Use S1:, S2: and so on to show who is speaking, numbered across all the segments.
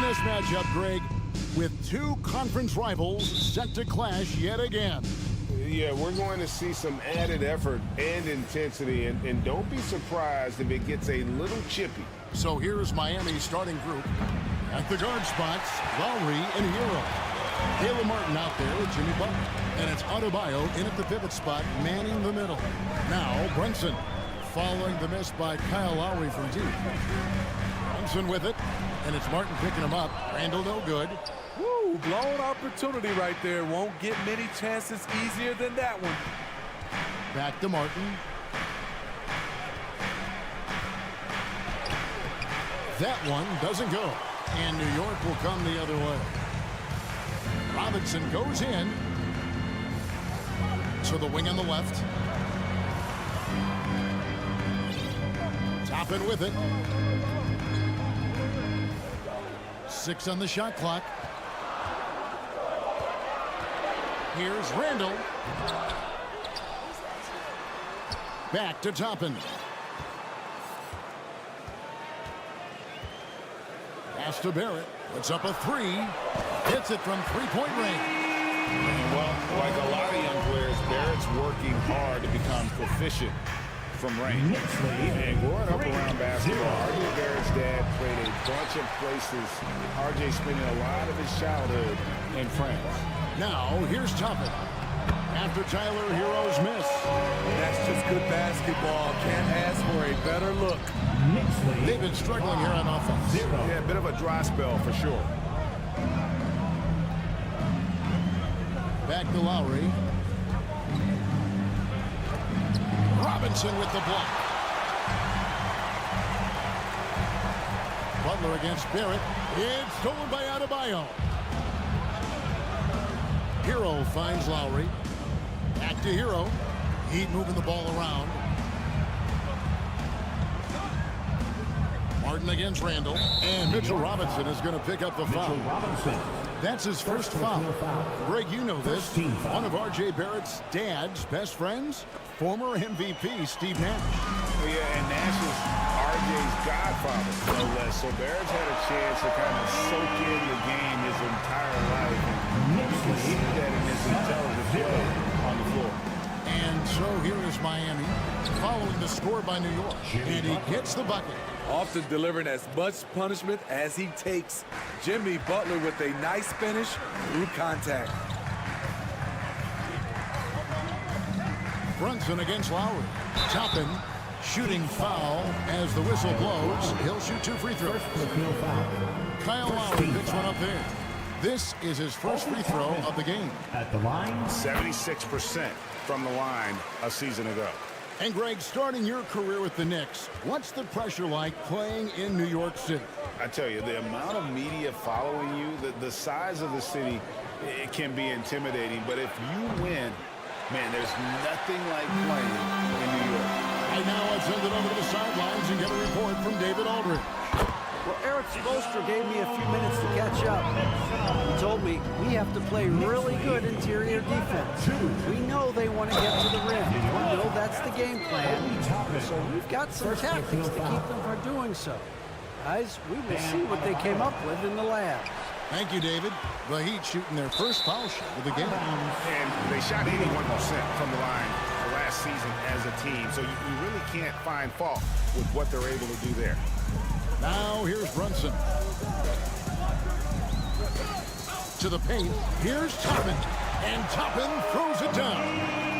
S1: this matchup, Greg, with two conference rivals set to clash yet again.
S2: Yeah, we're going to see some added effort and intensity, and don't be surprised if it gets a little chippy.
S1: So here's Miami's starting group. At the guard spots, Lowry and Hero. Taylor Martin out there with Jimmy Butler. And it's Adebayo in at the pivot spot, manning the middle. Now Brunson, following the miss by Kyle Lowry from deep. Brunson with it, and it's Martin picking him up. Randall no good.
S3: Woo, blown opportunity right there. Won't get many chances easier than that one.
S1: Back to Martin. That one doesn't go. And New York will come the other way. Robinson goes in. So the wing on the left. Toppin with it. 6 on the shot clock. Here's Randall. Back to Toppin. Pass to Barrett. Puts up a 3. Hits it from three-point range.
S2: Well, like a lot of young players, Barrett's working hard to become proficient from range. And growing up around basketball, R.J. Barrett's dad played a bunch of places. R.J. spending a lot of his childhood in France.
S1: Now, here's Toppin. After Tyler Hero's miss.
S3: That's just good basketball. Can't ask for a better look.
S1: They've been struggling here on offense.
S2: Yeah, a bit of a dry spell for sure.
S1: Back to Lowry. Robinson with the block. Butler against Barrett. It's stolen by Adebayo. Hero finds Lowry. Back to Hero. Heat moving the ball around. Martin against Randall. And Mitchell Robinson is going to pick up the foul. That's his first foul. Greg, you know this. One of R.J. Barrett's dad's best friends, former MVP Steve Nash.
S2: Well, yeah, and Nash is R.J.'s godfather, no less. So Barrett's had a chance to kind of soak in the game his entire life. And you can see that in his intelligent play on the floor.
S1: And so here is Miami following the score by New York. And he gets the bucket.
S3: Often delivering as much punishment as he takes. Jimmy Butler with a nice finish through contact.
S1: Brunson against Lowry. Toppin, shooting foul as the whistle blows. He'll shoot 2 free throws. Kyle Lowry picks one up there. This is his first free throw of the game.
S4: At the line,
S2: 76% from the line a season ago.
S1: And Greg, starting your career with the Knicks, what's the pressure like playing in New York City?
S2: I tell you, the amount of media following you, the size of the city, it can be intimidating. But if you win, man, there's nothing like playing in New York.
S1: Right now, I'll send it over to the sidelines and get a report from David Aldridge.
S5: Well, Eric Spoelstra gave me a few minutes to catch up. He told me we have to play really good interior defense. We know they want to get to the rim. We know that's the game plan. So we've got some tactics to keep them from doing so. Guys, we will see what they came up with in the lab.
S1: Thank you, David. The Heat shooting their first foul shot of the game.
S2: And they shot 81% from the line last season as a team. So you really can't find fault with what they're able to do there.
S1: Now here's Brunson. To the paint. Here's Toppin. And Toppin throws it down.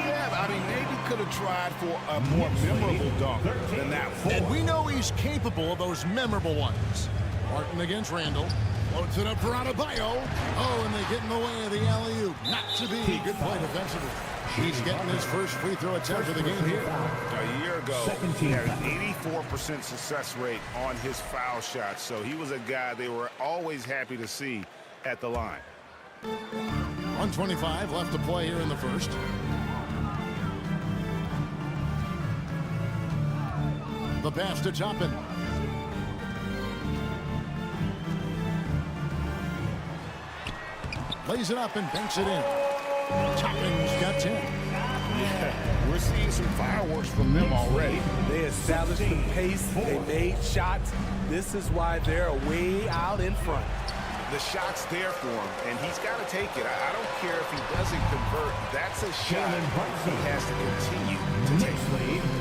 S2: Yeah, I mean, maybe could have tried for a more memorable dunk than that one.
S1: And we know he's capable of those memorable ones. Martin against Randall. Floats it up for Adebayo. Oh, and they get in the way of the alley-oop. Not to be. Good play defensively. He's getting his first free throw attempt of the game here.
S2: A year ago, he had an 84% success rate on his foul shots. So he was a guy they were always happy to see at the line.
S1: 1:25 left to play here in the first. The pass to Toppin. Lays it up and banks it in. Toppin's got 10.
S2: Yeah, we're seeing some fireworks from them already.
S3: They established the pace. They made shots. This is why they're way out in front.
S2: The shot's there for him, and he's got to take it. I don't care if he doesn't convert. That's a shot he has to continue to take.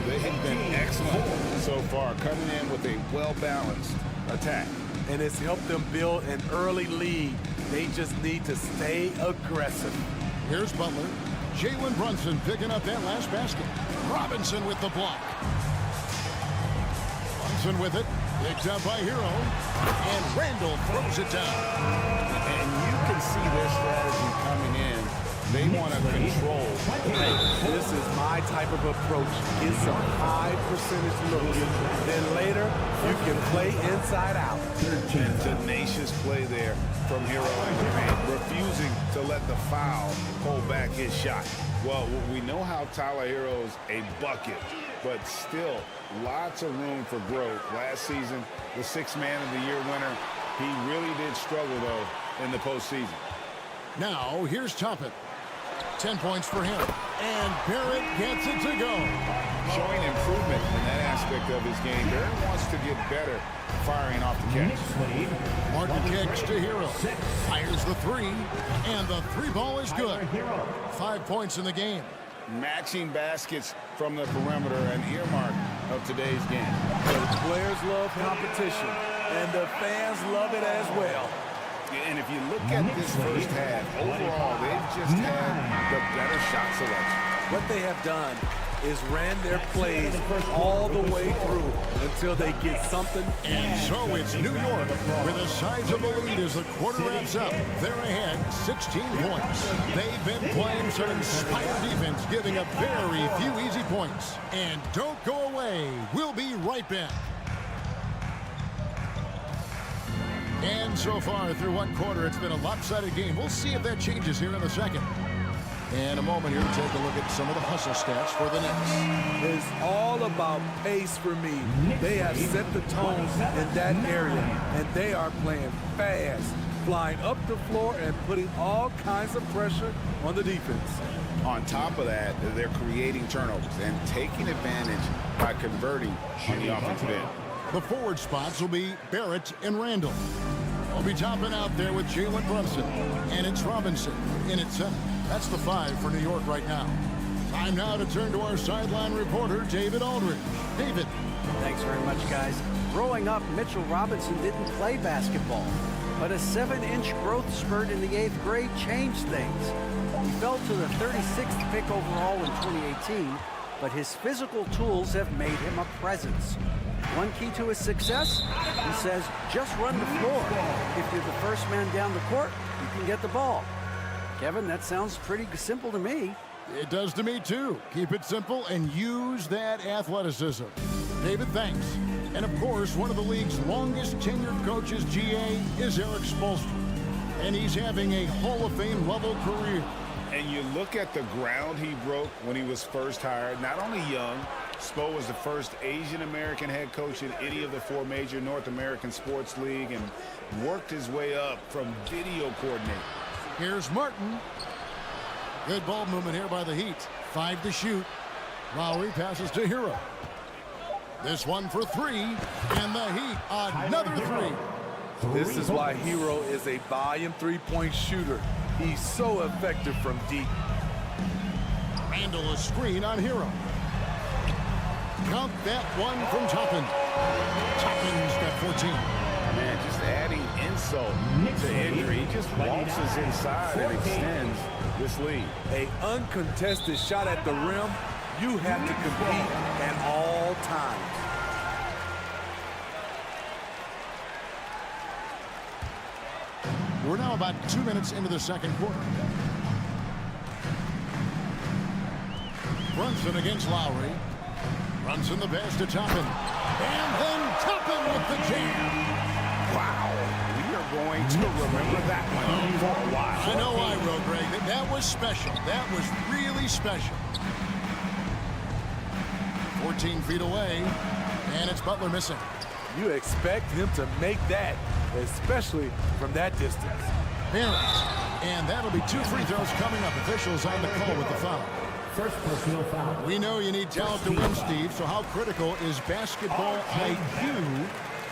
S2: They've been excellent so far, coming in with a well-balanced attack.
S3: And it's helped them build an early lead. They just need to stay aggressive.
S1: Here's Butler. Jalen Brunson picking up that last basket. Robinson with the block. Brunson with it. Picked up by Hero. And Randall throws it down.
S2: And you can see their strategy coming in. They want to control.
S3: Hey, this is my type of approach. Get some high percentage looks. Then later, you can play inside out.
S2: And tenacious play there from Hero in the paint, refusing to let the foul hold back his shot. Well, we know how Tyler Hero's a bucket, but still lots of room for growth. Last season, the Sixth Man of the Year winner, he really did struggle, though, in the postseason.
S1: Now, here's Toppin. 10 points for him. And Barrett gets it to go.
S2: Showing improvement in that aspect of his game. Barrett wants to get better firing off the catch.
S1: Martin kicks to Hero. Fires the three. And the three ball is good. 5 points in the game.
S2: Matching baskets from the perimeter, an earmark of today's game.
S3: The players love competition, and the fans love it as well.
S2: And if you look at this first half, overall, they've just had the better shot selection.
S3: What they have done is ran their plays all the way through until they get something.
S1: And so it's New York with a sizable lead as the quarter wraps up. They're ahead 16 points. They've been playing some inspired defense, giving up very few easy points. And don't go away. We'll be right back. And so far through one quarter, it's been a lopsided game. We'll see if that changes here in the second. In a moment here, take a look at some of the hustle stats for the Knicks.
S3: It's all about pace for me. They have set the tone in that area, and they are playing fast, flying up the floor and putting all kinds of pressure on the defense.
S2: On top of that, they're creating turnovers and taking advantage by converting on the offensive end.
S1: The forward spots will be Barrett and Randall. I'll be topping out there with Jalen Brunson. And it's Robinson in at center. That's the 5 for New York right now. Time now to turn to our sideline reporter, David Aldridge. David.
S5: Thanks very much, guys. Growing up, Mitchell Robinson didn't play basketball, but a 7-inch growth spurt in the 8th grade changed things. He fell to the 36th pick overall in 2018, but his physical tools have made him a presence. One key to his success, he says, just run the floor. If you're the first man down the court, you can get the ball. Kevin, that sounds pretty simple to me.
S1: It does to me, too. Keep it simple and use that athleticism. David, thanks. And, of course, one of the league's longest tenured coaches, GA, is Eric Spoelstra. And he's having a Hall of Fame level career.
S2: And you look at the ground he broke when he was first hired. Not only young, Spo was the first Asian-American head coach in any of the 4 major North American sports league and worked his way up from video coordinator.
S1: Here's Martin. Good ball movement here by the Heat. 5 to shoot. Lowry passes to Hero. This one for 3. And the Heat, another 3.
S3: This is why Hero is a volume 3-point shooter. He's so effective from deep.
S1: Randall a screen on Hero. Count that one from Toppin. Toppin's got 14.
S2: Man, just adding insult to injury. He just waltzes inside and extends this lead.
S3: An uncontested shot at the rim, you have to compete at all times.
S1: We're now about 2 minutes into the second quarter. Brunson against Lowry. Brunson the pass to Toppin. And then Toppin with the jam.
S2: Wow. We are going to remember that one for a while.
S1: I know I wrote, Greg. That was special. That was really special. 14 feet away. And it's Butler missing.
S3: You expect him to make that, especially from that distance.
S1: Barrett. And that'll be 2 free throws coming up. Officials on the call with the foul.
S4: First personal foul.
S1: We know you need talent to win, Steve, so how critical is basketball IQ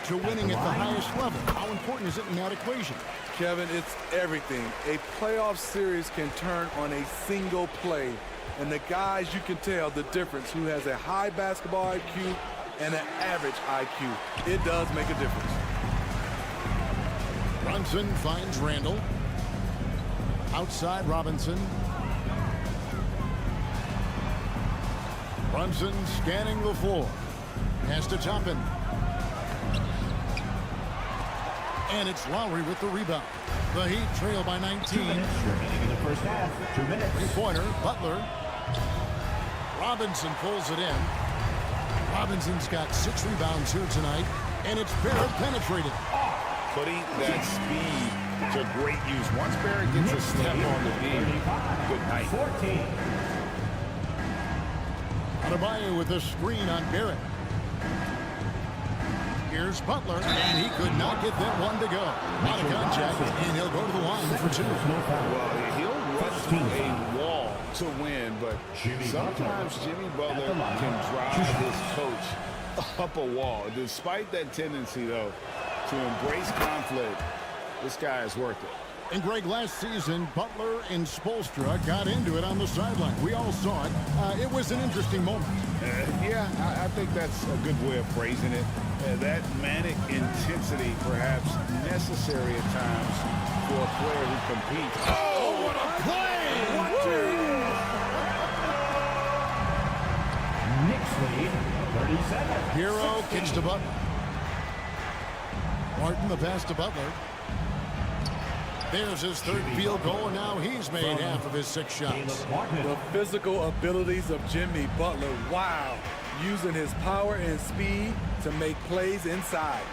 S1: to winning at the highest level? How important is it in that equation?
S3: Kevin, it's everything. A playoff series can turn on a single play. And the guys, you can tell the difference who has a high basketball IQ and an average IQ. It does make a difference.
S1: Brunson finds Randall. Outside Robinson. Brunson scanning the floor. Has to Toppin. And it's Lowry with the rebound. The Heat trail by 19.
S4: 2 minutes remaining in the first half. 2 minutes.
S1: Three-pointer, Butler. Robinson pulls it in. Robinson's got 6 rebounds here tonight. And it's Barrett penetrated.
S2: Putting that speed to great use. Once Barrett gets a step on the beam, good night.
S4: 14.
S1: Adebayo with a screen on Barrett. Here's Butler, and he could not get that one to go. Out of contact, and he'll go to the line for 2.
S2: Well, he'll rush through a wall to win, but sometimes Jimmy Butler can drive his coach up a wall. Despite that tendency, though, to embrace conflict, this guy is worth it.
S1: And Greg, last season, Butler and Spoelstra got into it on the sideline. We all saw it. It was an interesting moment.
S2: Yeah, I think that's a good way of phrasing it. That manic intensity, perhaps necessary at times for a player who competes.
S1: Oh, what a play!
S4: Knicks lead, 37.
S1: Hero kicks to Butler. Martin, the pass to Butler. There's his 3rd field goal, and now he's made half of his 6 shots.
S3: The physical abilities of Jimmy Butler, wow. Using his power and speed to make plays inside.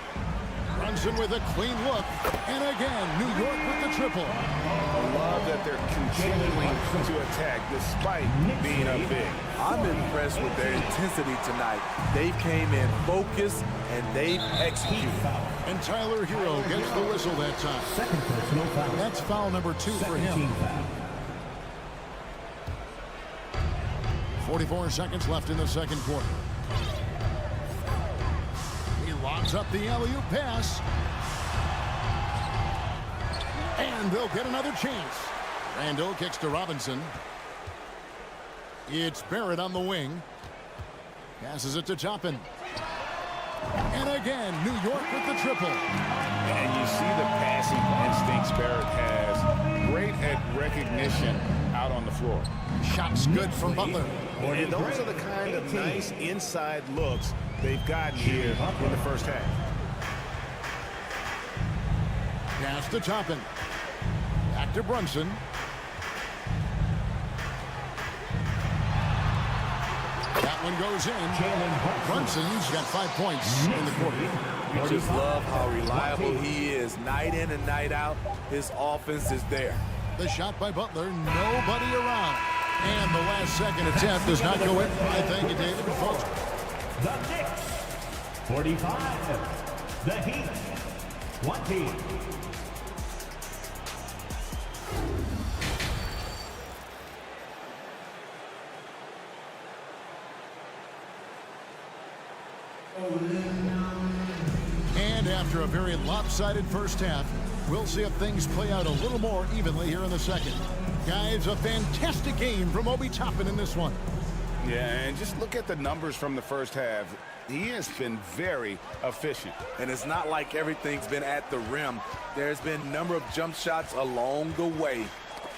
S1: Brunson with a clean look. And again, New York with the triple.
S2: I love that they're continuing to attack despite being up big.
S3: I'm impressed with their intensity tonight. They came in focused, and they've executed.
S1: And Tyler Hero gets the whistle that time.
S4: Second personal foul.
S1: That's foul number 2 for him.
S4: Foul.
S1: 44 seconds left in the second quarter. He lobs up the alley-oop pass. And they'll get another chance. Randall kicks to Robinson. It's Barrett on the wing. Passes it to Toppin. And again, New York with the triple.
S2: And you see the passing instincts Barrett has. Great at recognition out on the floor.
S1: Shots good from Butler.
S2: And those are the kind of nice inside looks they've gotten here in the first half.
S1: Pass to Toppin. Back to Brunson. That one goes in. Brunson's got 5 points in the quarter.
S3: You just love how reliable he is. Night in and night out, his offense is there.
S1: The shot by Butler, nobody around. And the last second attempt does not go in. I thank you, David. Folks.
S4: The Knicks, 45. The Heat, 20.
S1: And after a very lopsided first half, we'll see if things play out a little more evenly here in the second. Guys, a fantastic game from Obi Toppin in this one.
S2: Yeah, and just look at the numbers from the first half. He has been very efficient.
S3: And it's not like everything's been at the rim. There's been a number of jump shots along the way.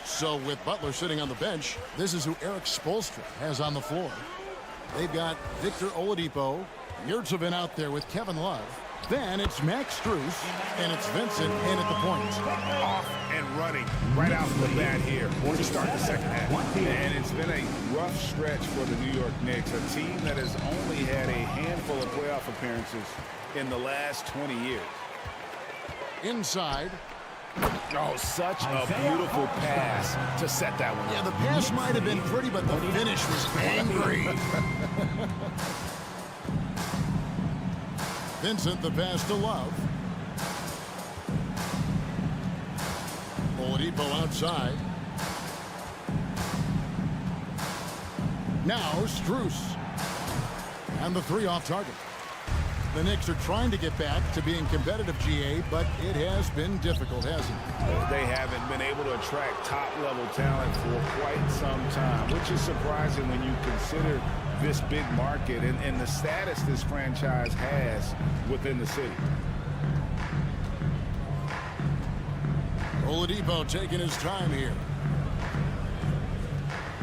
S1: So with Butler sitting on the bench, this is who Eric Spoelstra has on the floor. They've got Victor Oladipo, Yurtsevin out there with Kevin Love. Then it's Max Strus, and it's Vincent in at the point.
S2: Off and running right out the bat here to start the second half. And it's been a rough stretch for the New York Knicks, a team that has only had a handful of playoff appearances in the last 20 years.
S1: Inside.
S2: Oh, such a beautiful pass to set that one.
S1: Yeah, the pass might have been pretty, but the finish was angry. Vincent, the pass to Love. Oladipo outside. Now Strus. And the 3 off target. The Knicks are trying to get back to being competitive, GA, but it has been difficult, hasn't it?
S2: They haven't been able to attract top-level talent for quite some time, which is surprising when you consider this big market and the status this franchise has within the city.
S1: Oladipo taking his time here.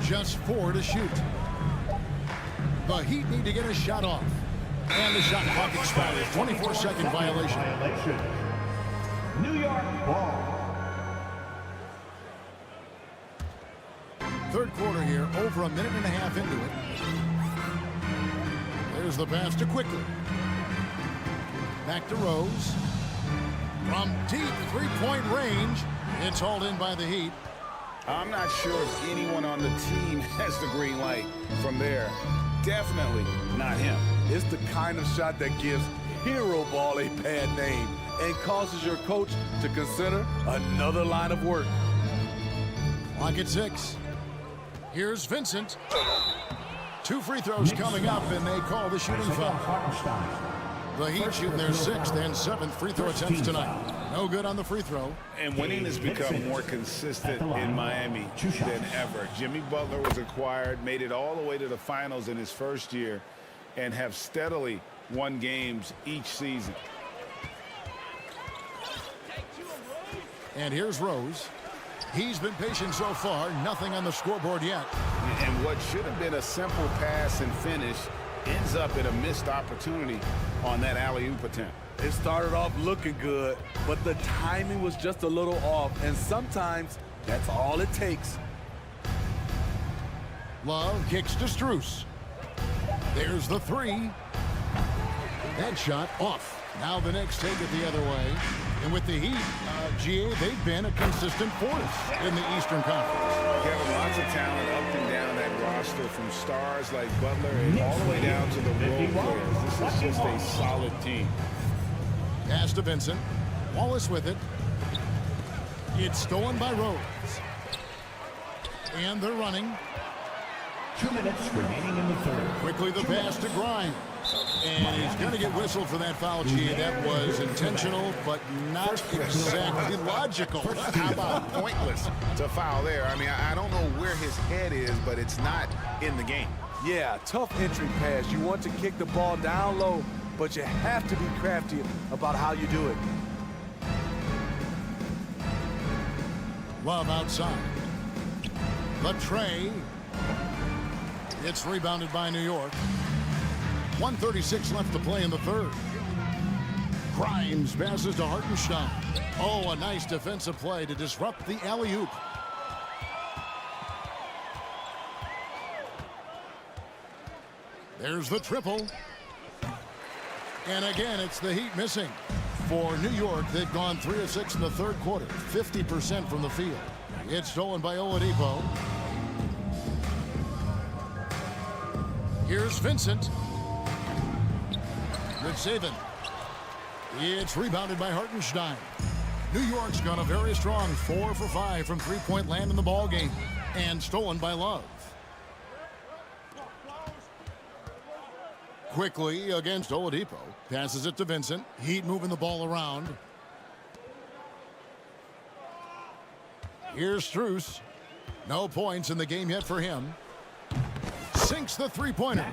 S1: Just 4 to shoot. The Heat need to get a shot off. And the shot clock expires. 24-second violation.
S4: New York ball.
S1: Third quarter here, over a minute and a half into it. There's the pass to Quickly. Back to Rose. From deep three-point range, it's hauled in by the Heat.
S2: I'm not sure if anyone on the team has the green light from there. Definitely not him.
S3: It's the kind of shot that gives hero ball a bad name and causes your coach to consider another line of work.
S1: Clock at 6. Here's Vincent. 2 free throws coming up, and they call the shooting foul. The Heat shooting their 6th and 7th free throw attempts tonight. No good on the free throw.
S2: And winning has become more consistent in Miami than ever. Jimmy Butler was acquired, made it all the way to the finals in his first year, and have steadily won games each season.
S1: And here's Rose. He's been patient so far. Nothing on the scoreboard yet.
S2: And what should have been a simple pass and finish ends up in a missed opportunity on that alley-oop attempt.
S3: It started off looking good, but the timing was just a little off, and sometimes that's all it takes.
S1: Love kicks to Strus. There's the 3. That shot off. Now the Knicks take it the other way. And with the Heat, GA, they've been a consistent force in the Eastern Conference.
S2: Kevin, lots of talent up and down that roster, from stars like Butler and all the way down to the role players. This is just a solid team.
S1: Pass to Vincent. Wallace with it. It's stolen by Rose. And they're running.
S4: 2 minutes remaining in the third.
S1: Quickly the pass to Grimes. And he's going to get whistled for that foul, G. That was intentional, but not exactly logical.
S2: How about pointless to foul there? I mean, I don't know where his head is, but it's not in the game.
S3: Yeah, tough entry pass. You want to kick the ball down low, but you have to be crafty about how you do it.
S1: Love outside. The tray. It's rebounded by New York. 1:36 left to play in the third. Grimes passes to Hartenstein. Oh, a nice defensive play to disrupt the alley-oop. There's the triple. And again, it's the Heat missing. For New York, they've gone 3 of 6 in the third quarter, 50% from the field. It's stolen by Oladipo. Here's Vincent. Good saving. It's rebounded by Hartenstein. New York's gone a very strong 4 for 5 from three-point land in the ball game, and stolen by Love. Quickly against Oladipo. Passes it to Vincent. Heat moving the ball around. Here's Strus. No points in the game yet for him. Sinks the three-pointer.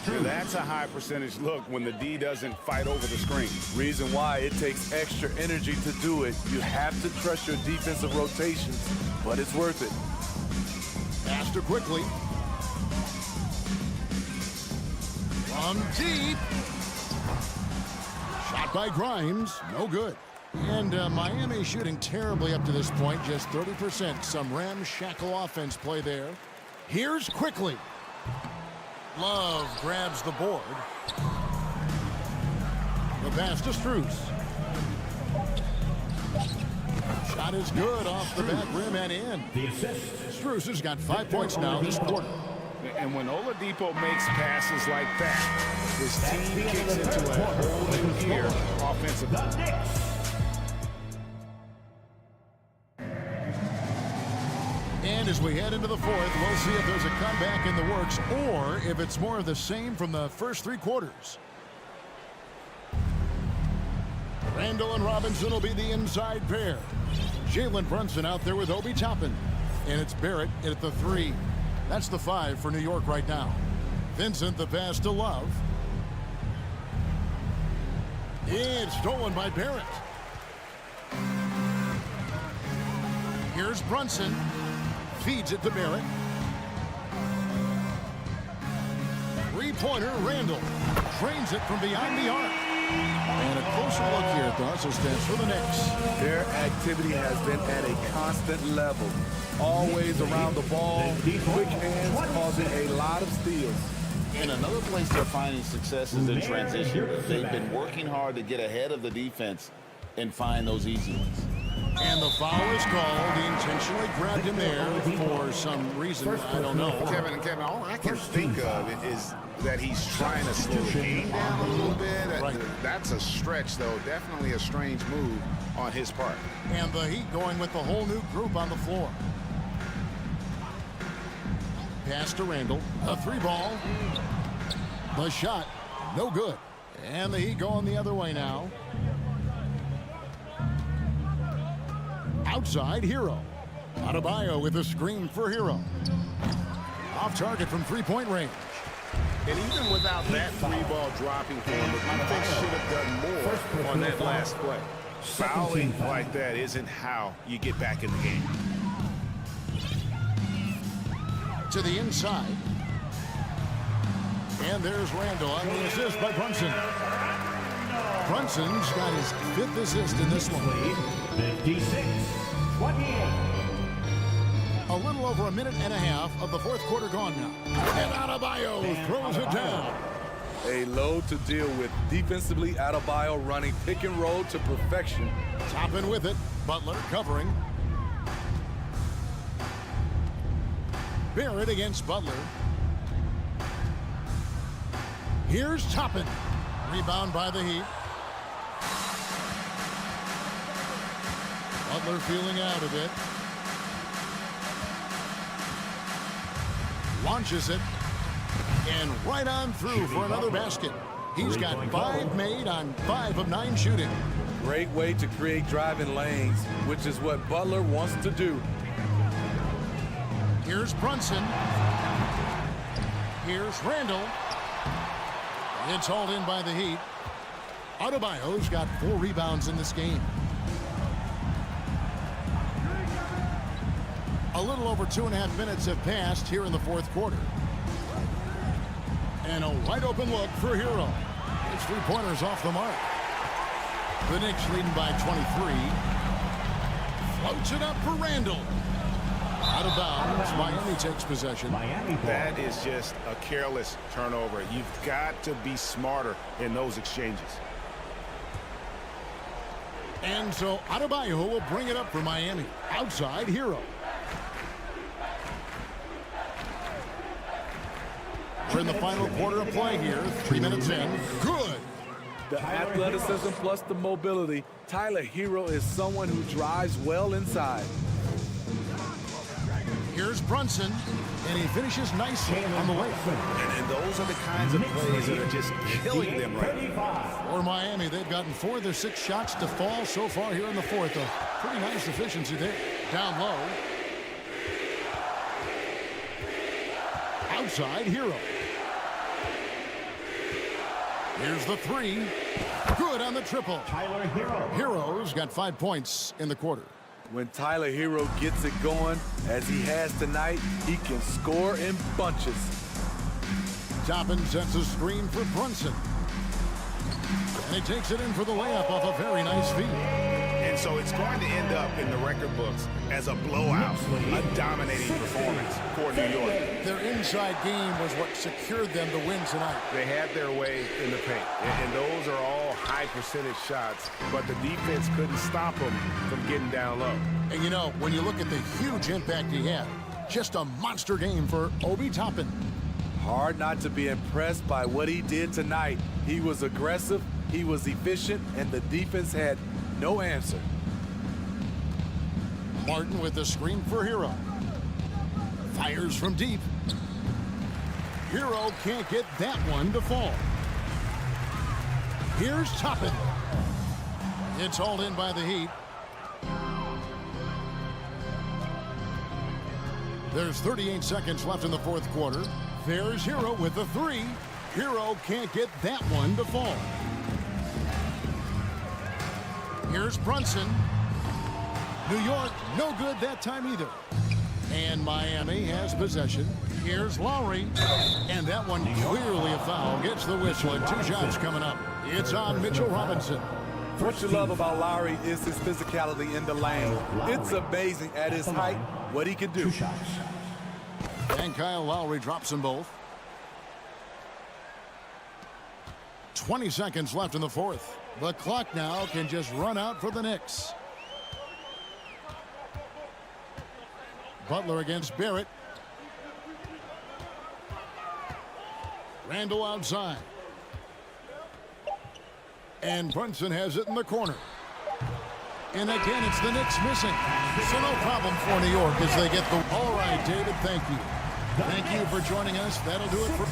S2: That's a high percentage look when the D doesn't fight over the screen.
S3: Reason why it takes extra energy to do it. You have to trust your defensive rotations, but it's worth it.
S1: Pass to Quickly. From deep. Shot by Grimes. No good. And Miami shooting terribly up to this point. Just 30%. Some ramshackle offense play there. Here's Quickly. Love grabs the board. The pass to Strus. Shot is good off the back rim and in.
S4: The assist.
S1: Strus has got 5 points now this quarter.
S2: And when Oladipo makes passes like that, his team kicks into a whole new gear offensively.
S4: The Knicks.
S1: And as we head into the fourth, we'll see if there's a comeback in the works or if it's more of the same from the first 3 quarters. Randall and Robinson will be the inside pair. Jalen Brunson out there with Obi Toppin. And it's Barrett at the 3. That's the 5 for New York right now. Vincent the pass to Love. It's stolen by Barrett. Here's Brunson. Feeds it to Barrett. Three-pointer, Randall. Trains it from beyond the arc. And a closer look here at the hustle stats for the Knicks.
S3: Their activity has been at a constant level. Always around the ball, quick hands, causing a lot of steals.
S2: And another place they're finding success is in transition. They've been working hard to get ahead of the defense and find those easy ones.
S1: And the foul is called. He intentionally grabbed him there for some reason. I don't know.
S2: Kevin, all I can think of is that he's trying to slow the game down a little bit.
S1: Right.
S2: That's a stretch, though. Definitely a strange move on his part.
S1: And the Heat going with the whole new group on the floor. Pass to Randall. A 3-ball. The shot, no good. And the Heat going the other way now. Outside, Hero. Adebayo with a screen for Hero. Off target from three-point range.
S2: And even without that 3-ball dropping for him, the defense should have done more on that last play. Fouling like that isn't how you get back in the game.
S1: To the inside. And there's Randall on the assist by Brunson. Brunson's got his 5th assist in this one.
S4: 56-28.
S1: A little over a minute and a half of the 4th quarter gone now. And Adebayo throws it down.
S3: A load to deal with. Defensively, Adebayo running pick and roll to perfection.
S1: Toppin with it. Butler covering. Barrett against Butler. Here's Toppin. Rebound by the Heat. Butler feeling out a bit. Launches it. And right on through for another basket. He's got 5 made on 5 of 9 shooting.
S3: Great way to create driving lanes, which is what Butler wants to do.
S1: Here's Brunson. Here's Randall. It's hauled in by the Heat. Adebayo's got 4 rebounds in this game. A little over 2.5 minutes have passed here in the 4th quarter. And a wide open look for Hero. His 3-pointers off the mark. The Knicks leading by 23. Floats it up for Randall. Out of bounds. Miami takes possession.
S2: That is just a careless turnover. You've got to be smarter in those exchanges.
S1: And so Adebayo will bring it up for Miami. Outside, Hero. We're in the final quarter of play here. 3 minutes in. Good.
S3: The athleticism plus the mobility. Tyler Hero is someone who drives well inside.
S1: Here's Brunson, and he finishes nicely on the layup.
S2: And those are the kinds of plays that are just killing them right now.
S1: For Miami, they've gotten 4 of their 6 shots to fall so far here in the 4th. A pretty nice efficiency there. Down low. Outside, Hero. Here's the 3. Good on the triple.
S4: Tyler Hero.
S1: Hero's got 5 points in the quarter.
S3: When Tyler Hero gets it going, as he has tonight, he can score in bunches.
S1: Toppin sets a screen for Brunson. And he takes it in for the layup off a very nice feed.
S2: And so it's going to end up in the record books as a blowout, a dominating performance for New York.
S1: Their inside game was what secured them the win tonight.
S2: They had their way in the paint, and those are all high percentage shots, but the defense couldn't stop them from getting down low.
S1: And you know, when you look at the huge impact he had, just a monster game for Obi Toppin.
S3: Hard not to be impressed by what he did tonight. He was aggressive, he was efficient, and the defense had no answer.
S1: Martin with the screen for Hero. Fires from deep. Hero can't get that one to fall. Here's Toppin. It's hauled in by the Heat. There's 38 seconds left in the fourth quarter. There's Hero with the three. Hero can't get that one to fall. Here's Brunson. New York, no good that time either. And Miami has possession. Here's Lowry. And that one clearly a foul. Gets the whistle and 2 shots coming up. It's on Mitchell Robinson.
S3: What you love about Lowry is his physicality in the lane. It's amazing at his height what he can do.
S4: 2 shots.
S1: And Kyle Lowry drops them both. 20 seconds left in the fourth. The clock now can just run out for the Knicks. Butler against Barrett. Randall outside. And Brunson has it in the corner. And again, it's the Knicks missing. So no problem for New York as they get the... All right, David, thank you. Thank you for joining us. That'll do it for...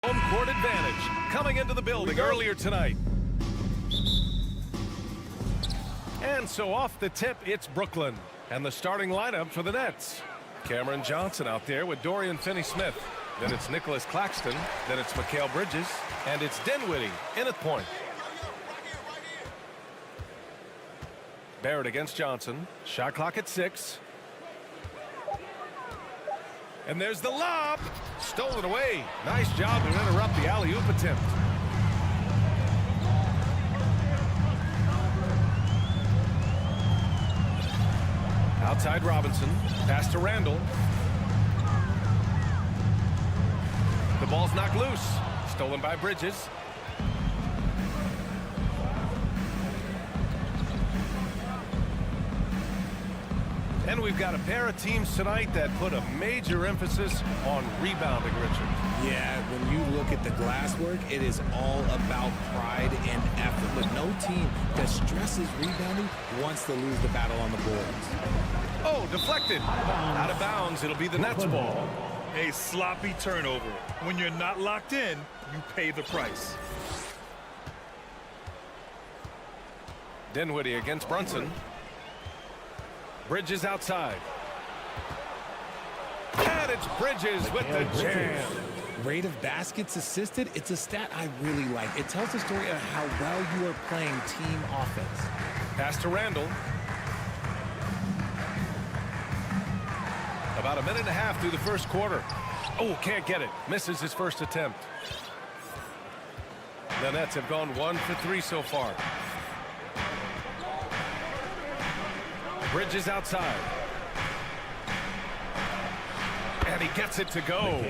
S6: Home court advantage coming into the building earlier tonight. And so off the tip, it's Brooklyn. And the starting lineup for the Nets. Cameron Johnson out there with Dorian Finney-Smith. Then it's Nicholas Claxton. Then it's Mikal Bridges. And it's Dinwiddie in at point. Barrett against Johnson. Shot clock at 6. And there's the lob. Stolen away. Nice job to interrupt the alley-oop attempt. Outside Robinson. Pass to Randall. The ball's knocked loose. Stolen by Bridges. And we've got a pair of teams tonight that put a major emphasis on rebounding, Richard.
S7: Yeah, when you look at the glass work, it is all about pride and effort. But no team that stresses rebounding wants to lose the battle on the boards.
S6: Oh, deflected. Out of bounds. It'll be the Nets ball.
S8: A sloppy turnover. When you're not locked in, you pay the price.
S6: Dinwiddie against Brunson. Bridges outside. And it's Bridges with the jam.
S7: Rate of baskets assisted, it's a stat I really like. It tells the story of how well you are playing team offense.
S6: Pass to Randall. About a minute and a half through the first quarter. Oh, can't get it. Misses his first attempt. The Nets have gone 1 for 3 so far. Bridges outside. And he gets it to go.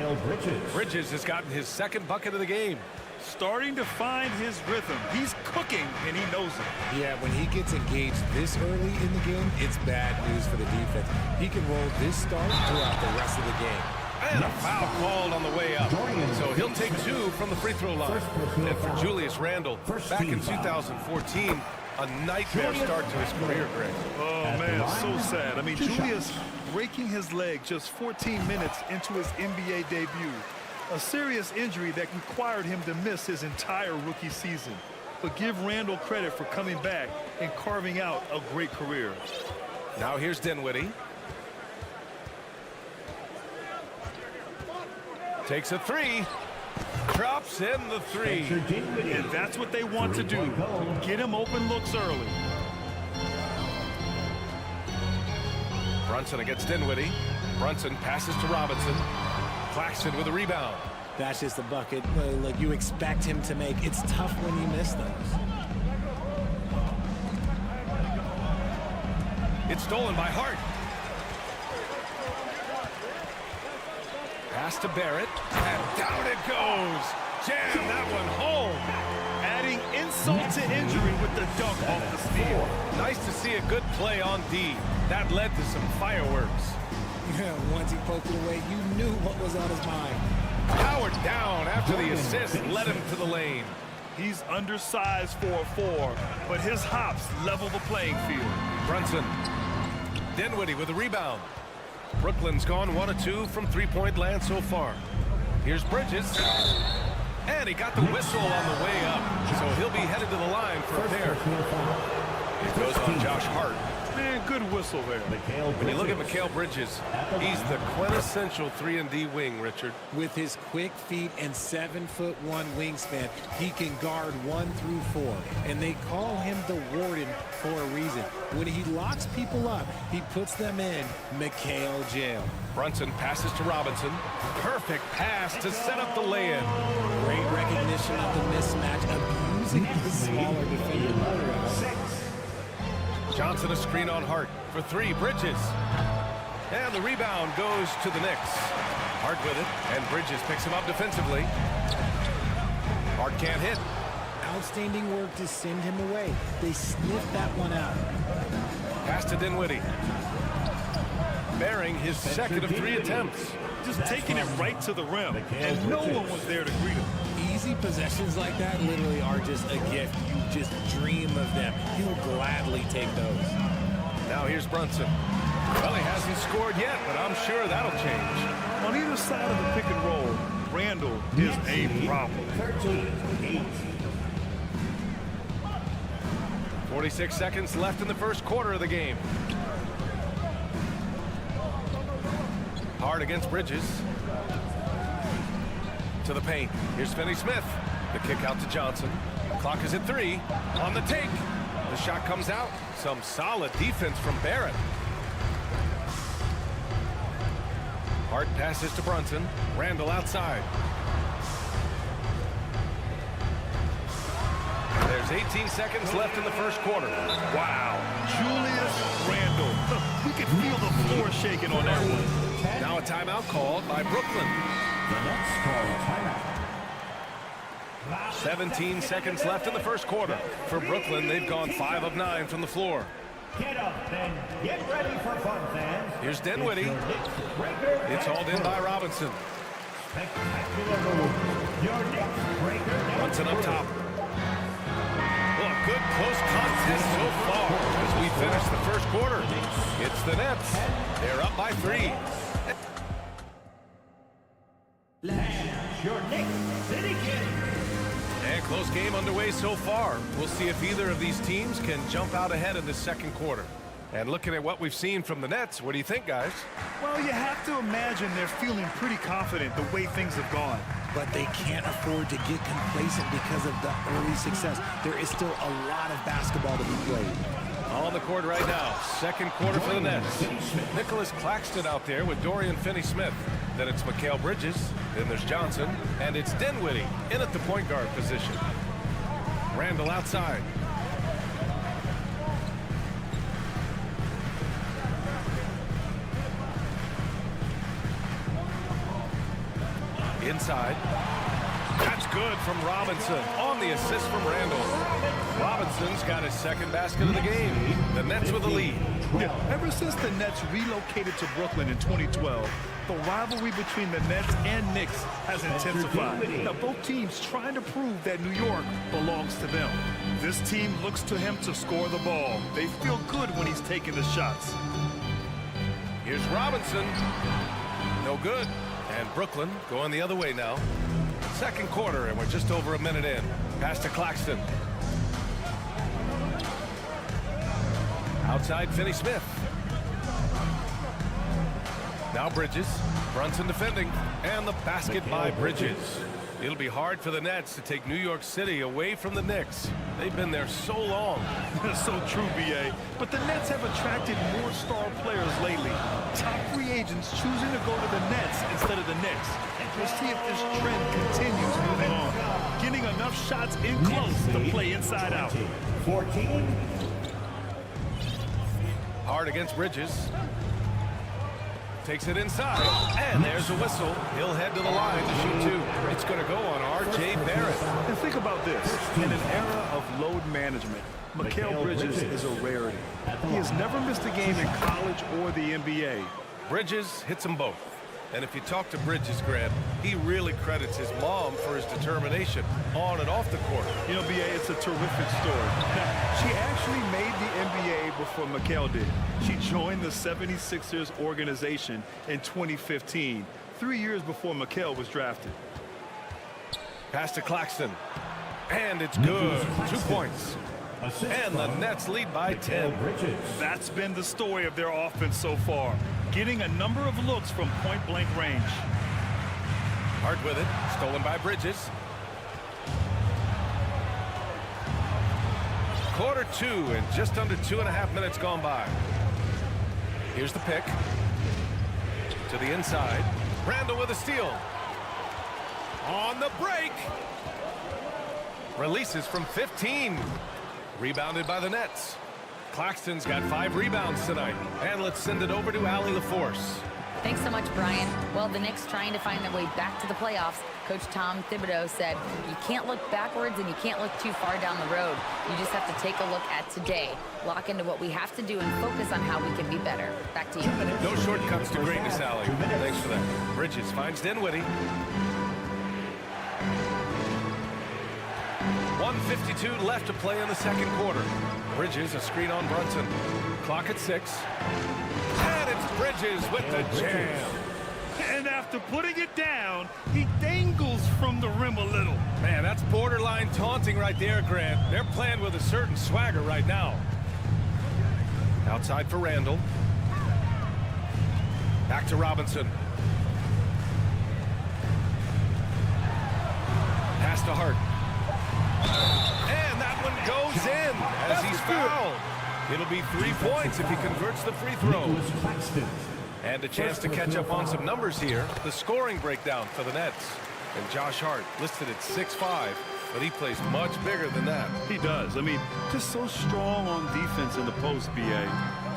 S6: Bridges has gotten his second bucket of the game.
S8: Starting to find his rhythm. He's cooking, and he knows it.
S7: Yeah, when he gets engaged this early in the game, it's bad news for the defense. He can roll this start throughout the rest of the game.
S6: And a foul called on the way up. So he'll take 2 from the free throw line. And for Julius Randle, back in 2014, a nightmare start to his career, Greg.
S8: Oh, man, so sad. I mean, Julius breaking his leg just 14 minutes into his NBA debut. A serious injury that required him to miss his entire rookie season. But give Randall credit for coming back and carving out a great career.
S6: Now here's Dinwiddie. Takes a 3. Drops in the 3.
S8: And that's what they want to do. Get him open looks early.
S6: Brunson against Dinwiddie. Brunson passes to Robinson. Claxton with a rebound.
S7: That's just a bucket like you expect him to make. It's tough when you miss those.
S6: It's stolen by Hart. Pass to Barrett. And down it goes. Jam that one home.
S8: Adding insult to injury with the dunk off the steal.
S6: Nice to see a good play on D. That led to some fireworks.
S7: Yeah, once he poked it away, you knew what was on his mind.
S6: Powered down after the assist led him to the lane.
S8: He's undersized for a 4, but his hops level the playing field.
S6: Brunson. Dinwiddie with a rebound. Brooklyn's gone 1 of 2 from three-point land so far. Here's Bridges. And he got the whistle on the way up. So he'll be headed to the line for a pair. It goes on Josh Hart.
S8: Man, good whistle there.
S6: When you look at Mikal Bridges, he's the quintessential 3-and-D wing, Richard.
S7: With his quick feet and 7'1" wingspan, he can guard 1 through 4. And they call him the Warden for a reason. When he locks people up, he puts them in Mikal jail.
S6: Brunson passes to Robinson. Perfect pass to set up the lay-in.
S7: Great recognition of the mismatch, abusing the smaller defender.
S6: Johnson a screen on Hart for 3. Bridges. And the rebound goes to the Knicks. Hart with it, and Bridges picks him up defensively. Hart can't hit.
S7: Outstanding work to send him away. They sniffed that one out.
S6: Pass to Dinwiddie. Bearing his second of 3 attempts.
S8: Just taking it right to the rim, and no one was there to greet him.
S7: Easy possessions like that literally are just a gift. You just dream of them. He'll gladly take those.
S6: Now here's Brunson. Well, he hasn't scored yet, but I'm sure that'll change.
S8: On either side of the pick and roll, Randall is a problem.
S4: 13-8.
S6: 46 seconds left in the first quarter of the game. Hard against Bridges. To the paint. Here's Finney-Smith. The kick out to Johnson. Clock is at 3. On the take. The shot comes out. Some solid defense from Barrett. Hart passes to Brunson. Randall outside. There's 18 seconds left in the first quarter.
S8: Wow. Julius Randall. We could feel the floor shaking on that one.
S6: Now a timeout called by Brooklyn.
S4: The Nets call timeout.
S6: 17 seconds left in the first quarter. For Brooklyn, they've gone 5 of 9 from the floor.
S4: Get up and get ready for fun, fans.
S6: Here's Dinwiddie. It's hauled in by Robinson.
S4: Spectacular move. Your Knicks breaker.
S6: Brunson up top. Well, good close contest so far as we finish the first quarter. It's the Nets. They're up by 3.
S4: Your Knicks City Kid.
S6: And close game underway so far. We'll see if either of these teams can jump out ahead in the second quarter. And looking at what we've seen from the Nets, what do you think, guys?
S8: Well, you have to imagine they're feeling pretty confident the way things have gone.
S7: But they can't afford to get complacent because of the early success. There is still a lot of basketball to be played.
S6: On the court right now, second quarter for the Nets. Nicholas Claxton out there with Dorian Finney-Smith. Then it's Mikal Bridges. Then there's Johnson. And it's Dinwiddie in at the point guard position. Randall outside. Inside. That's good from Robinson on the assist from Randall. Robinson's got his second basket of the game. The Nets with the lead.
S8: Yeah, ever since the Nets relocated to Brooklyn in 2012, the rivalry between the Nets and Knicks has intensified. Now, both teams trying to prove that New York belongs to them. This team looks to him to score the ball. They feel good when he's taking the shots.
S6: Here's Robinson. No good. And Brooklyn going the other way now. Second quarter, and we're just over a minute in. Pass to Claxton. Outside Finney-Smith. Now Bridges. Brunson defending. And the basket by Bridges. It'll be hard for the Nets to take New York City away from the Knicks. They've been there so long.
S8: That's so true, B.A. But the Nets have attracted more star players lately. Top free agents choosing to go to the Nets instead of the Knicks. We'll see if this trend continues moving on. Getting enough shots in close to play inside out.
S4: 14.
S6: Hard against Bridges. Takes it inside, and there's a whistle. He'll head to the line to shoot 2. It's going to go on R.J. Barrett.
S8: And think about this. In an era of load management, Mikal Bridges is a rarity. He has never missed a game in college or the NBA.
S6: Bridges hits them both. And if you talk to Bridges, Grant, he really credits his mom for his determination on and off the court.
S8: You know, B.A., it's a terrific story. Now, she actually made the NBA before Mikal did. She joined the 76ers organization in 2015, 3 years before Mikal was drafted.
S6: Pass to Claxton. And it's good. 2 points. And the Nets lead by 10.
S8: That's been the story of their offense so far. Getting a number of looks from point-blank range.
S6: Hart with it. Stolen by Bridges. Quarter 2 and just under 2.5 minutes gone by. Here's the pick. To the inside. Randall with a steal. On the break. Releases from 15. Rebounded by the Nets. Claxton's got 5 rebounds tonight. And let's send it over to Allie LaForce.
S9: Thanks so much, Brian. Well, the Knicks trying to find their way back to the playoffs. Coach Tom Thibodeau said, you can't look backwards and you can't look too far down the road. You just have to take a look at today. Lock into what we have to do and focus on how we can be better. Back to you.
S6: No shortcuts to greatness, Allie. Thanks for that. Bridges finds Dinwiddie. 1:52 left to play in the second quarter. Bridges, a screen on Brunson. Clock at 6. And it's Bridges with the jam.
S8: And after after putting it down, he dangles from the rim a little.
S6: Man, that's borderline taunting right there, Grant. They're playing with a certain swagger right now. Outside for Randall. Back to Robinson. Pass to Hart. And that one goes in as he's fouled. It'll be 3 points if he converts the free throw. And a chance to catch up on some numbers here. The scoring breakdown for the Nets. And Josh Hart listed at 6'5", but he plays much bigger than that.
S8: He does. I mean, just so strong on defense in the post, B.A.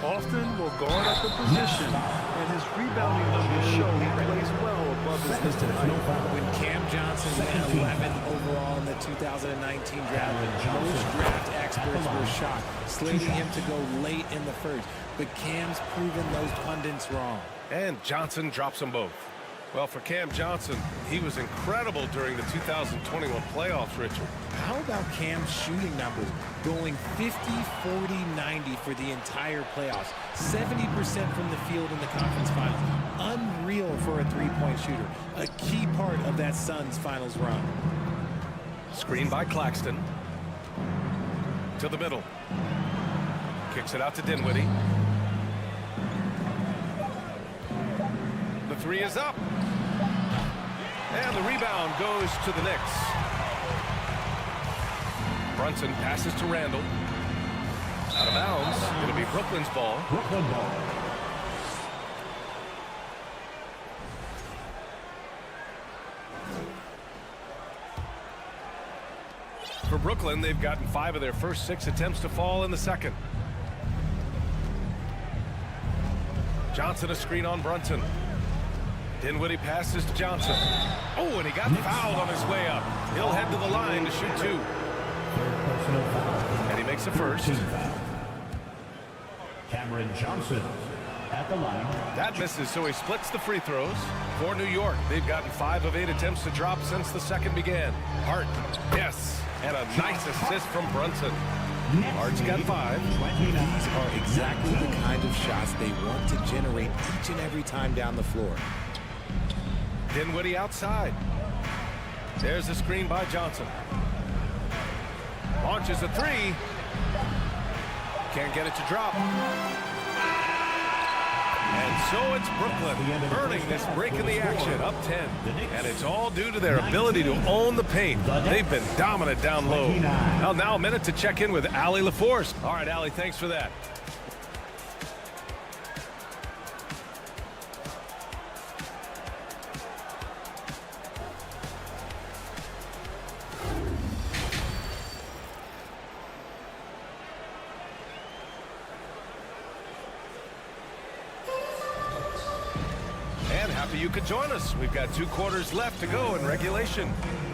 S8: Often will guard up the position, and his rebounding numbers show he plays well above his listed height.
S7: When Cam Johnson went 11th overall in the 2019 draft, most draft experts were shocked, slating him to go late in the first. But Cam's proven those pundits wrong.
S6: And Johnson drops them both. Well, for Cam Johnson, he was incredible during the 2021 playoffs, Richard.
S7: How about Cam's shooting numbers? Going 50, 40, 90 for the entire playoffs. 70% from the field in the conference finals. Unreal for a three-point shooter. A key part of that Suns finals run.
S6: Screen by Claxton. To the middle. Kicks it out to Dinwiddie. The three is up. And the rebound goes to the Knicks. Brunson passes to Randall. Out of bounds. It'll be Brooklyn's ball.
S4: Brooklyn ball.
S6: For Brooklyn, they've gotten 5 of their first 6 attempts to fall in the second. Johnson a screen on Brunson. Dinwiddie passes to Johnson. Oh, and he got fouled on his way up. He'll head to the line to shoot 2. And he makes the first.
S4: Cameron Johnson at the line.
S6: That misses, so he splits the free throws. For New York, they've gotten 5 of 8 attempts to drop since the second began. Hart, yes, and a nice assist from Brunson. Hart's got 5.
S7: These are exactly the kind of shots they want to generate each and every time down the floor.
S6: Dinwiddie outside. There's a screen by Johnson. Launches a 3. Can't get it to drop. And so it's Brooklyn earning this break in the action, up 10. And it's all due to their ability to own the paint. They've been dominant down low. Well, now a minute to check in with Allie LaForce. All right, Allie, thanks for that. You could join us. We've got 2 quarters left to go in regulation.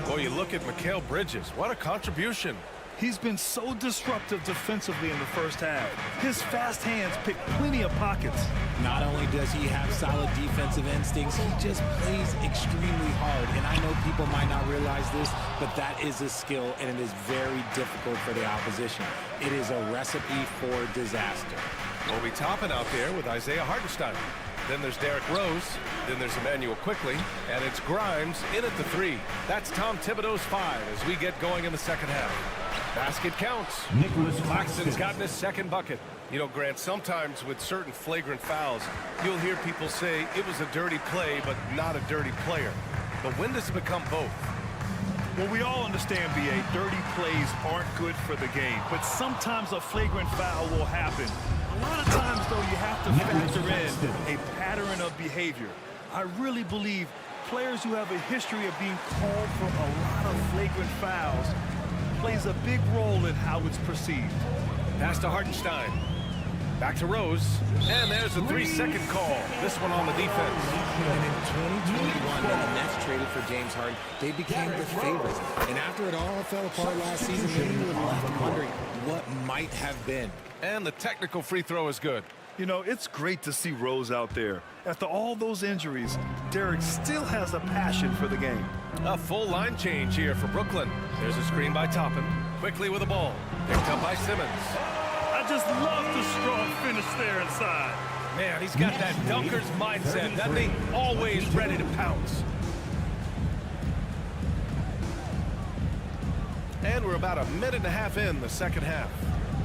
S6: Boy, you look at Mikal Bridges. What a contribution.
S8: He's been so disruptive defensively in the first half. His fast hands pick plenty of pockets.
S7: Not only does he have solid defensive instincts, he just plays extremely hard. And I know people might not realize this, but that is a skill, and it is very difficult for the opposition. It is a recipe for disaster.
S6: We'll be topping out there with Isaiah Hartenstein. Then there's Derrick Rose. Then there's Emmanuel Quickly. And it's Grimes in at the 3. That's Tom Thibodeau's 5 as we get going in the second half. Basket counts. Claxton's gotten his second bucket. You know, Grant, sometimes with certain flagrant fouls, you'll hear people say it was a dirty play, but not a dirty player. But when does it become both?
S8: Well, we all understand, B.A., dirty plays aren't good for the game, but sometimes a flagrant foul will happen. A lot of times, though, you have to factor in a pattern of behavior. I really believe players who have a history of being called for a lot of flagrant fouls plays a big role in how it's perceived.
S6: Pass to Hartenstein. Back to Rose. And there's a 3-second call. This one on the defense.
S7: And in 2021, when the Nets traded for James Harden, they became the favorites. And after it all fell apart last season, they were left wondering what might have been.
S6: And the technical free throw is good.
S8: You know, it's great to see Rose out there. After all those injuries, Derrick still has a passion for the game.
S6: A full line change here for Brooklyn. There's a screen by Toppin. Quickly with the ball. Picked up by Simmons.
S8: I just love the strong finish there inside.
S6: Man, he's got that dunker's mindset. That thing always ready to pounce. And we're about a minute and a half in the second half.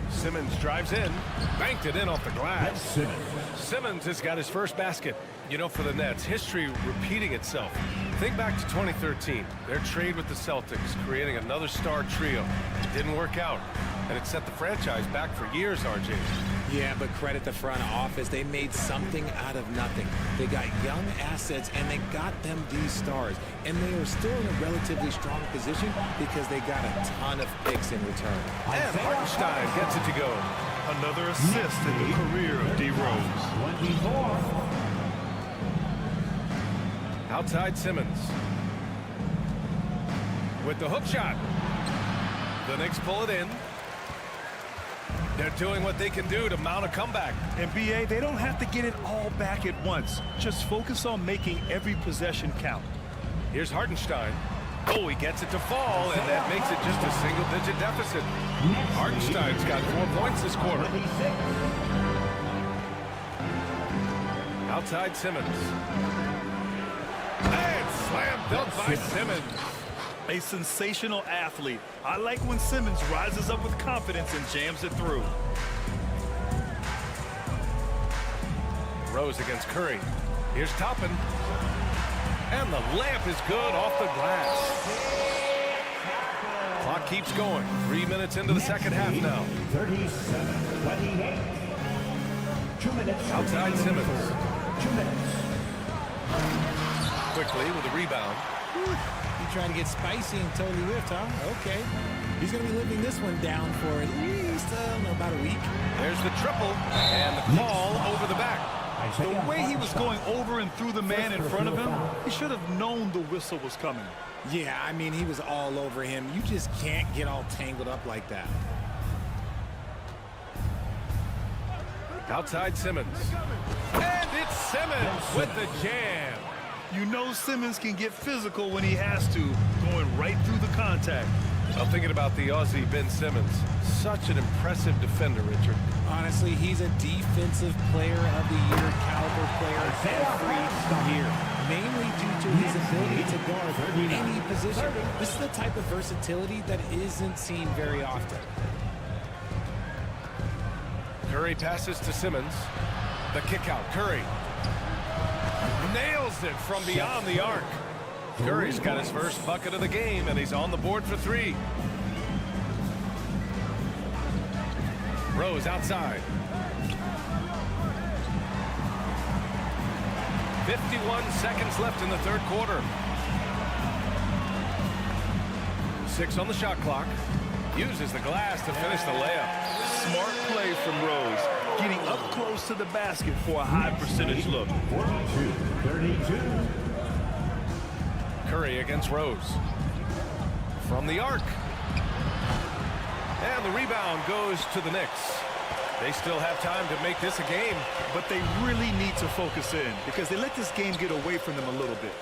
S6: Simmons drives in, banked it in off the glass. Simmons has got his first basket. You know, for the Nets, history repeating itself. Think back to 2013, their trade with the Celtics, creating another star trio. It didn't work out, and it set the franchise back for years, RJ.
S7: Yeah, but credit the front office. They made something out of nothing. They got young assets, and they got them these stars. And they are still in a relatively strong position because they got a ton of picks in return.
S6: And Hartenstein gets it to go.
S8: Another assist in the career of D. Rose.
S4: 24.
S6: Outside Simmons. With the hook shot. The Knicks pull it in. They're doing what they can do to mount a comeback.
S8: And B.A., they don't have to get it all back at once. Just focus on making every possession count.
S6: Here's Hartenstein. Oh, he gets it to fall, and that makes it just a single-digit deficit. Hartenstein's got 4 points this quarter. Outside Simmons. And slam dunk by Simmons.
S8: A sensational athlete. I like when Simmons rises up with confidence and jams it through.
S6: Rose against Curry. Here's Toppin. And the layup is good off the glass. Clock keeps going. 3 minutes into the second half now.
S4: 37-28. 2 minutes.
S6: Outside Simmons.
S4: 2 minutes.
S6: Quickly with a rebound.
S7: You trying to get spicy and totally whiffed, huh? Okay. He's going to be living this one down for at least, about a week.
S6: There's the triple and the call over the back.
S8: The way he was going over and through the man in front of him, he should have known the whistle was coming.
S7: Yeah, I mean, he was all over him. You just can't get all tangled up like that.
S6: Outside Simmons. And it's Simmons with the jam.
S8: You know Simmons can get physical when he has to, going right through the contact.
S6: I'm thinking about the Aussie Ben Simmons. Such an impressive defender, Richard.
S7: Honestly, he's a defensive player of the year caliber player every year, mainly due to his ability to guard any position. This is the type of versatility that isn't seen very often.
S6: Curry passes to Simmons. The kick out. Curry nails it from beyond the arc. Curry's got his first bucket of the game, and he's on the board for 3. Rose outside. 51 seconds left in the third quarter. 6 on the shot clock. Uses the glass to finish the layup.
S8: Smart play from Rose, getting up close to the basket for a high percentage look.
S4: 42-32.
S6: Curry against Rose. From the arc. And the rebound goes to the Knicks. They still have time to make this a game.
S8: But they really need to focus in because they let this game get away from them a little bit.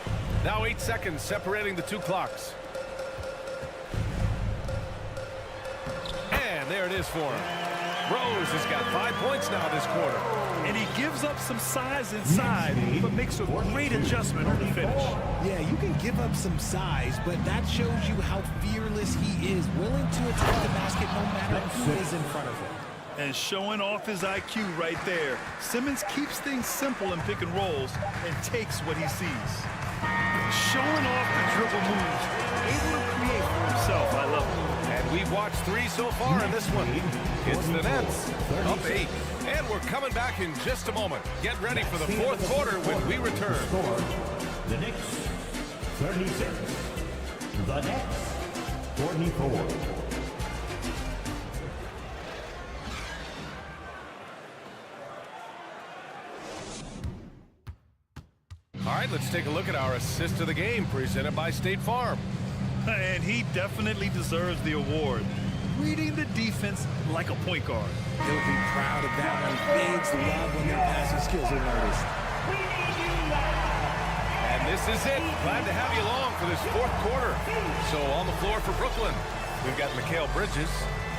S6: Now 8 seconds separating the 2 clocks. And there it is for him. Rose has got 5 points now this quarter.
S8: And he gives up some size inside, but makes a great adjustment on the finish.
S7: Yeah, you can give up some size, but that shows you how fearless he is, willing to attack the basket no matter who is in front of him.
S8: And showing off his IQ right there. Simmons keeps things simple in pick and rolls and takes what he sees. Showing off the dribble moves, able to create for himself. I love it.
S6: And we've watched 3 so far in this one. It's the Nets up 8. And we're coming back in just a moment. Get ready for the fourth quarter when we return.
S4: The Knicks 36. The Nets 44.
S6: All right, let's take a look at our assist of the game presented by State Farm.
S8: And he definitely deserves the award. Reading the defense like a point guard.
S7: He'll be proud of that one. Bigs love when their passing skills are noticed.
S6: And this is it. Glad to have you along for this fourth quarter. So on the floor for Brooklyn, we've got Mikal Bridges.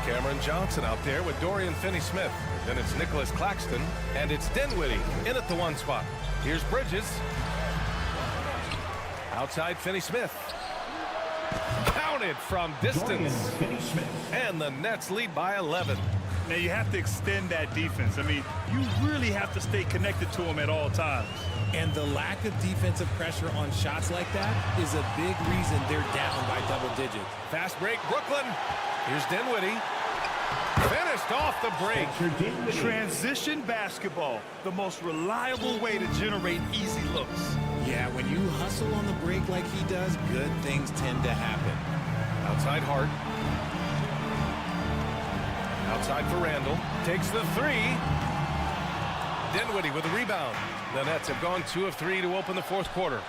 S6: Cameron Johnson out there with Dorian Finney-Smith. Then it's Nicholas Claxton, and it's Dinwiddie in at the 1 spot. Here's Bridges. Outside Finney-Smith. Counted from distance. And the Nets lead by 11.
S8: Now, you have to extend that defense. I mean, you really have to stay connected to them at all times.
S7: And the lack of defensive pressure on shots like that is a big reason they're down by double digits.
S6: Fast break, Brooklyn. Here's Dinwiddie. Finished off the break.
S8: Transition basketball, the most reliable way to generate easy looks.
S7: Yeah, when you hustle on the break like he does, good things tend to happen.
S6: Outside Hart. Outside for Randall. Takes the 3. Dinwiddie with a rebound. The Nets have gone 2 of 3 to open the 4th quarter.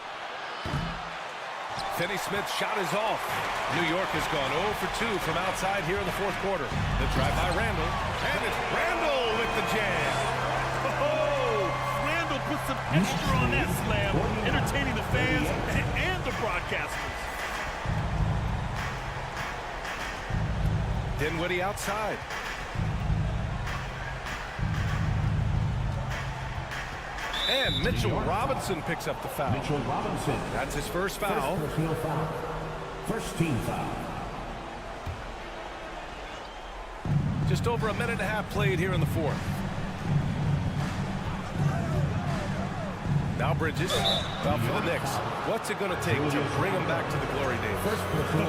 S6: Finney-Smith's shot is off. New York has gone 0 for 2 from outside here in the 4th quarter. The drive by Randall. And it's Randall with the jam.
S8: Oh, Randall put some extra on that slam, entertaining the fans and the broadcasters.
S6: Dinwiddie outside. And Mitchell Robinson picks up the foul.
S4: Mitchell Robinson.
S6: That's his first foul.
S4: First personal foul. First team foul.
S6: Just over a minute and a half played here in the 4th. Now Bridges. Well, for the Knicks, what's it going to take to bring them back to the glory days?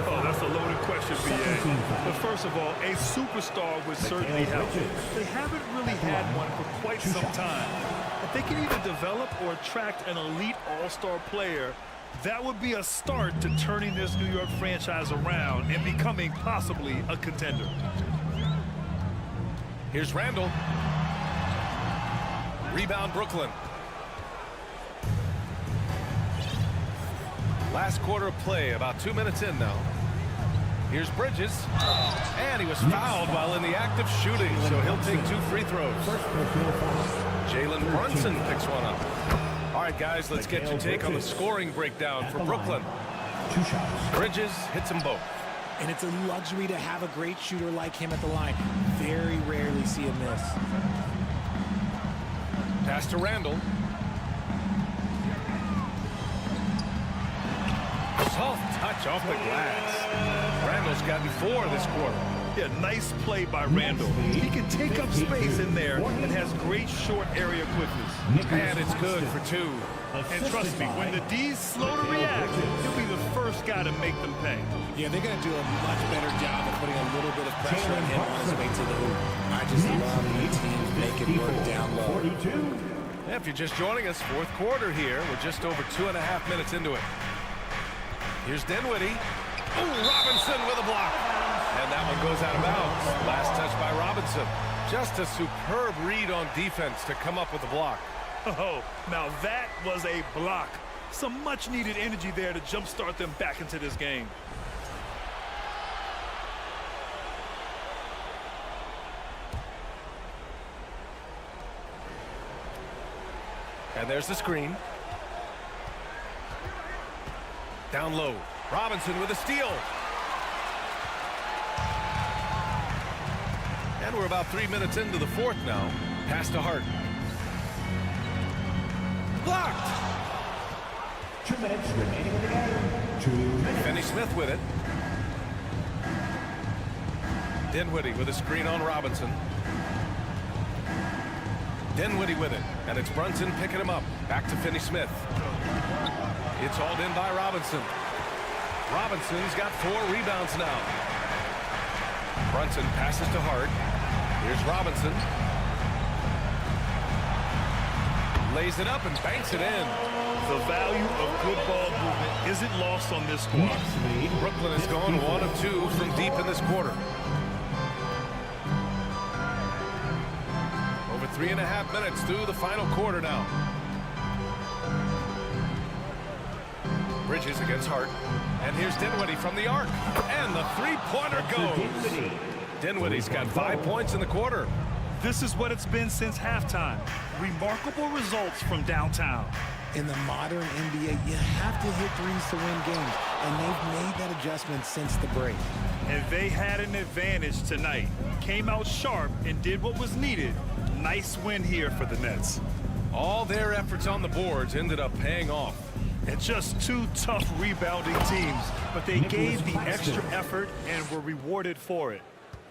S8: Oh, that's a loaded question, B.A. But first of all, a superstar would certainly help. They haven't really had one for quite some time. If they can either develop or attract an elite all-star player, that would be a start to turning this New York franchise around and becoming possibly a contender.
S6: Here's Randall. Rebound Brooklyn. Last quarter of play, about 2 minutes in now. Here's Bridges. And he was fouled while in the act of shooting, so he'll take 2 free throws. Jalen Brunson picks one up. All right, guys, let's get your take on the scoring breakdown for Brooklyn. Bridges hits them both.
S7: And it's a luxury to have a great shooter like him at the line. Very rarely see him miss.
S6: Pass to Randall. Soft touch off the glass. Randall's gotten 4 this quarter.
S8: Yeah, nice play by Randall. He can take up space in there and has great short area quickness.
S6: And it's good for 2.
S8: And trust me, when the D's slow to react, he'll be the first guy to make them pay.
S7: Yeah, they're going to do a much better job of putting a little bit of pressure on him on his way to the hoop. I just love when teams make it work down low.
S6: Yeah, if you're just joining us, 4th quarter here. We're just over 2.5 minutes into it. Here's Dinwiddie. Oh, Robinson with a block. And that one goes out of bounds. Last touch by Robinson. Just a superb read on defense to come up with the block.
S8: Oh, now that was a block. Some much-needed energy there to jumpstart them back into this game.
S6: And there's the screen. Down low. Robinson with a steal. And we're about 3 minutes into the 4th now. Pass to Hart. Blocked.
S4: 2 minutes remaining in the game. 2 minutes.
S6: Finney-Smith with it. Dinwiddie with a screen on Robinson. Dinwiddie with it. And it's Brunson picking him up. Back to Finney-Smith. It's hauled in by Robinson. Robinson's got 4 rebounds now. Brunson passes to Hart. Here's Robinson. Lays it up and banks it in.
S8: The value of good ball movement isn't lost on this squad.
S6: Brooklyn has gone 1 of 2 from deep in this quarter. Over 3.5 minutes through the final quarter now. Bridges against Hart. And here's Dinwiddie from the arc. And the 3-pointer goes. Dinwiddie's got 5 points in the quarter.
S8: This is what it's been since halftime. Remarkable results from downtown.
S7: In the modern NBA, you have to hit threes to win games, and they've made that adjustment since the break.
S8: And they had an advantage tonight. Came out sharp and did what was needed. Nice win here for the Nets.
S6: All their efforts on the boards ended up paying off.
S8: And just two tough rebounding teams, but they gave the extra effort and were rewarded for it.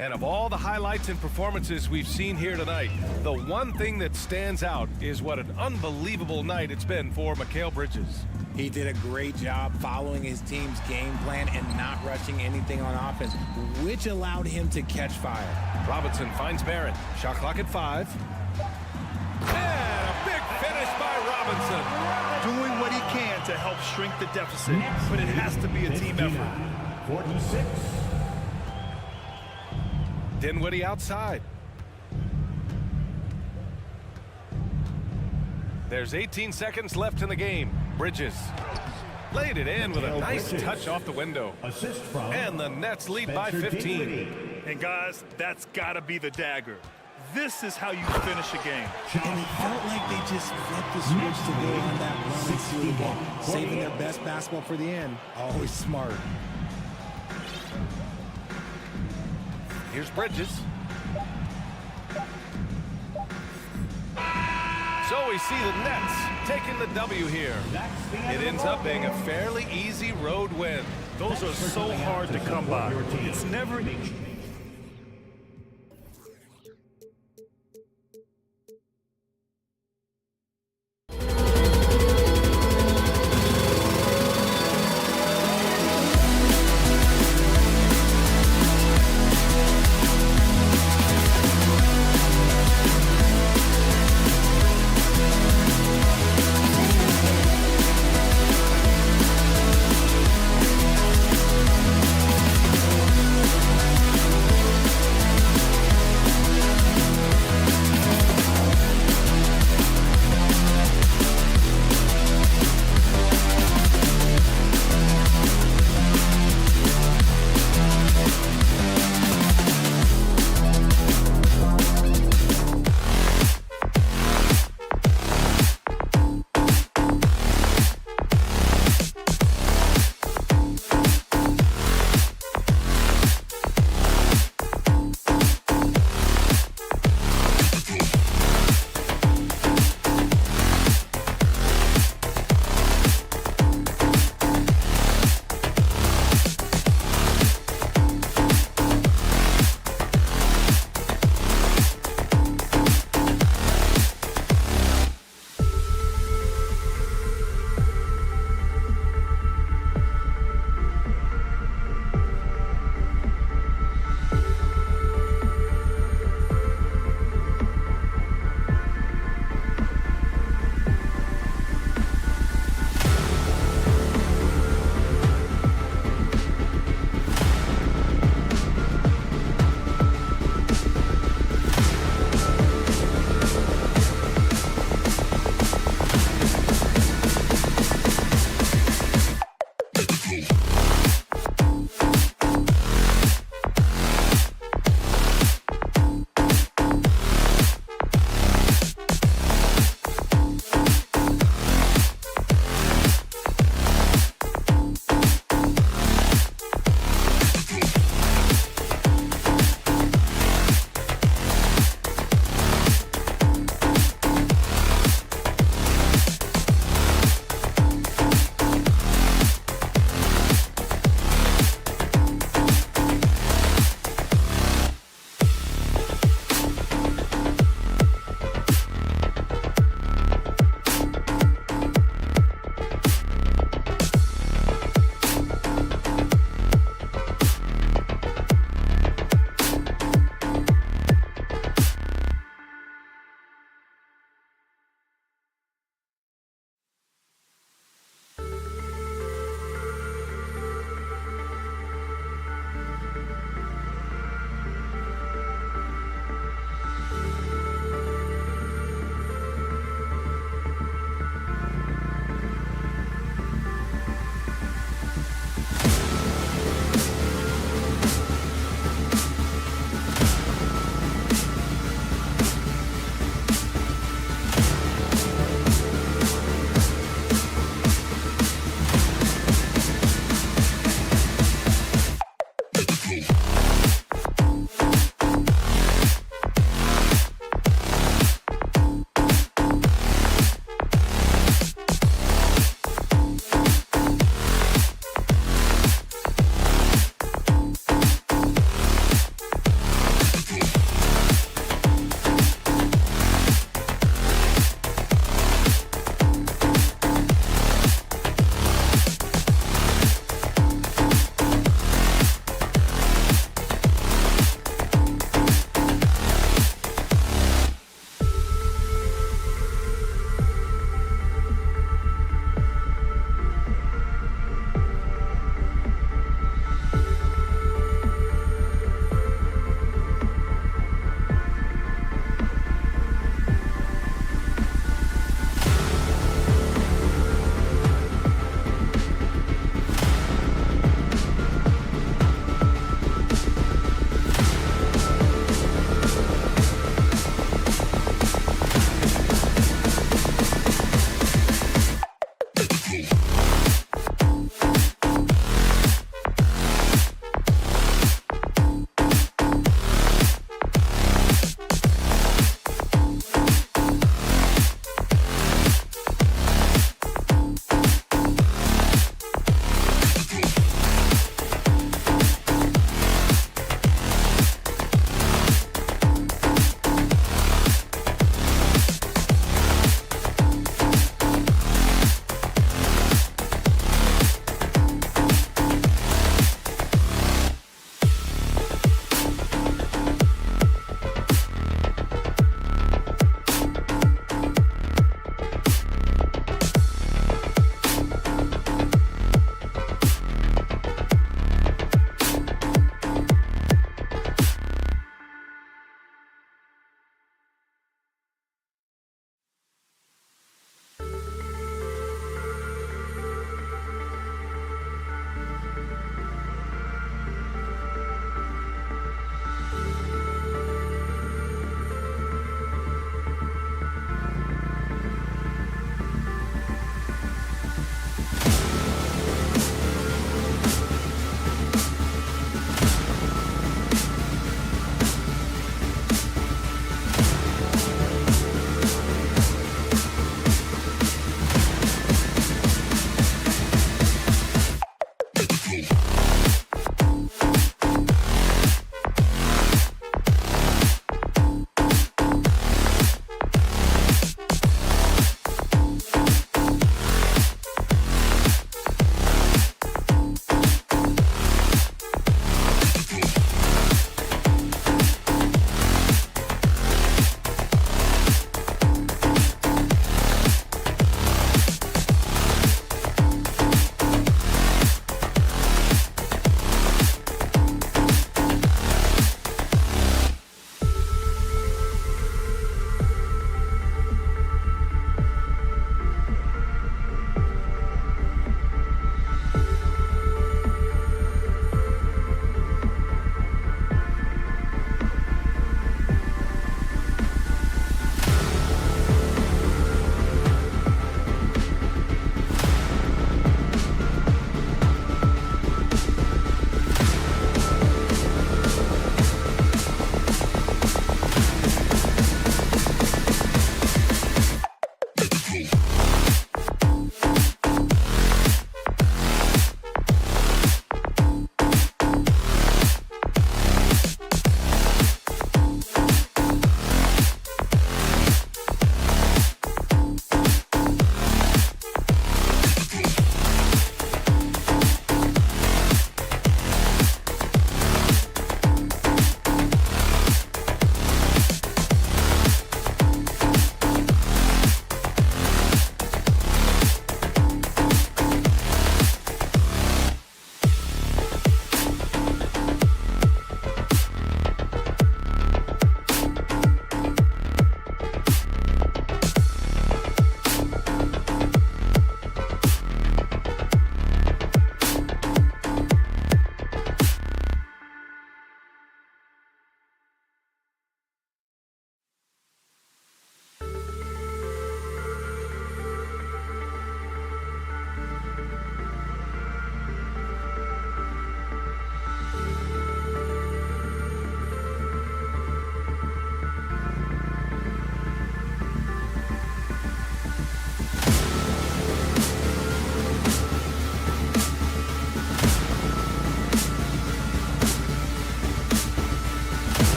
S6: And of all the highlights and performances we've seen here tonight, the one thing that stands out is what an unbelievable night it's been for Mikal Bridges.
S7: He did a great job following his team's game plan and not rushing anything on offense, which allowed him to catch fire.
S6: Robinson finds Barrett. Shot clock at 5. And a big finish by Robinson.
S8: Doing what he can to help shrink the deficit, but it has to be a team effort.
S4: 46.
S6: Dinwiddie outside. There's 18 seconds left in the game. Bridges laid it in with a nice touch off the window.
S4: Assist from
S6: And the Nets lead by 15.
S8: And guys, that's gotta be the dagger. This is how you finish a game.
S7: And it felt like they just flipped the switch to go on that run and seal the game. Saving their best basketball for the end. Always smart.
S6: Here's Bridges. So we see the Nets taking the W here. It ends up being a fairly easy road win.
S8: Those are so hard to come by. It's never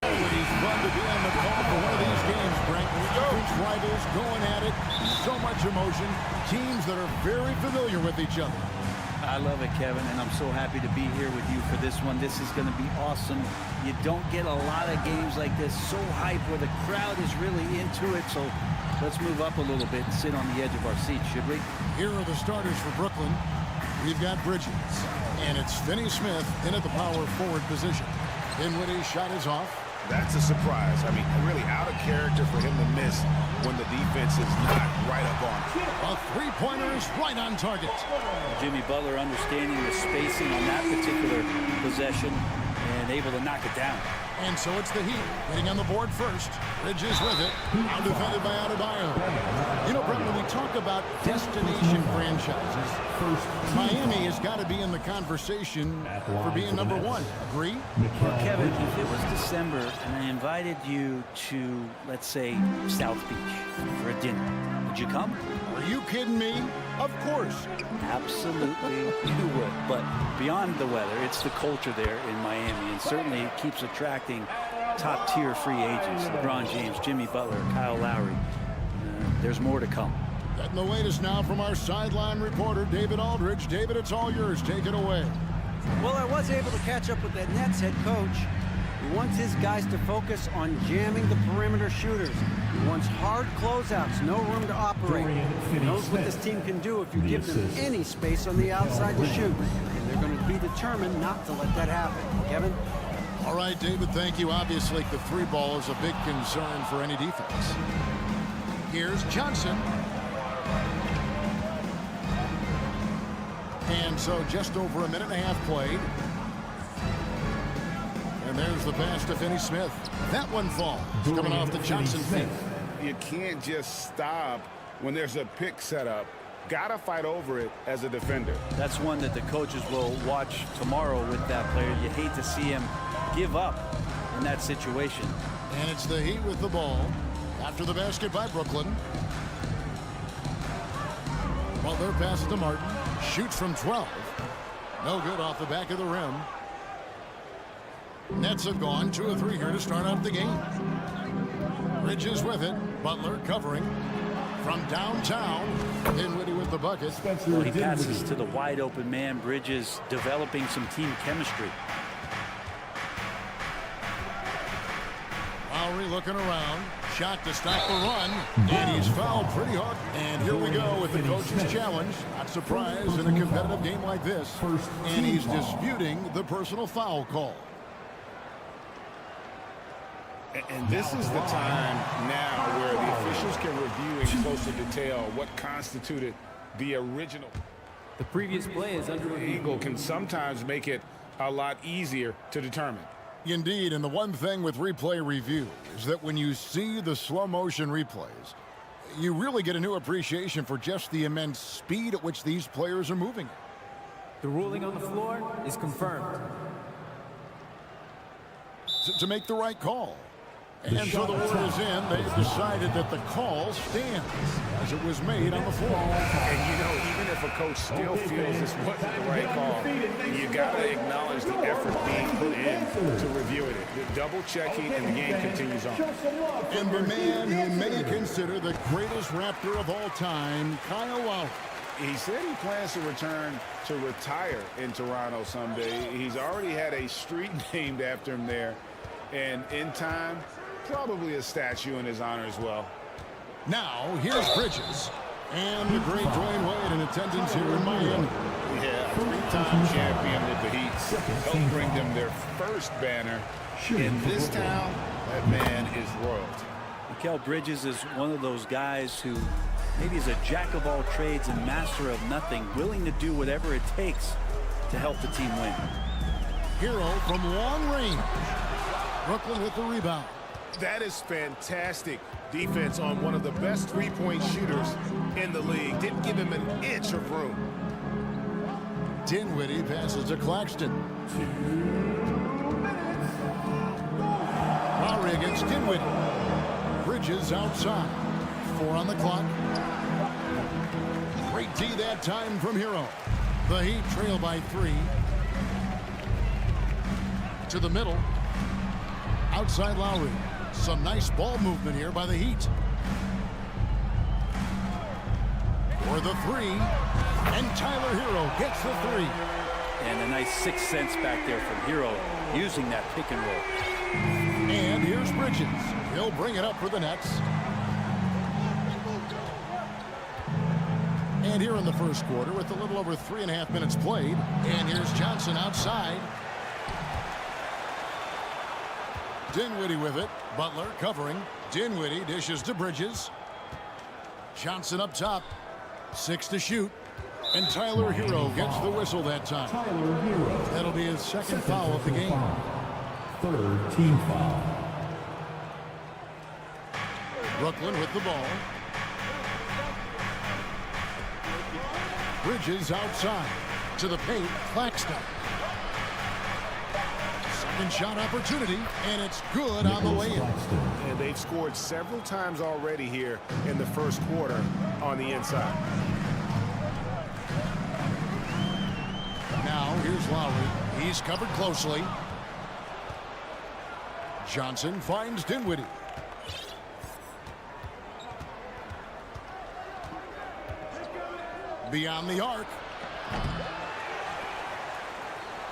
S1: Always fun to be on the call for one of these games, Brent. Conference rivals going at it. So much emotion. Teams that are very familiar with each other.
S5: I love it, Kevin, and I'm so happy to be here with you for this one. This is going to be awesome. You don't get a lot of games like this, so hype, where the crowd is really into it. So let's move up a little bit and sit on the edge of our seats, should we?
S1: Here are the starters for Brooklyn. We've got Bridges, and it's Finney Smith in at the power forward position. Dinwiddie's shot is off.
S2: That's a surprise. I mean, really out of character for him to miss when the defense is not right up on him.
S1: A three-pointer is right on target.
S5: Jimmy Butler understanding the spacing on that particular possession and able to knock it down.
S1: And so it's the Heat getting on the board first. Bridges with it. Now defended by Adebayo. You know, Brett, when we talk about destination franchises, Miami has got to be in the conversation for being number one. Agree?
S5: Well, Kevin, if it was December and I invited you to, let's say, South Beach for a dinner, would you come?
S1: Are you kidding me? Of course.
S5: Absolutely, you would. But beyond the weather, it's the culture there in Miami, and certainly it keeps attracting top-tier free agents. LeBron James, Jimmy Butler, Kyle Lowry. There's more to come.
S1: Getting the latest now from our sideline reporter, David Aldridge. David, it's all yours. Take it away.
S5: Well, I was able to catch up with that Nets head coach. He wants his guys to focus on jamming the perimeter shooters. He wants hard closeouts, no room to operate. He knows what this team can do if you give them any space on the outside to shoot. And they're going to be determined not to let that happen. Kevin?
S1: All right, David, thank you. Obviously, the three ball is a big concern for any defense. Here's Johnson. And so just over a minute and a half played. And there's the pass to Finney Smith. That one falls, coming off the Johnson feet.
S2: You can't just stop when there's a pick set up. Gotta fight over it as a defender.
S10: That's one that the coaches will watch tomorrow with that player. You hate to see him give up in that situation.
S1: And it's the Heat with the ball after the basket by Brooklyn. Butler passes to Martin. Shoots from 12. No good off the back of the rim. Nets have gone 2 of 3 here to start out the game. Bridges with it. Butler covering from downtown. Dinwiddie with the bucket.
S10: Well, he passes to the wide open man. Bridges developing some team chemistry.
S1: Lowry looking around. Shot to stop the run. And he's fouled pretty hard. And here we go with the coach's challenge. Not surprised in a competitive game like this. And he's disputing the personal foul call.
S2: And this is the time now where the officials can review in closer detail what constituted the original.
S11: The previous play is under review.
S2: Eagle can sometimes make it a lot easier to determine.
S1: Indeed, and the one thing with replay review is that when you see the slow motion replays, you really get a new appreciation for just the immense speed at which these players are moving.
S11: The ruling on the floor is confirmed.
S1: To make the right call. And so the word is in. They've decided that the call stands as it was made on the floor.
S2: And, you know, even if a coach still feels this wasn't the right call, you got to acknowledge the effort being put in to review it. The double checking and the game continues on.
S1: And the man who many consider the greatest Raptor of all time, Kyle Lowry.
S2: He said he plans to return to retire in Toronto someday. He's already had a street named after him there. And in time, probably a statue in his honor as well.
S1: Now, here's Bridges. And the great Dwayne Wade in attendance here in Miami.
S2: Yeah, 3-time champion with the Heat. Helped bring them their first banner. In this town, that man is royalty.
S10: Mikal Bridges is one of those guys who maybe is a jack of all trades and master of nothing, willing to do whatever it takes to help the team win.
S1: Hero from long range. Brooklyn with the rebound.
S6: That is fantastic defense on one of the best three-point shooters in the league. Didn't give him an inch of room.
S1: Dinwiddie passes to Claxton. Lowry against Dinwiddie. Bridges outside. 4 on the clock. Great D that time from Hero. The Heat trail by 3. To the middle. Outside Lowry. Some nice ball movement here by the Heat. For the 3. And Tyler Hero gets the 3.
S10: And a nice 6th sense back there from Hero using that pick and roll.
S1: And here's Bridges. He'll bring it up for the Nets. And here in the first quarter with a little over 3.5 minutes played. And here's Johnson outside. Dinwiddie with it. Butler covering. Dinwiddie dishes to Bridges. Johnson up top. 6 to shoot. And Tyler Hero gets the whistle that time. That'll be his second foul of the game.
S12: 3rd team foul.
S1: Brooklyn with the ball. Bridges outside. To the paint. Claxton. Second shot opportunity, and it's good on the way in.
S6: And they've scored several times already here in the first quarter on the inside.
S1: Now, here's Lowry. He's covered closely. Johnson finds Dinwiddie. Beyond the arc.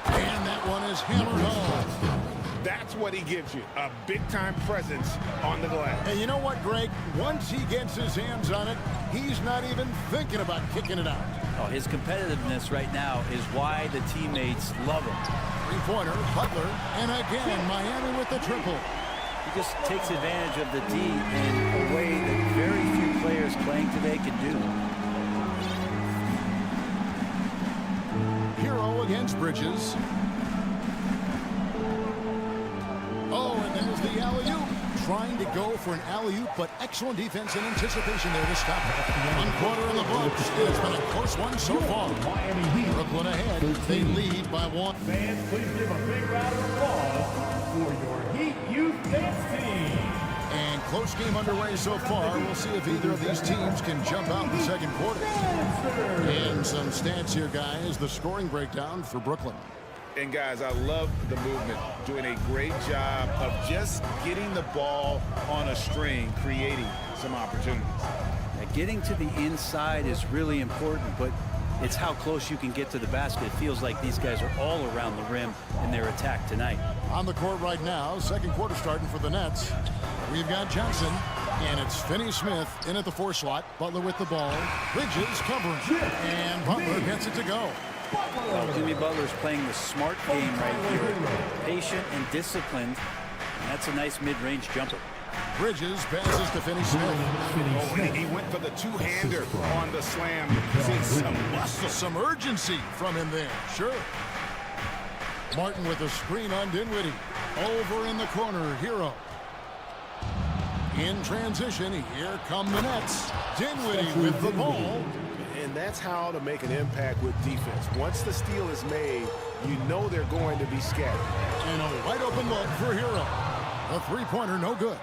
S1: And that one is hammered home.
S2: That's what he gives you, a big-time presence on the glass.
S1: And you know what, Greg? Once he gets his hands on it, he's not even thinking about kicking it out.
S10: Oh, his competitiveness right now is why the teammates love him.
S1: Three-pointer, Butler, and again, Miami with the triple.
S10: He just takes advantage of the D in a way that very few players playing today can do.
S1: Hero against Bridges. Oh, and there's the alley-oop. Trying to go for an alley-oop, but excellent defense and anticipation there to stop it. One quarter in the books. It's been a close one so far. Brooklyn ahead. They lead by 1.
S4: Fans, please give a big round of applause for your Heat Youth Dance Team.
S1: And close game underway so far. We'll see if either of these teams can jump out in the second quarter. And some stats here, guys. The scoring breakdown for Brooklyn.
S2: And guys, I love the movement, doing a great job of just getting the ball on a string, creating some opportunities.
S10: Yeah, getting to the inside is really important, but it's how close you can get to the basket. It feels like these guys are all around the rim in their attack tonight.
S1: On the court right now, second quarter starting for the Nets. We've got Johnson, and it's Finney-Smith in at the 4 slot. Butler with the ball. Bridges covering, and Butler gets it to go.
S10: Well, Jimmy Butler's playing the smart game right here. Patient and disciplined. And that's a nice mid-range jumper.
S1: Bridges passes to Finney-Smith.
S2: Oh, and he went for the two-hander on the slam. See some muscle.
S1: Some urgency from him there. Sure. Martin with a screen on Dinwiddie. Over in the corner, Hero. In transition, here come the Nets. Dinwiddie with the ball.
S13: And that's how to make an impact with defense. Once the steal is made, you know they're going to be scattered.
S1: And a wide open look for Hero. A three-pointer, no good.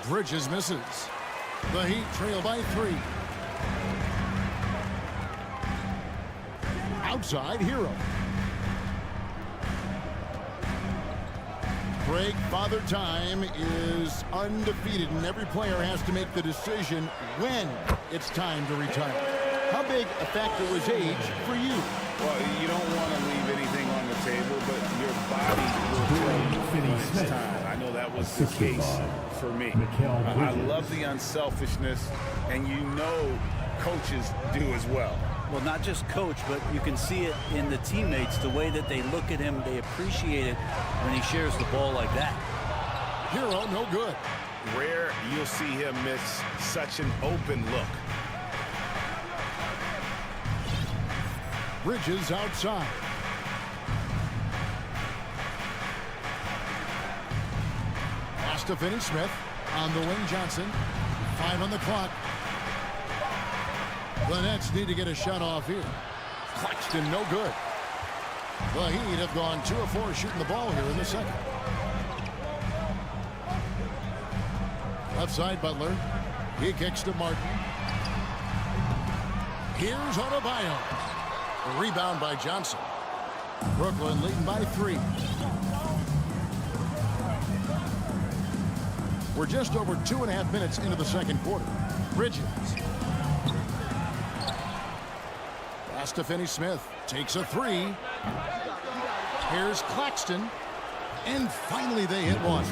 S1: Bridges misses. The Heat trail by 3. Outside, Hero. Greg, Father Time is undefeated, and every player has to make the decision when it's time to retire. How big a factor was age for you?
S2: Well, you don't want to leave anything on the table, but your body will tell you when it's time. I know that was the case for me. I love the unselfishness, and you know coaches do as well.
S10: Well, not just coach, but you can see it in the teammates, the way that they look at him. They appreciate it when he shares the ball like that.
S1: Hero, no good.
S2: Rare you'll see him miss such an open look.
S1: Bridges outside. Pass to Finney-Smith. On the wing, Johnson. 5 on the clock. The Nets need to get a shot off here. Claxton, no good. The Heat have gone 2 of 4 shooting the ball here in the second. Left side, Butler. He kicks to Martin. Here's Adebayo. A rebound by Johnson. Brooklyn leading by 3. We're just over 2.5 minutes into the second quarter. Bridges. Pass to Finney-Smith. Takes a 3. Here's Claxton. And finally they hit one.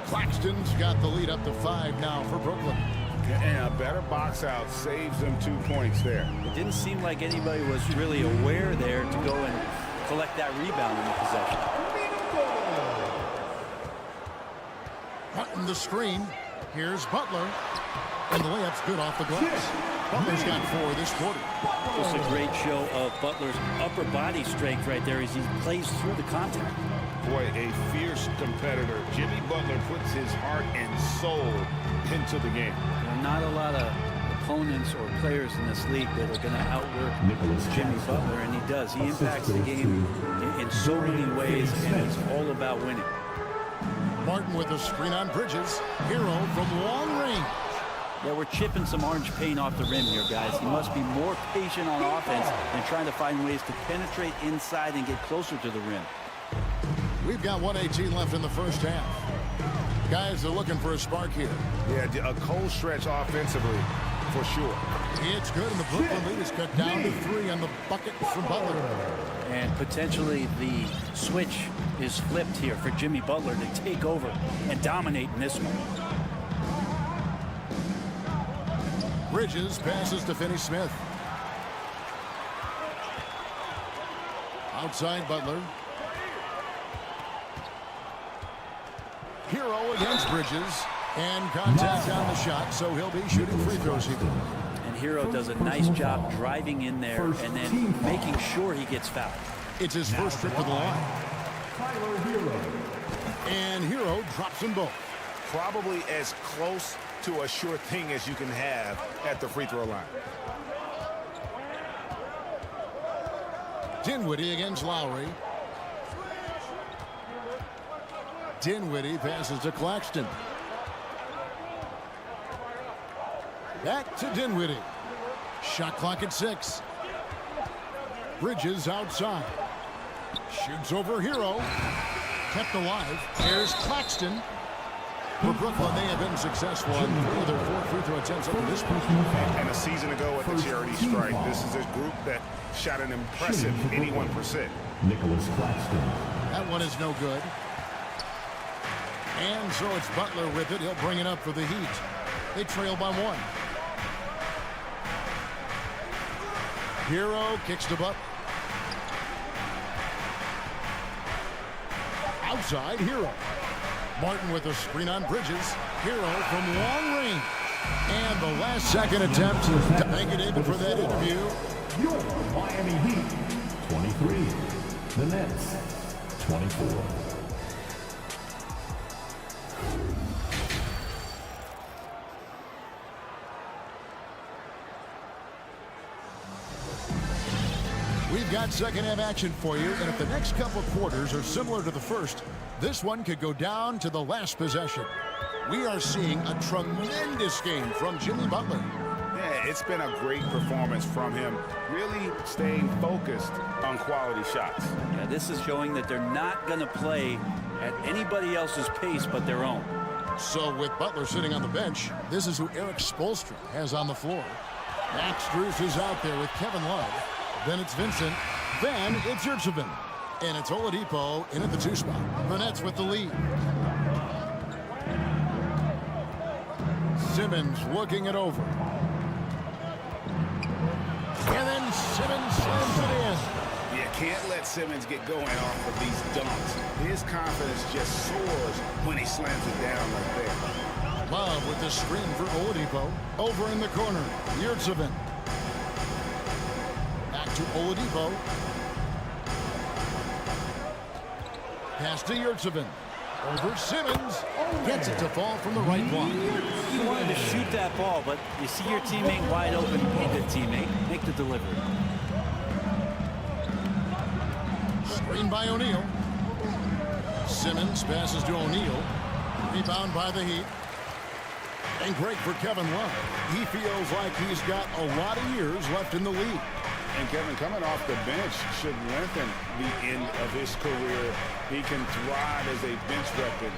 S1: Claxton's got the lead up to 5 now for Brooklyn.
S2: And a better box out saves them 2 points there.
S10: It didn't seem like anybody was really aware there to go and collect that rebound in the possession.
S1: Martin the screen. Here's Butler. And the layup's good off the glass. Butler's got 4 this quarter.
S10: Just a great show of Butler's upper body strength right there as he plays through the contact.
S2: Boy, a fierce competitor. Jimmy Butler puts his heart and soul into the game.
S10: There are not a lot of opponents or players in this league that are going to outwork Jimmy Butler, and he does. He impacts the game in so many ways, and it's all about winning.
S1: Martin with a screen on Bridges. Hero from long range.
S10: Yeah, we're chipping some orange paint off the rim here, guys. He must be more patient on offense and trying to find ways to penetrate inside and get closer to the rim.
S1: We've got 1:18 left in the first half. Guys are looking for a spark here.
S2: Yeah, a cold stretch offensively
S13: for sure.
S1: It's good, and the Brooklyn lead is cut down to 3 on the bucket from Butler.
S10: And potentially the switch is flipped here for Jimmy Butler to take over and dominate in this one.
S1: Bridges passes to Finney-Smith. Outside Butler. Hero against Bridges. And contact on the shot, so he'll be shooting free throws here.
S10: And Hero does a nice job driving in there and then making sure he gets fouled.
S1: It's his first trip to the line. And Hero drops them both.
S13: Probably as close to a sure thing as you can have at the free throw line.
S1: Dinwiddie against Lowry. Dinwiddie passes to Claxton. Back to Dinwiddie. Shot clock at 6. Bridges outside. Shoots over Hero. Kept alive. Here's Claxton. For Brooklyn, they have been successful on 3 of their 4 free throw attempts up to this point.
S13: And a season ago at the charity strike, this is a group that shot an impressive 81%.
S12: Nicholas Claxton.
S1: That one is no good. And so it's Butler with it. He'll bring it up for the Heat. They trail by 1. Hero kicks to Butler. Outside, Hero. Martin with a screen on Bridges. Hero from long range. And the last second attempt. Thank you, David, for that interview.
S12: Your Miami Heat, 23. The Nets, 24.
S1: We've got second half action for you, and if the next couple quarters are similar to the first, this one could go down to the last possession. We are seeing a tremendous game from Jimmy Butler.
S2: Yeah, it's been a great performance from him, really staying focused on quality shots.
S10: Yeah, this is showing that they're not going to play at anybody else's pace but their own.
S1: So with Butler sitting on the bench, this is who Eric Spoelstra has on the floor. Max Strus is out there with Kevin Love. Then it's Vincent. Then it's Yurtseven. And it's Oladipo in at the 2 spot. The Nets with the lead. Simmons looking it over. And then Simmons slams it in.
S2: You can't let Simmons get going off of these dunks. His confidence just soars when he slams it down like that.
S1: Love with the screen for Oladipo. Over in the corner, Yurtseven. Back to Oladipo. Pass to Yurtseven. Over Simmons. Gets it to fall from the right block.
S10: He wanted to shoot that ball, but you see your teammate wide open. Be a good teammate. Make the delivery.
S1: Screen by O'Neal. Simmons passes to O'Neal. Rebound by the Heat. And great for Kevin Love. He feels like he's got a lot of years left in the league.
S2: And Kevin, coming off the bench should lengthen the end of his career. He can thrive as a bench weapon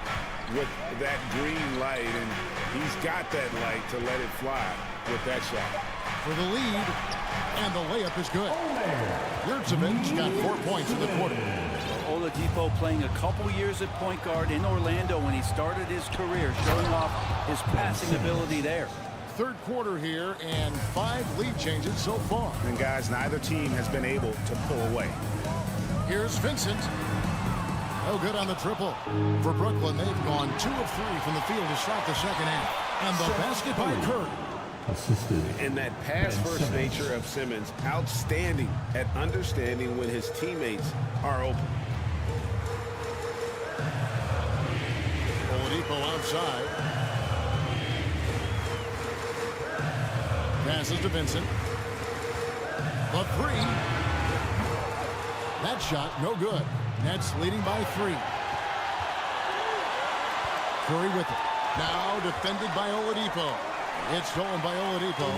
S2: with that green light, and he's got that light to let it fly with that shot.
S1: For the lead, and the layup is good. Yurtseven's got 4 points in the quarter.
S10: Oladipo playing a couple years at point guard in Orlando when he started his career, showing off his passing ability there.
S1: Third quarter here, and 5 lead changes so far.
S2: And guys, neither team has been able to pull away.
S1: Here's Vincent. No good on the triple. For Brooklyn, they've gone 2 of 3 from the field to start the second half. And the basket by Curry.
S13: And that pass-first nature of Simmons, outstanding at understanding when his teammates are open.
S1: Oladipo outside. Passes to Vincent. The 3. That shot, no good. Nets leading by 3. Curry with it. Now defended by Oladipo. It's stolen by Oladipo.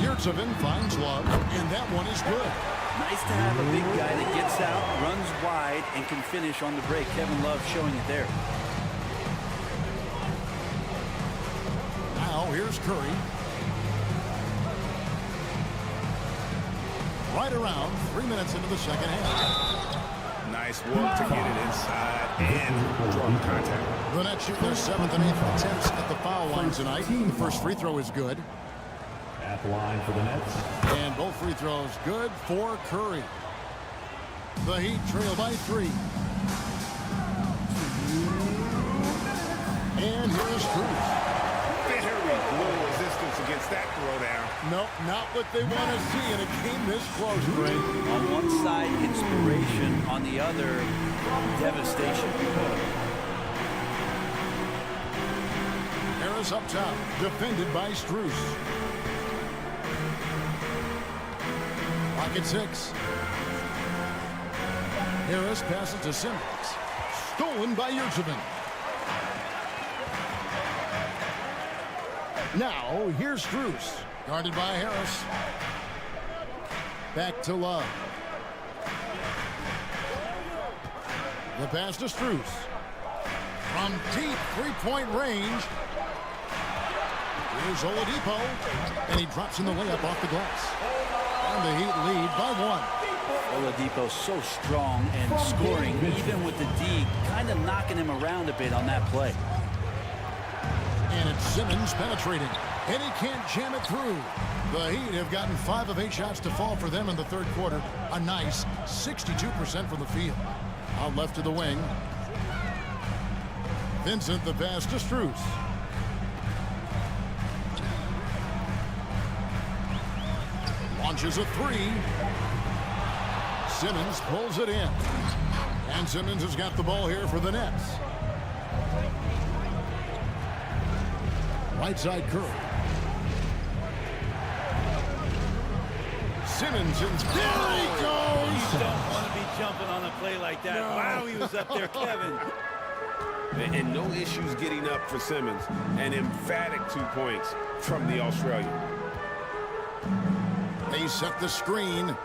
S1: Yurtseven finds Love, and that one is good.
S10: Nice to have a big guy that gets out, runs wide, and can finish on the break. Kevin Love showing it there.
S1: Now here's Curry. Right around 3 minutes into the second half.
S2: Nice work to get it inside and draw the contact.
S1: The Nets shoot their 7th and 8th attempts at the foul line tonight. The first free throw is good.
S12: At the line for the Nets.
S1: And both free throws good for Curry. The Heat trail by 3. And here's Strus.
S2: Very little resistance against that throwdown.
S1: Nope, not what they want to see, and it came this close, Ray.
S10: On one side, inspiration. On the other, devastation.
S1: Harris up top, defended by Strus. Clock at 6. Harris passes to Simmons. Stolen by Yurtseven. Now, here's Strus. Guarded by Harris. Back to Love. The pass to Strus. From deep three-point range. Here's Oladipo. And he drops in the layup off the glass. And the Heat lead by 1.
S10: Oladipo so strong and scoring, even with the D, kind of knocking him around a bit on that play.
S1: And it's Simmons penetrating. And he can't jam it through. The Heat have gotten 5 of 8 shots to fall for them in the third quarter. A nice 62% from the field. Out left to the wing. Vincent the pass to Strus. Launches a 3. Simmons pulls it in. And Simmons has got the ball here for the Nets. Right side Curry. Simmons and there he goes.
S10: You don't want to be jumping on a play like that. No. Wow, he was up there, Kevin.
S13: And no issues getting up for Simmons. An emphatic 2 points from the Australian.
S1: They set the screen.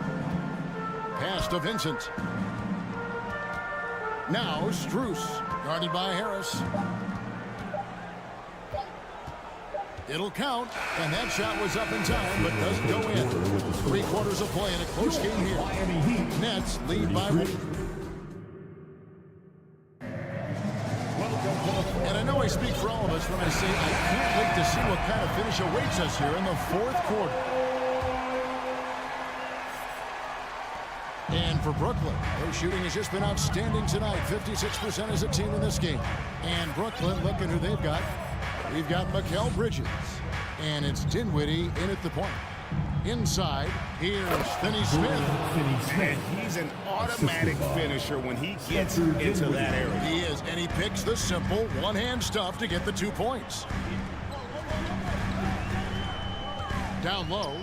S1: Pass to Vincent. Now Strus, guarded by Harris. It'll count, and that shot was up in time, but doesn't go in. 3 quarters of play in a close game here. Nets lead by 1. And I know I speak for all of us when I say I can't wait to see what kind of finish awaits us here in the 4th quarter. And for Brooklyn, their shooting has just been outstanding tonight. 56% as a team in this game. And Brooklyn, look at who they've got. We've got Mikal Bridges. And it's Dinwiddie in at the point. Inside, here's Finney Smith.
S2: And he's an automatic finisher when he gets into that area.
S1: He is, and he picks the simple one-hand stuff to get the 2 points. Down low.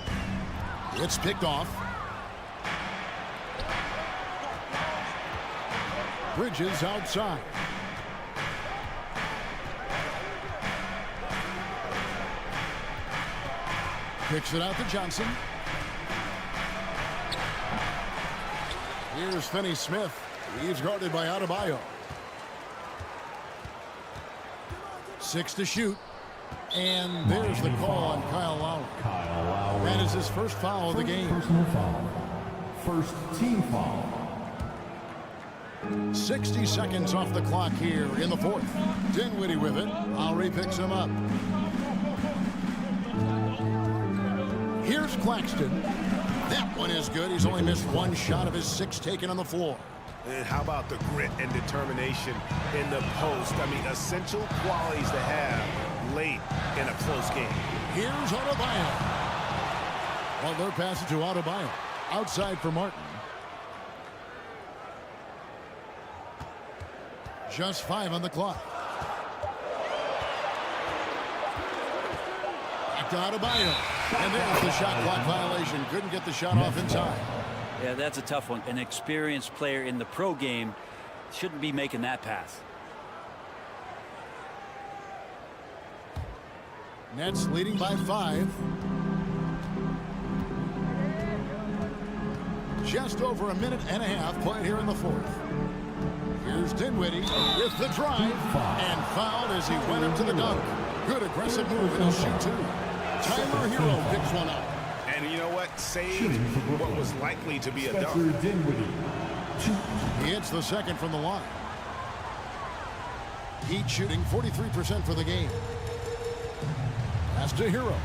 S1: It's picked off. Bridges outside. Kicks it out to Johnson. Here's Finney Smith. He's guarded by Adebayo. 6 to shoot. And there's the call on Kyle Lowry. That is his first foul of the game.
S12: Personal foul. First team foul.
S1: 60 seconds off the clock here in the 4th. Dinwiddie with it. Lowry picks him up. Here's Claxton. That one is good. He's only missed 1 shot of his 6 taken on the floor.
S2: And how about the grit and determination in the post? I mean, essential qualities to have late in a close game.
S1: Here's Adebayo. Well, they're passing to Adebayo. Outside for Martin. Just 5 on the clock. Back to Adebayo. And there's the shot clock violation. Couldn't get the shot off in time.
S10: Yeah, that's a tough one. An experienced player in the pro game shouldn't be making that pass.
S1: Nets leading by 5. Just over a minute and a half played here in the 4th. Here's Dinwiddie with the drive and fouled as he went up to the dunk. Good aggressive move, and he'll shoot two. Tyler Hero picks one up.
S2: And you know what? Saved what was likely to be a dunk.
S1: He hits the second from the line. Heat shooting 43% for the game. Pass to Hero.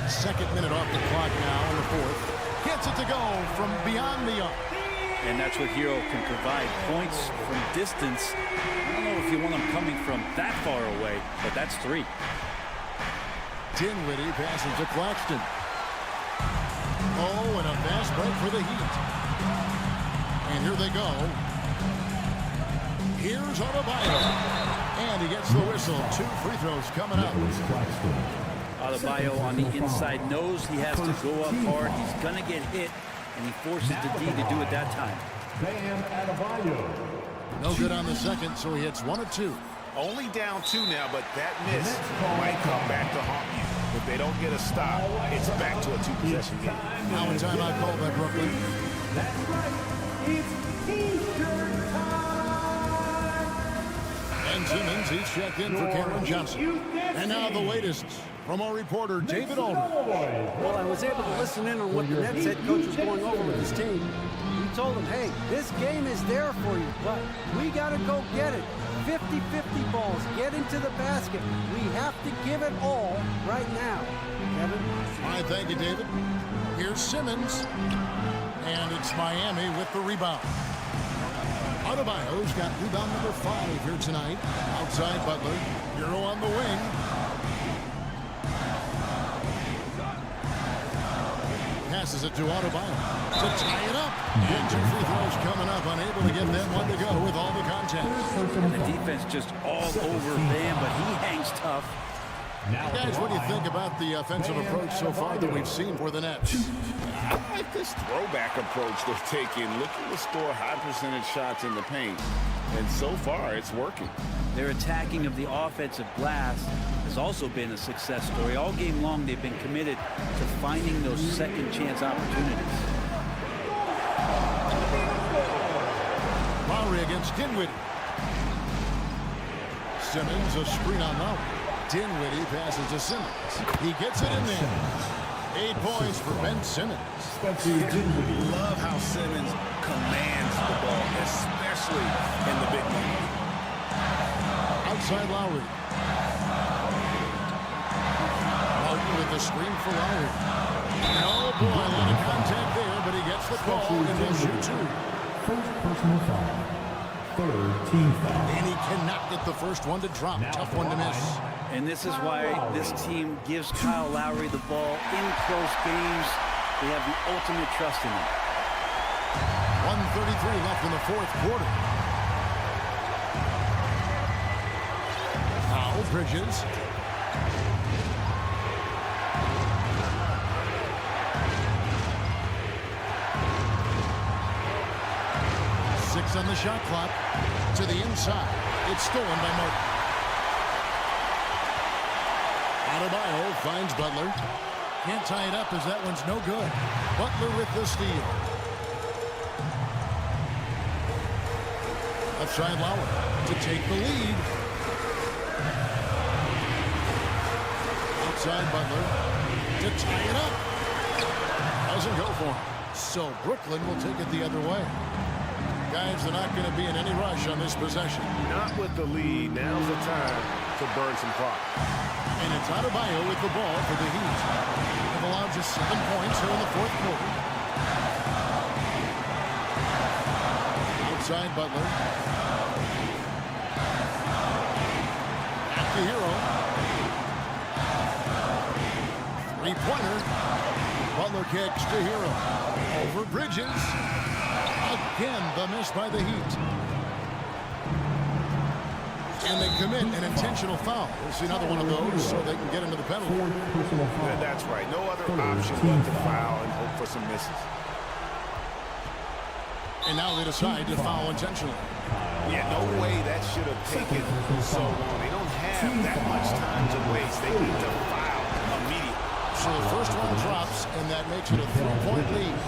S1: Second minute off the clock now in the fourth. Gets it to go from beyond the arc.
S10: And that's what Hero can provide. Points from distance. I don't know if you want them coming from that far away, but that's three.
S1: Dinwiddie passes to Claxton. Oh, and a fast break for the Heat. And here they go. Here's Adebayo. And he gets the whistle. 2 free throws coming up.
S10: Adebayo on the inside knows he has to go up hard. He's going to get hit, and he forces the D to do it that time.
S1: No good on the second, so he hits 1 of 2.
S2: Only down 2 now, but that miss might come back to haunt you. If they don't get a stop, it's back to a 2-possession game.
S1: Now a timeout call by Brooklyn.
S4: That's right. It's T-shirt time.
S1: Ben Simmons, he's checked in for Cameron Johnson. And now the latest from our reporter, David Aldridge.
S5: Well, I was able to listen in on what the Nets head coach was going over with his team. He told them, hey, this game is there for you, but we got to go get it. 50-50 balls, get into the basket. We have to give it all right now. Kevin?
S1: All right, thank you, David. Here's Simmons. And it's Miami with the rebound. Adebayo's got rebound number 5 here tonight. Outside Butler. Hero on the wing. Passes it to Adebayo to tie it up. And 2 free throws coming up. Unable to get that one to go with all the contact.
S10: And the defense just all over Bam, but he hangs tough.
S1: Guys, what do you think about the offensive approach so far that we've seen for the Nets?
S2: I like this throwback approach they're taking, looking to score high percentage shots in the paint. And so far, it's working.
S10: Their attacking of the offensive glass has also been a success story. All game long, they've been committed to finding those second chance opportunities.
S1: Lowry against Dinwiddie. Simmons, a screen on Lowry. Dinwiddie passes to Simmons. He gets it in there. 8 points for Ben Simmons.
S2: Love how Simmons commands the ball, especially in the big moment.
S1: Outside Lowry. Martin with the screen for Lowry. Oh boy, a lot of contact there, but he gets the call and he'll shoot 2.
S12: First personal foul. Third team foul.
S1: And he cannot get the first one to drop. Tough one to miss.
S10: And this is why this team gives Kyle Lowry the ball in close games. They have the ultimate trust in him.
S1: 1:33 left in the fourth quarter. Now Bridges. Six on the shot clock. To the inside. It's stolen by Martin. Adebayo finds Butler. Can't tie it up as that one's no good. Butler with the steal. Left side Lowry to take the lead. Outside Butler to tie it up. Doesn't go for him. So Brooklyn will take it the other way. Guys, they're not going to be in any rush on this possession.
S13: Not with the lead. Now's the time to burn some clock.
S1: And it's Adebayo with the ball for the Heat. They've allowed just 7 points here in the fourth quarter. Outside Butler. Back to Hero. 3-pointer. Butler kicks to Hero. Over Bridges. Again, the miss by the Heat. And they commit an intentional foul. We'll see another one of those so they can get into the penalty.
S2: That's right. No other option but to foul and hope for some misses.
S1: And now they decide to foul intentionally.
S2: Yeah, no way that should have taken so long. They don't have that much time to waste. They need to foul immediately.
S1: So the first one drops, and that makes it a 3-point lead.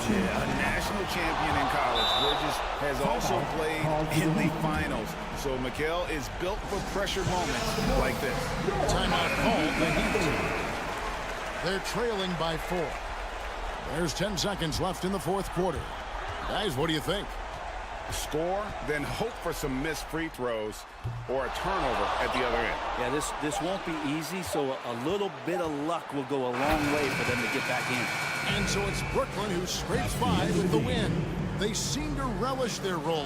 S2: A national champion in college, Bridges has also played in the finals. So Mikal is built for pressure moments like this.
S1: Timeout called the Heat. They're trailing by 4. There's 10 seconds left in the fourth quarter. Guys, what do you think?
S2: Score, then hope for some missed free throws or a turnover at the other end.
S10: Yeah, this won't be easy, so a little bit of luck will go a long way for them to get back in.
S1: And so it's Brooklyn who scrapes by with the win. They seem to relish their role.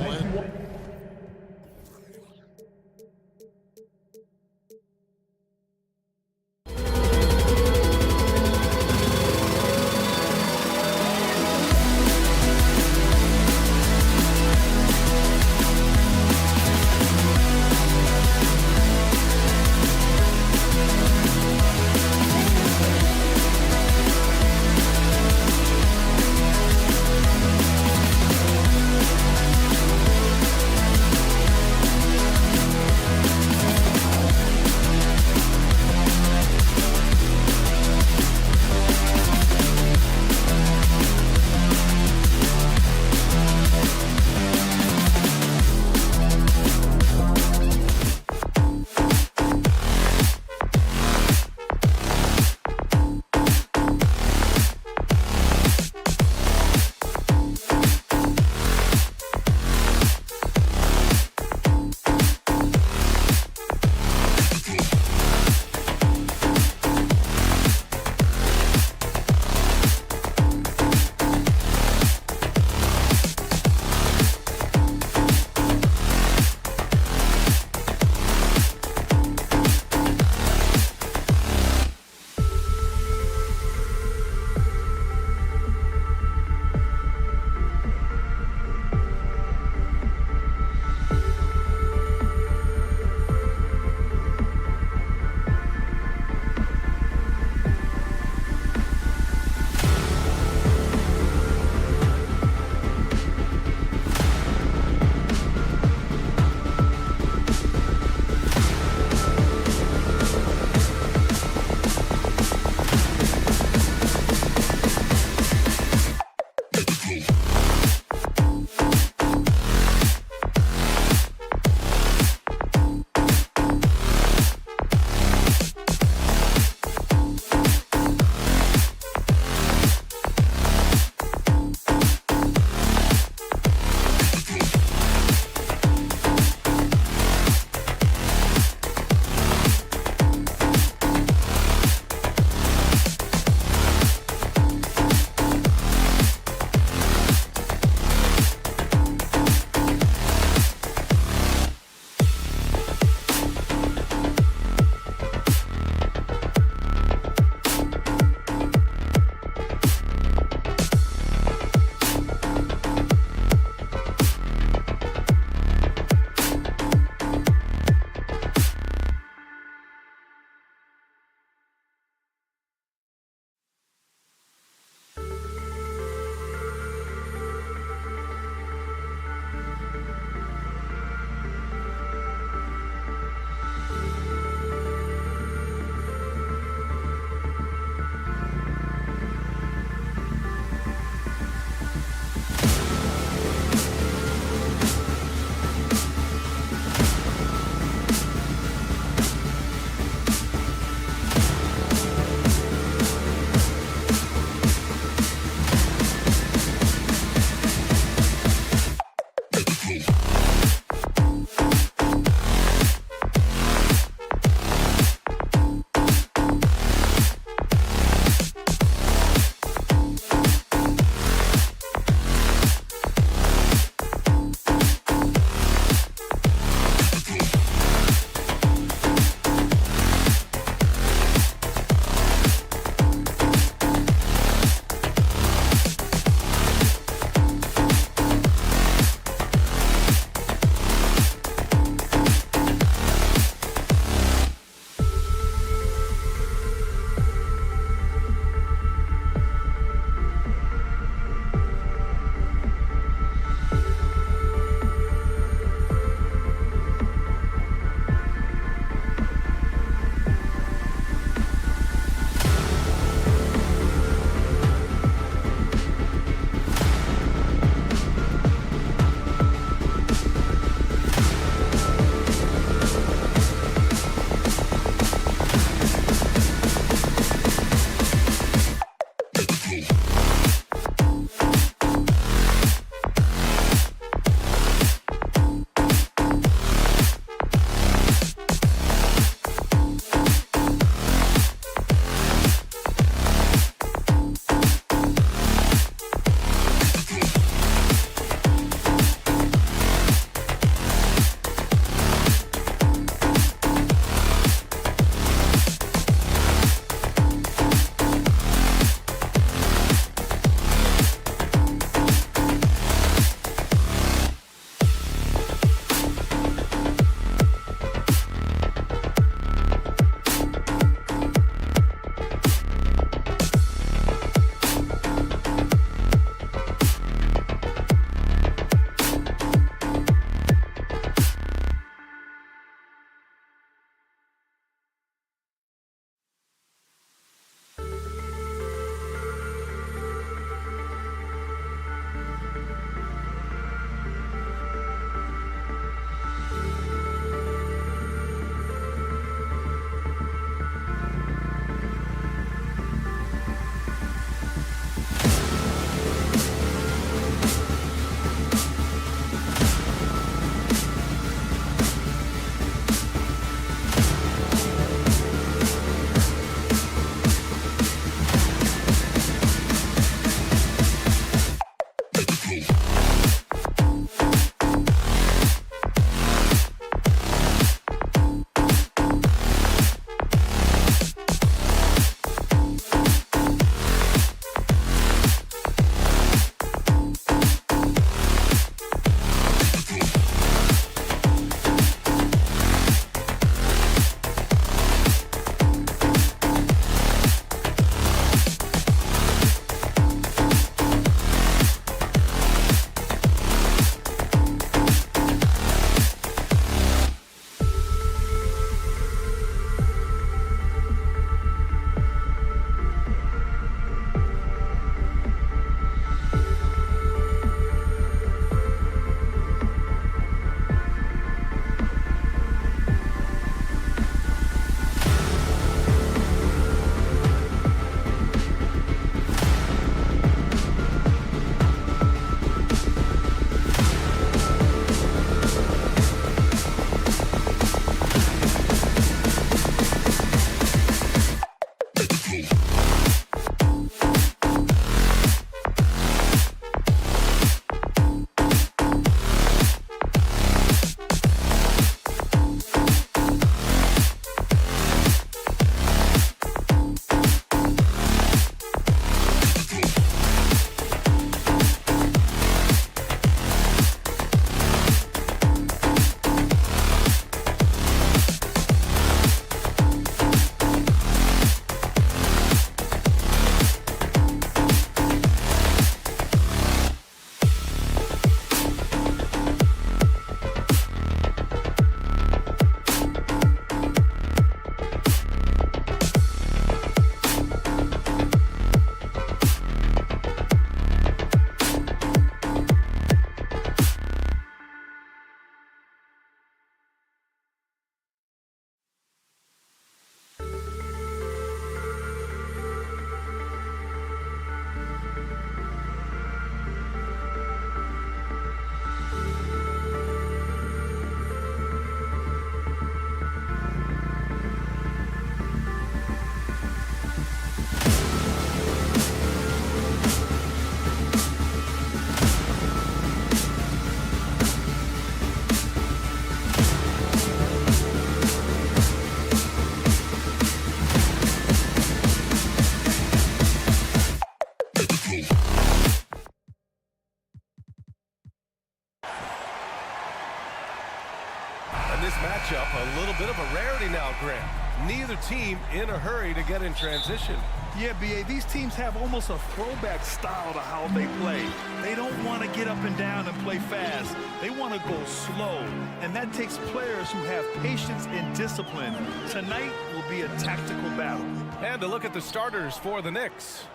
S6: matchup, a little bit of a rarity now, Grant. Neither team in a hurry to get in transition.
S8: Yeah, B.A., these teams have almost a throwback style to how they play. They don't want to get up and down and play fast. They want to go slow, and that takes players who have patience and discipline. Tonight will be a tactical battle.
S6: And to look at the starters for the Knicks.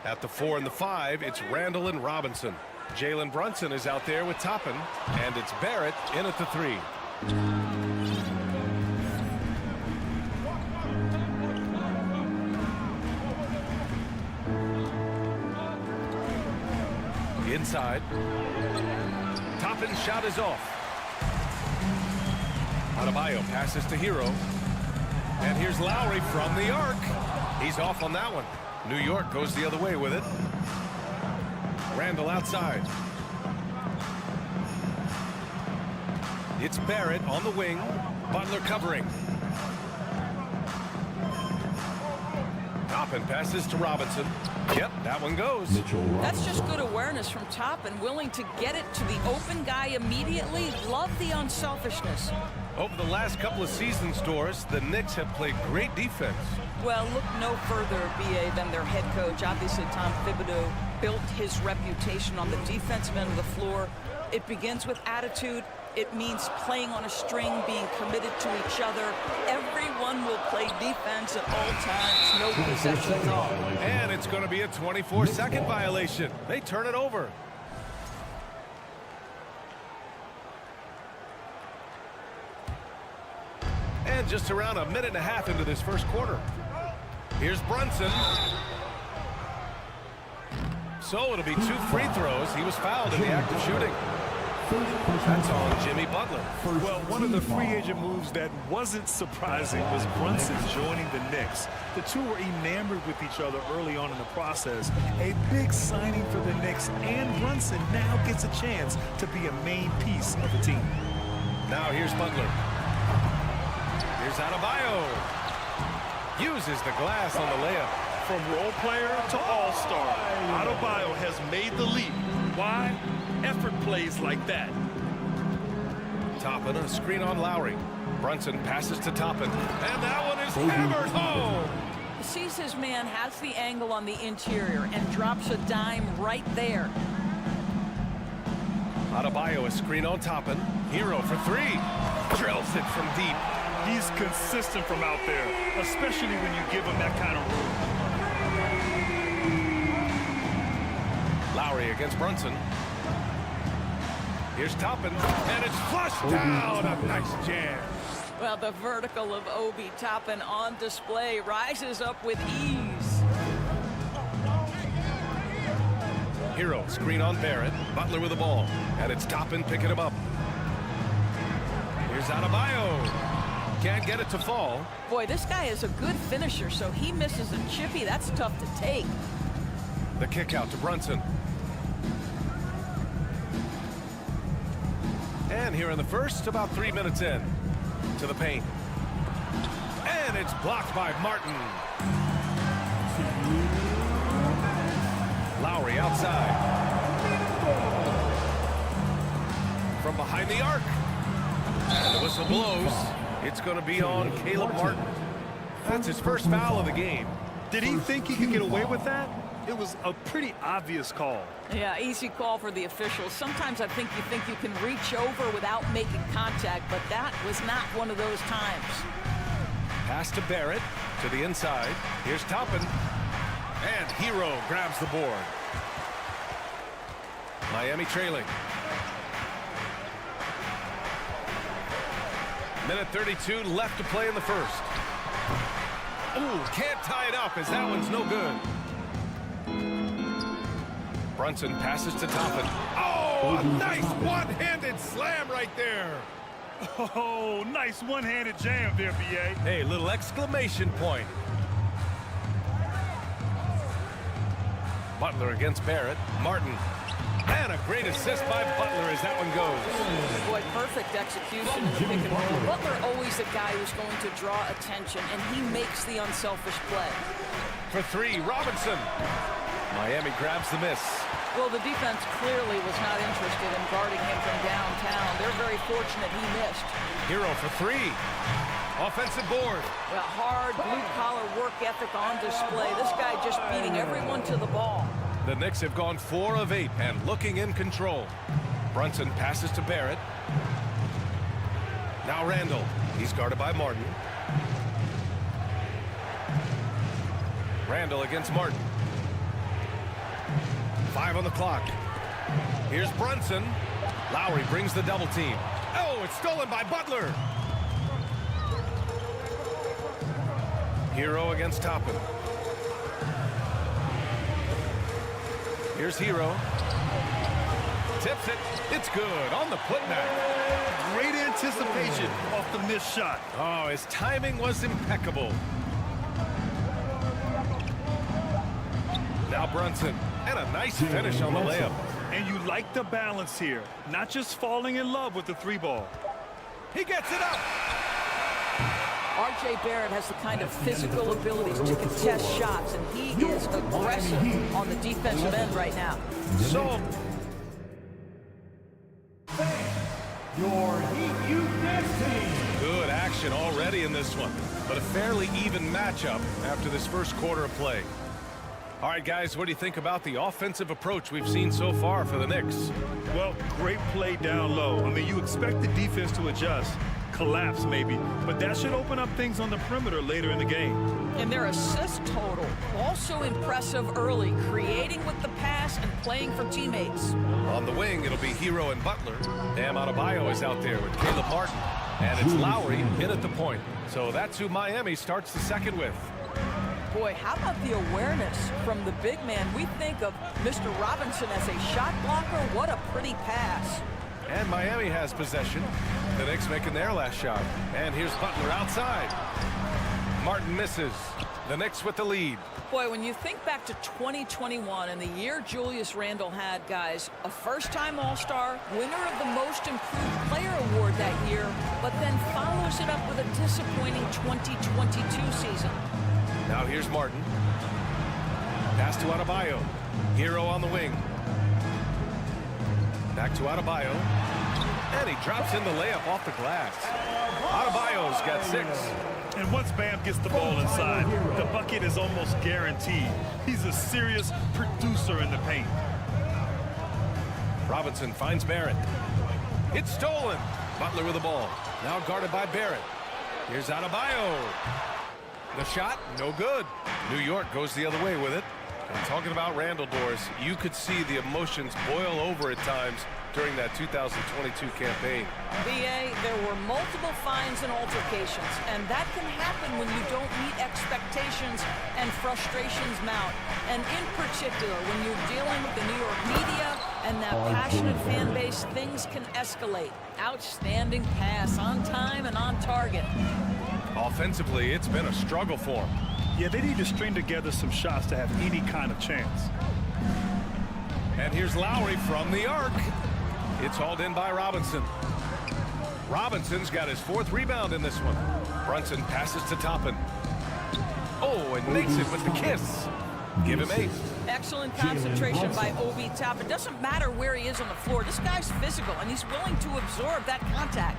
S6: At the 4 and the 5, it's Randall and Robinson. Jalen Brunson is out there with Toppin, and it's Barrett in at the 3. Inside. Toppin's shot is off. Adebayo passes to Hero. And here's Lowry from the arc. He's off on that one. New York goes the other way with it. Randall outside. It's Barrett on the wing. Butler covering. Toppin passes to Robinson. Yep, that one goes.
S14: That's just good awareness from Toppin, willing to get it to the open guy immediately. Love the unselfishness.
S6: Over the last couple of seasons, Doris, the Knicks have played great defense.
S14: Well, look no further, B.A., than their head coach. Obviously, Tom Thibodeau built his reputation on the defensive end of the floor. It begins with attitude. It means playing on a string, being committed to each other. Everyone will play defense at all times, no possessions off.
S6: And it's going to be a 24-second violation. They turn it over. And just around a minute and a half into this first quarter. Here's Brunson. So it'll be 2 free throws. He was fouled in the act of shooting. That's on Jimmy Butler.
S8: Well, one of the free agent moves that wasn't surprising was Brunson joining the Knicks. The two were enamored with each other early on in the process. A big signing for the Knicks, and Brunson now gets a chance to be a main piece of the team.
S6: Now here's Butler. Here's Adebayo. Uses the glass on the layup.
S8: From role player to all-star, Adebayo has made the leap. Why? Effort plays like that.
S6: Toppin, a screen on Lowry. Brunson passes to Toppin. And that one is hammered home.
S14: Sees his man, has the angle on the interior, and drops a dime right there.
S6: Adebayo, a screen on Toppin. Hero for 3. Drills it from deep.
S8: He's consistent from out there, especially when you give him that kind of room.
S6: Lowry against Brunson. Here's Toppin, and it's flushed down. A nice jam.
S14: Well, the vertical of Obi Toppin on display, rises up with ease.
S6: Hero, screen on Barrett. Butler with the ball, and it's Toppin picking him up. Here's Adebayo. Can't get it to fall.
S14: Boy, this guy is a good finisher, so he misses a chippy. That's tough to take.
S6: The kick out to Brunson. And here in the first, about 3 minutes in. To the paint. And it's blocked by Martin. Lowry outside. From behind the arc. And the whistle blows. It's going to be on Caleb Martin. That's his first foul of the game.
S8: Did he think he could get away with that? It was a pretty obvious call.
S14: Yeah, easy call for the officials. Sometimes I think you can reach over without making contact, but that was not one of those times.
S6: Pass to Barrett, to the inside. Here's Toppin. And Hero grabs the board. Miami trailing. Minute 32 left to play in the first. Ooh, can't tie it up as that one's no good. Brunson passes to Toppin. Oh, a nice one-handed slam right there.
S8: Oh, nice one-handed jam there, B.A.
S6: Hey, little exclamation point. Butler against Barrett. Martin. And a great assist by Butler as that one goes.
S14: Boy, perfect execution in the pick and roll. Butler always the guy who's going to draw attention, and he makes the unselfish play.
S6: For 3, Robinson. Miami grabs the miss.
S14: Well, the defense clearly was not interested in guarding him from downtown. They're very fortunate he missed.
S6: Hero for three. Offensive board.
S14: Well, hard blue-collar work ethic on display. This guy just beating everyone to the ball.
S6: The Knicks have gone 4 of 8 and looking in control. Brunson passes to Barrett. Now Randall. He's guarded by Martin. Randall against Martin. 5 on the clock. Here's Brunson. Lowry brings the double team. Oh, it's stolen by Butler. Hero against Toppin. Here's Hero. Tips it. It's good on the putback.
S8: Great anticipation off the missed shot.
S6: Oh, his timing was impeccable. Now Brunson. And a nice finish on the layup.
S8: And you like the balance here. Not just falling in love with the 3-ball.
S6: He gets it up.
S14: R.J. Barrett has the kind of physical abilities to contest shots, and he is aggressive on the defensive end right now.
S6: So,
S4: your Heat Youth Dance Team.
S6: Good action already in this one, but a fairly even matchup after this first quarter of play. All right, guys, what do you think about the offensive approach we've seen so far for the Knicks?
S8: Well, great play down low. I mean, you expect the defense to adjust, collapse maybe, but that should open up things on the perimeter later in the game.
S14: And their assist total, also impressive early, creating with the pass and playing for teammates.
S6: On the wing, it'll be Hero and Butler. Bam Adebayo is out there with Caleb Martin. And it's Lowry in at the point. So that's who Miami starts the second with.
S14: Boy, how about the awareness from the big man? We think of Mr. Robinson as a shot blocker. What a pretty pass.
S6: And Miami has possession. The Knicks making their last shot. And here's Butler outside. Martin misses. The Knicks with the lead.
S14: Boy, when you think back to 2021 and the year Julius Randle had, guys, a first-time All-Star, winner of the Most Improved Player Award that year, but then follows it up with a disappointing 2022 season.
S6: Now here's Martin. Pass to Adebayo. Hero on the wing. Back to Adebayo. And he drops in the layup off the glass. Adebayo's got 6.
S8: And once Bam gets the ball inside, the bucket is almost guaranteed. He's a serious producer in the paint.
S6: Robinson finds Barrett. It's stolen. Butler with the ball. Now guarded by Barrett. Here's Adebayo. The shot, no good. New York goes the other way with it. And talking about Randall, Doris, you could see the emotions boil over at times during that 2022 campaign.
S14: B.A., there were multiple fines and altercations, and that can happen when you don't meet expectations and frustrations mount. And in particular, when you're dealing with the New York media and that passionate fan base, things can escalate. Outstanding pass, on time and on target.
S6: Offensively, it's been a struggle for them.
S8: Yeah, they need to string together some shots to have any kind of chance.
S6: And here's Lowry from the arc. It's hauled in by Robinson. Robinson's got his 4th rebound in this one. Brunson passes to Toppin. Oh, and makes it with the kiss. Give him 8.
S14: Excellent concentration by Obi Toppin. It doesn't matter where he is on the floor. This guy's physical, and he's willing to absorb that contact.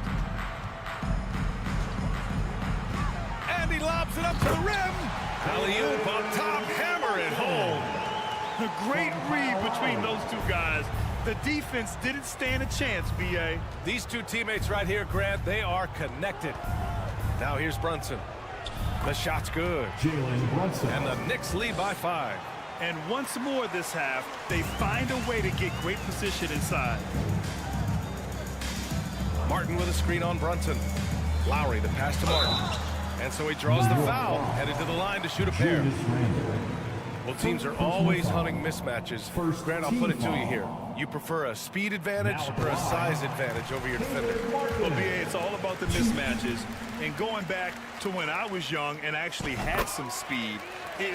S6: And he lobs it up to the rim. Alley-oop on top, hammer it home.
S8: A great read between those two guys. The defense didn't stand a chance, B.A.
S6: These two teammates right here, Grant, they are connected. Now here's Brunson. The shot's good. And the Knicks lead by 5.
S8: And once more this half, they find a way to get great position inside.
S6: Martin with a screen on Brunson. Lowry, the pass to Martin. And so he draws the foul, headed to the line to shoot a pair. Well, teams are always hunting mismatches. Grant, I'll put it to you here. You prefer a speed advantage or a size advantage over your defender?
S8: Well, B.A., it's all about the mismatches. And going back to when I was young and actually had some speed, it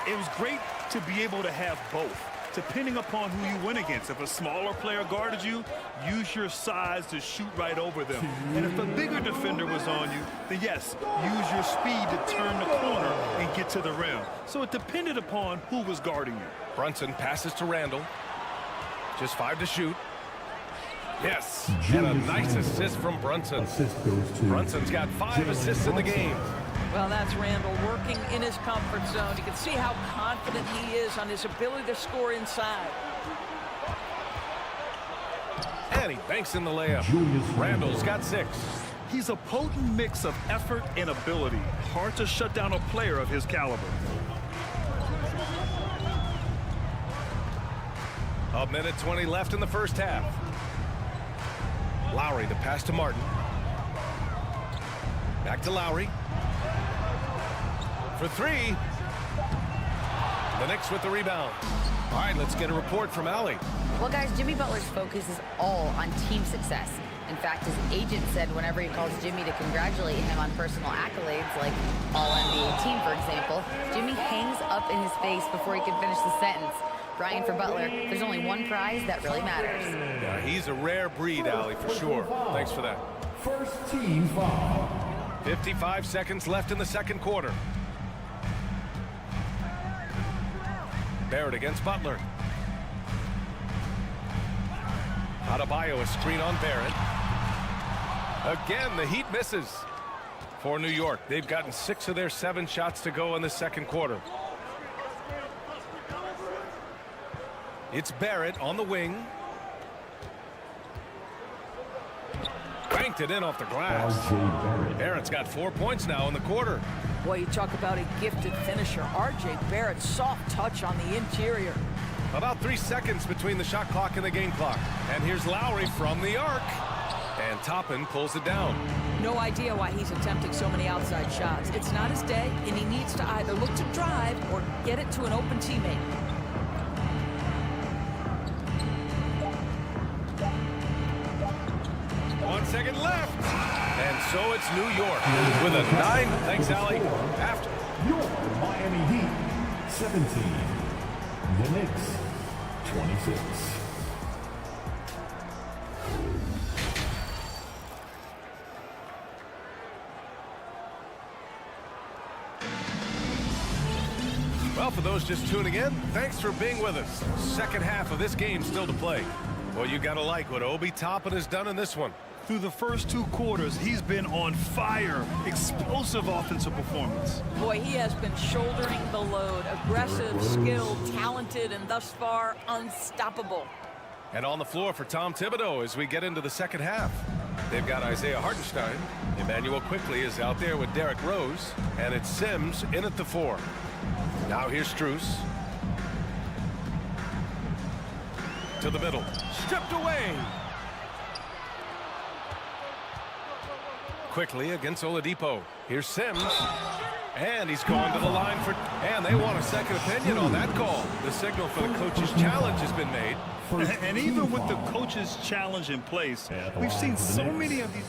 S8: was great to be able to have both, depending upon who you went against. If a smaller player guarded you, use your size to shoot right over them. And if a bigger defender was on you, then yes, use your speed to turn the corner and get to the rim. So it depended upon who was guarding you.
S6: Brunson passes to Randall. Just 5 to shoot. Yes, and a nice assist from Brunson. Brunson's got 5 assists in the game.
S14: Well, that's Randall working in his comfort zone. You can see how confident he is on his ability to score inside.
S6: And he banks in the layup. Randall's got 6.
S8: He's a potent mix of effort and ability. Hard to shut down a player of his caliber.
S6: A minute 20 left in the first half. Lowry, the pass to Martin. Back to Lowry. For 3. The Knicks with the rebound. All right, let's get a report from Allie.
S9: Well, guys, Jimmy Butler's focus is all on team success. In fact, his agent said whenever he calls Jimmy to congratulate him on personal accolades, like All-NBA team, for example, Jimmy hangs up in his face before he can finish the sentence. Brian, for Butler, there's only one prize that really matters.
S6: Yeah, he's a rare breed, Allie, for sure. Thanks for that.
S12: First team foul.
S6: 55 seconds left in the second quarter. Barrett against Butler. Adebayo, a screen on Barrett. Again, the Heat misses. For New York, they've gotten 6 of their 7 shots to go in the second quarter. It's Barrett on the wing. Banked it in off the glass. Barrett's got 4 points now in the quarter.
S14: Boy, you talk about a gifted finisher. R.J. Barrett, soft touch on the interior.
S6: About 3 seconds between the shot clock and the game clock. And here's Lowry from the arc. And Toppin pulls it down.
S14: No idea why he's attempting so many outside shots. It's not his day, and he needs to either look to drive or get it to an open teammate.
S6: One second left. And so it's New York with a 9. Thanks, Allie. After.
S12: Your Miami Heat, 17. The Knicks, 26.
S6: Well, for those just tuning in, thanks for being with us. Second half of this game still to play. Well, you got to like what Obi Toppin has done in this one.
S8: Through the first 2 quarters, he's been on fire. Explosive offensive performance.
S14: Boy, he has been shouldering the load. Aggressive, skilled, talented, and thus far unstoppable.
S6: And on the floor for Tom Thibodeau as we get into the second half. They've got Isaiah Hartenstein. Emmanuel Quickly is out there with Derrick Rose. And it's Sims in at the 4. Now here's Strus. To the middle. Stripped away. Quickly against Oladipo. Here's Sims. And he's going to the line for... And they want a second opinion on that call. The signal for the coach's challenge has been made.
S8: And even with the coach's challenge in place, we've seen so many of these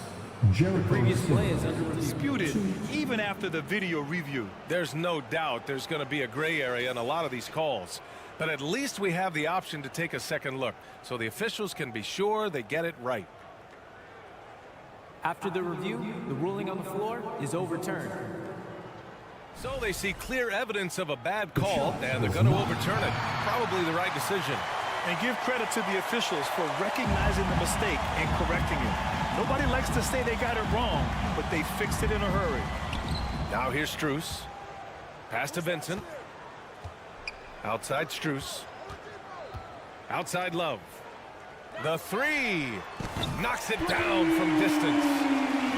S11: previous play is under
S8: disputed even after the video review.
S6: There's no doubt there's going to be a gray area in a lot of these calls. But at least we have the option to take a second look so the officials can be sure they get it right.
S11: After the review, the ruling on the floor is overturned.
S6: So they see clear evidence of a bad call, and they're going to overturn it. Probably the right decision.
S8: And give credit to the officials for recognizing the mistake and correcting it. Nobody likes to say they got it wrong, but they fixed it in a hurry.
S6: Now here's Strus. Pass to Vincent. Outside Strus. Outside Love. The 3. Knocks it down from distance.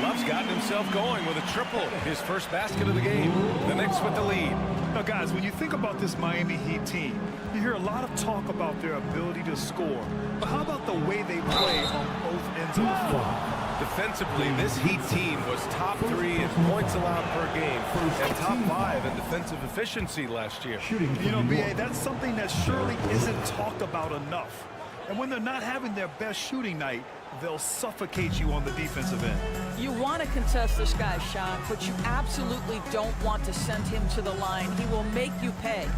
S6: Love's gotten himself going with a triple. His first basket of the game. The Knicks with the lead.
S8: Now, guys, when you think about this Miami Heat team, you hear a lot of talk about their ability to score. But how about the way they play on both ends of the floor?
S6: Defensively, this Heat team was top 3 in points allowed per game and top 5 in defensive efficiency last year.
S8: You know, B.A., that's something that surely isn't talked about enough. And when they're not having their best shooting night, they'll suffocate you on the defensive end.
S14: You want to contest this guy's shot, but you absolutely don't want to send him to the line. He will make you pay.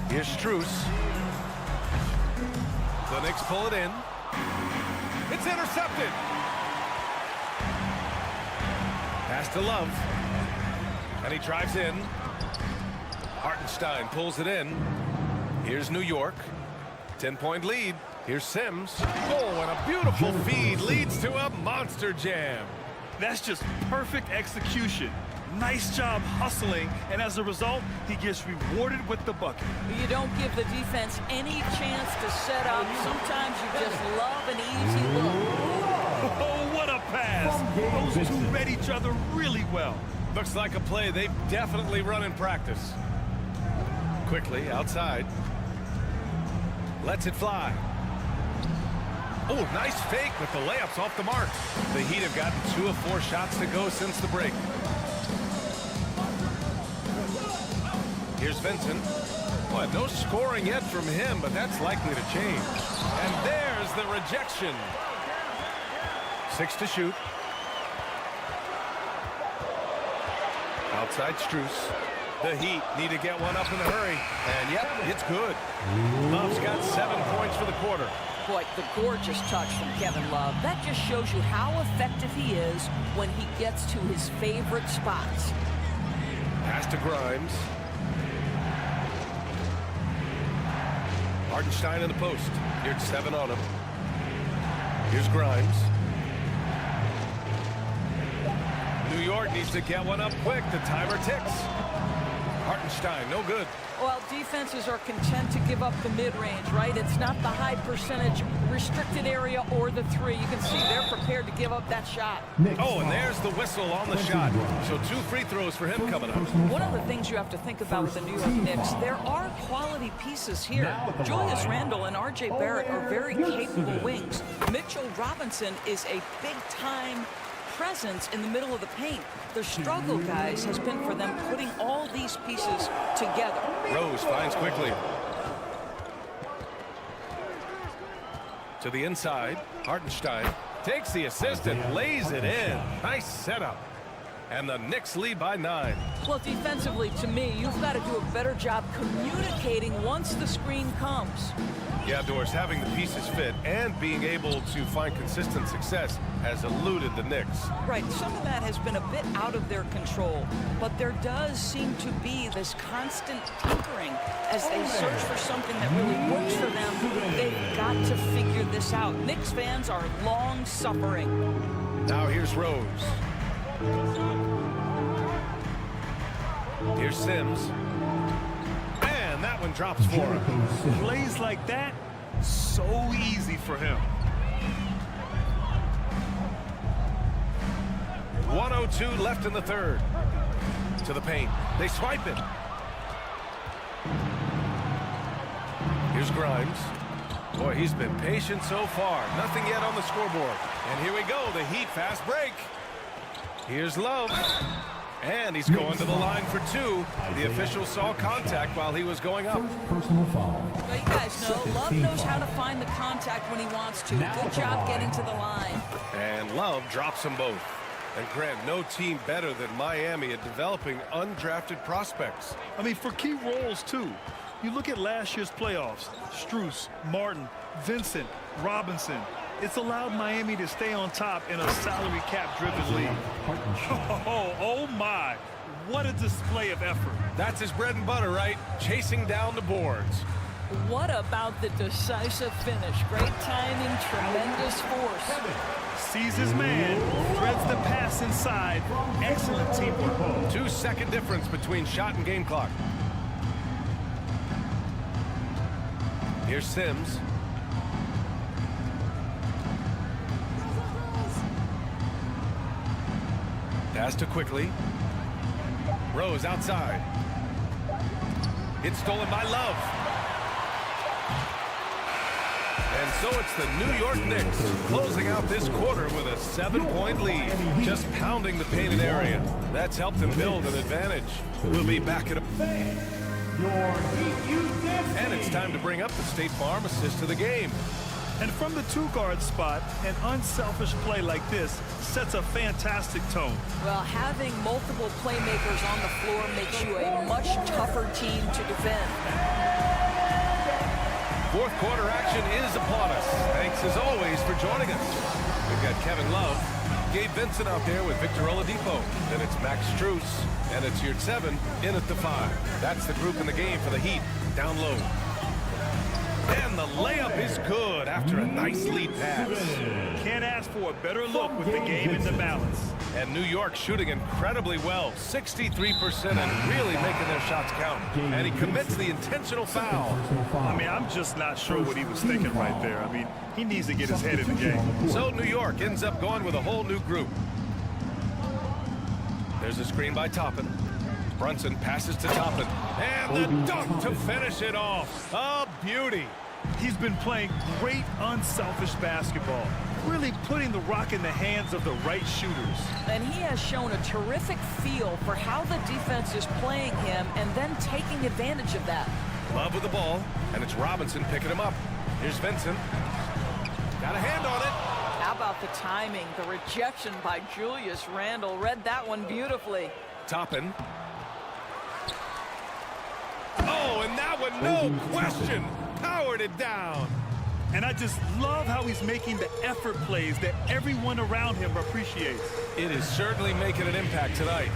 S6: Here's Strus. The Knicks pull it in. It's intercepted. Pass to Love. And he drives in. Hartenstein pulls it in. Here's New York. 10-point lead. Here's Sims. Oh, and a beautiful feed leads to a monster jam.
S8: That's just perfect execution. Nice job hustling, and as a result, he gets rewarded with the bucket.
S14: You don't give the defense any chance to set up. Sometimes you just love an easy look.
S8: Oh, what a pass. Those two read each other really well.
S6: Looks like a play they've definitely run in practice. Quickly, outside. Lets it fly. Oh, nice fake, but the layup's off the mark. The Heat have gotten 2 of 4 shots to go since the break. Here's Vincent. Boy, no scoring yet from him, but that's likely to change. And there's the rejection. 6 to shoot. Outside Strus. The Heat need to get one up in a hurry. And yep, it's good. Love's got 7 points for the quarter.
S14: Boy, the gorgeous touch from Kevin Love. That just shows you how effective he is when he gets to his favorite spots.
S6: Pass to Grimes. Hartenstein in the post. Here's 7 on him. Here's Grimes. New York needs to get one up quick. The timer ticks. Hartenstein, no good.
S14: Well, defenses are content to give up the mid-range, right? It's not the high percentage restricted area or the 3. You can see they're prepared to give up that shot.
S6: Oh, and there's the whistle on the shot. So 2 free throws for him coming up.
S14: One of the things you have to think about with the New York Knicks, there are quality pieces here. Julius Randle and R.J. Barrett are very capable wings. Mitchell Robinson is a big-time presence in the middle of the paint. The struggle, guys, has been for them putting all these pieces together.
S6: Rose finds quickly. To the inside, Hartenstein takes the assist and lays it in. Nice setup. And the Knicks lead by 9.
S14: Well, defensively, to me, you've got to do a better job communicating once the screen comes.
S6: Yeah, Doris, having the pieces fit and being able to find consistent success has eluded the Knicks.
S14: Right, some of that has been a bit out of their control, but there does seem to be this constant tinkering as they search for something that really works for them. They've got to figure this out. Knicks fans are long suffering.
S6: Now here's Rose. Here's Sims. And that one drops for him.
S8: Plays like that, so easy for him.
S6: 1:02 left in the third. To the paint. They swipe it. Here's Grimes. Boy, he's been patient so far. Nothing yet on the scoreboard. And here we go, the Heat fast break. Here's Love. And he's going to the line for 2. The official saw contact while he was going up.
S12: Personal foul.
S14: Well, you guys know, Love knows how to find the contact when he wants to. Good job getting to the line.
S6: And Love drops them both. And Grant, no team better than Miami at developing undrafted prospects.
S8: I mean, for key roles, too. You look at last year's playoffs. Strus, Martin, Vincent, Robinson. It's allowed Miami to stay on top in a salary cap-driven league. Oh, my. What a display of effort.
S6: That's his bread and butter, right? Chasing down the boards.
S14: What about the decisive finish? Great timing, tremendous force.
S8: Sees his man, threads the pass inside. Excellent teamwork.
S6: 2-second difference between shot and game clock. Here's Sims. Pass to quickly. Rose outside. It's stolen by Love. And so it's the New York Knicks closing out this quarter with a 7-point lead. Just pounding the painted area. That's helped them build an advantage. We'll be back at and it's time to bring up the State Farm assist of the game.
S8: And from the 2-guard spot, an unselfish play like this sets a fantastic tone.
S14: Well, having multiple playmakers on the floor makes you a much tougher team to defend.
S6: Fourth quarter action is upon us. Thanks as always for joining us. We've got Kevin Love, Gabe Vincent out there with Victor Oladipo. Then it's Max Strus, and it's your 7 in at the 5. That's the group in the game for the Heat. Down low. And the layup is is good after a nice lead pass.
S8: Can't ask for a better look with the game in the balance.
S6: And New York shooting incredibly well, 63%, and really making their shots count. And he commits the intentional foul.
S8: I mean, I'm just not sure what he was thinking right there. I mean, he needs to get his head in the game.
S6: So New York ends up going with a whole new group. There's a screen by Toppin. Brunson passes to Toppin. And the dunk to finish it off. A beauty.
S8: He's been playing great, unselfish basketball, really putting the rock in the hands of the right shooters.
S14: And he has shown a terrific feel for how the defense is playing him and then taking advantage of that.
S6: Love with the ball, and it's Robinson picking him up. Here's Vincent. Got a hand on it.
S14: How about the timing? The rejection by Julius Randle. Read that one beautifully.
S6: Toppin. Oh, and that one, no question, powered it down.
S8: And I just love how he's making the effort plays that everyone around him appreciates.
S6: It is certainly making an impact tonight.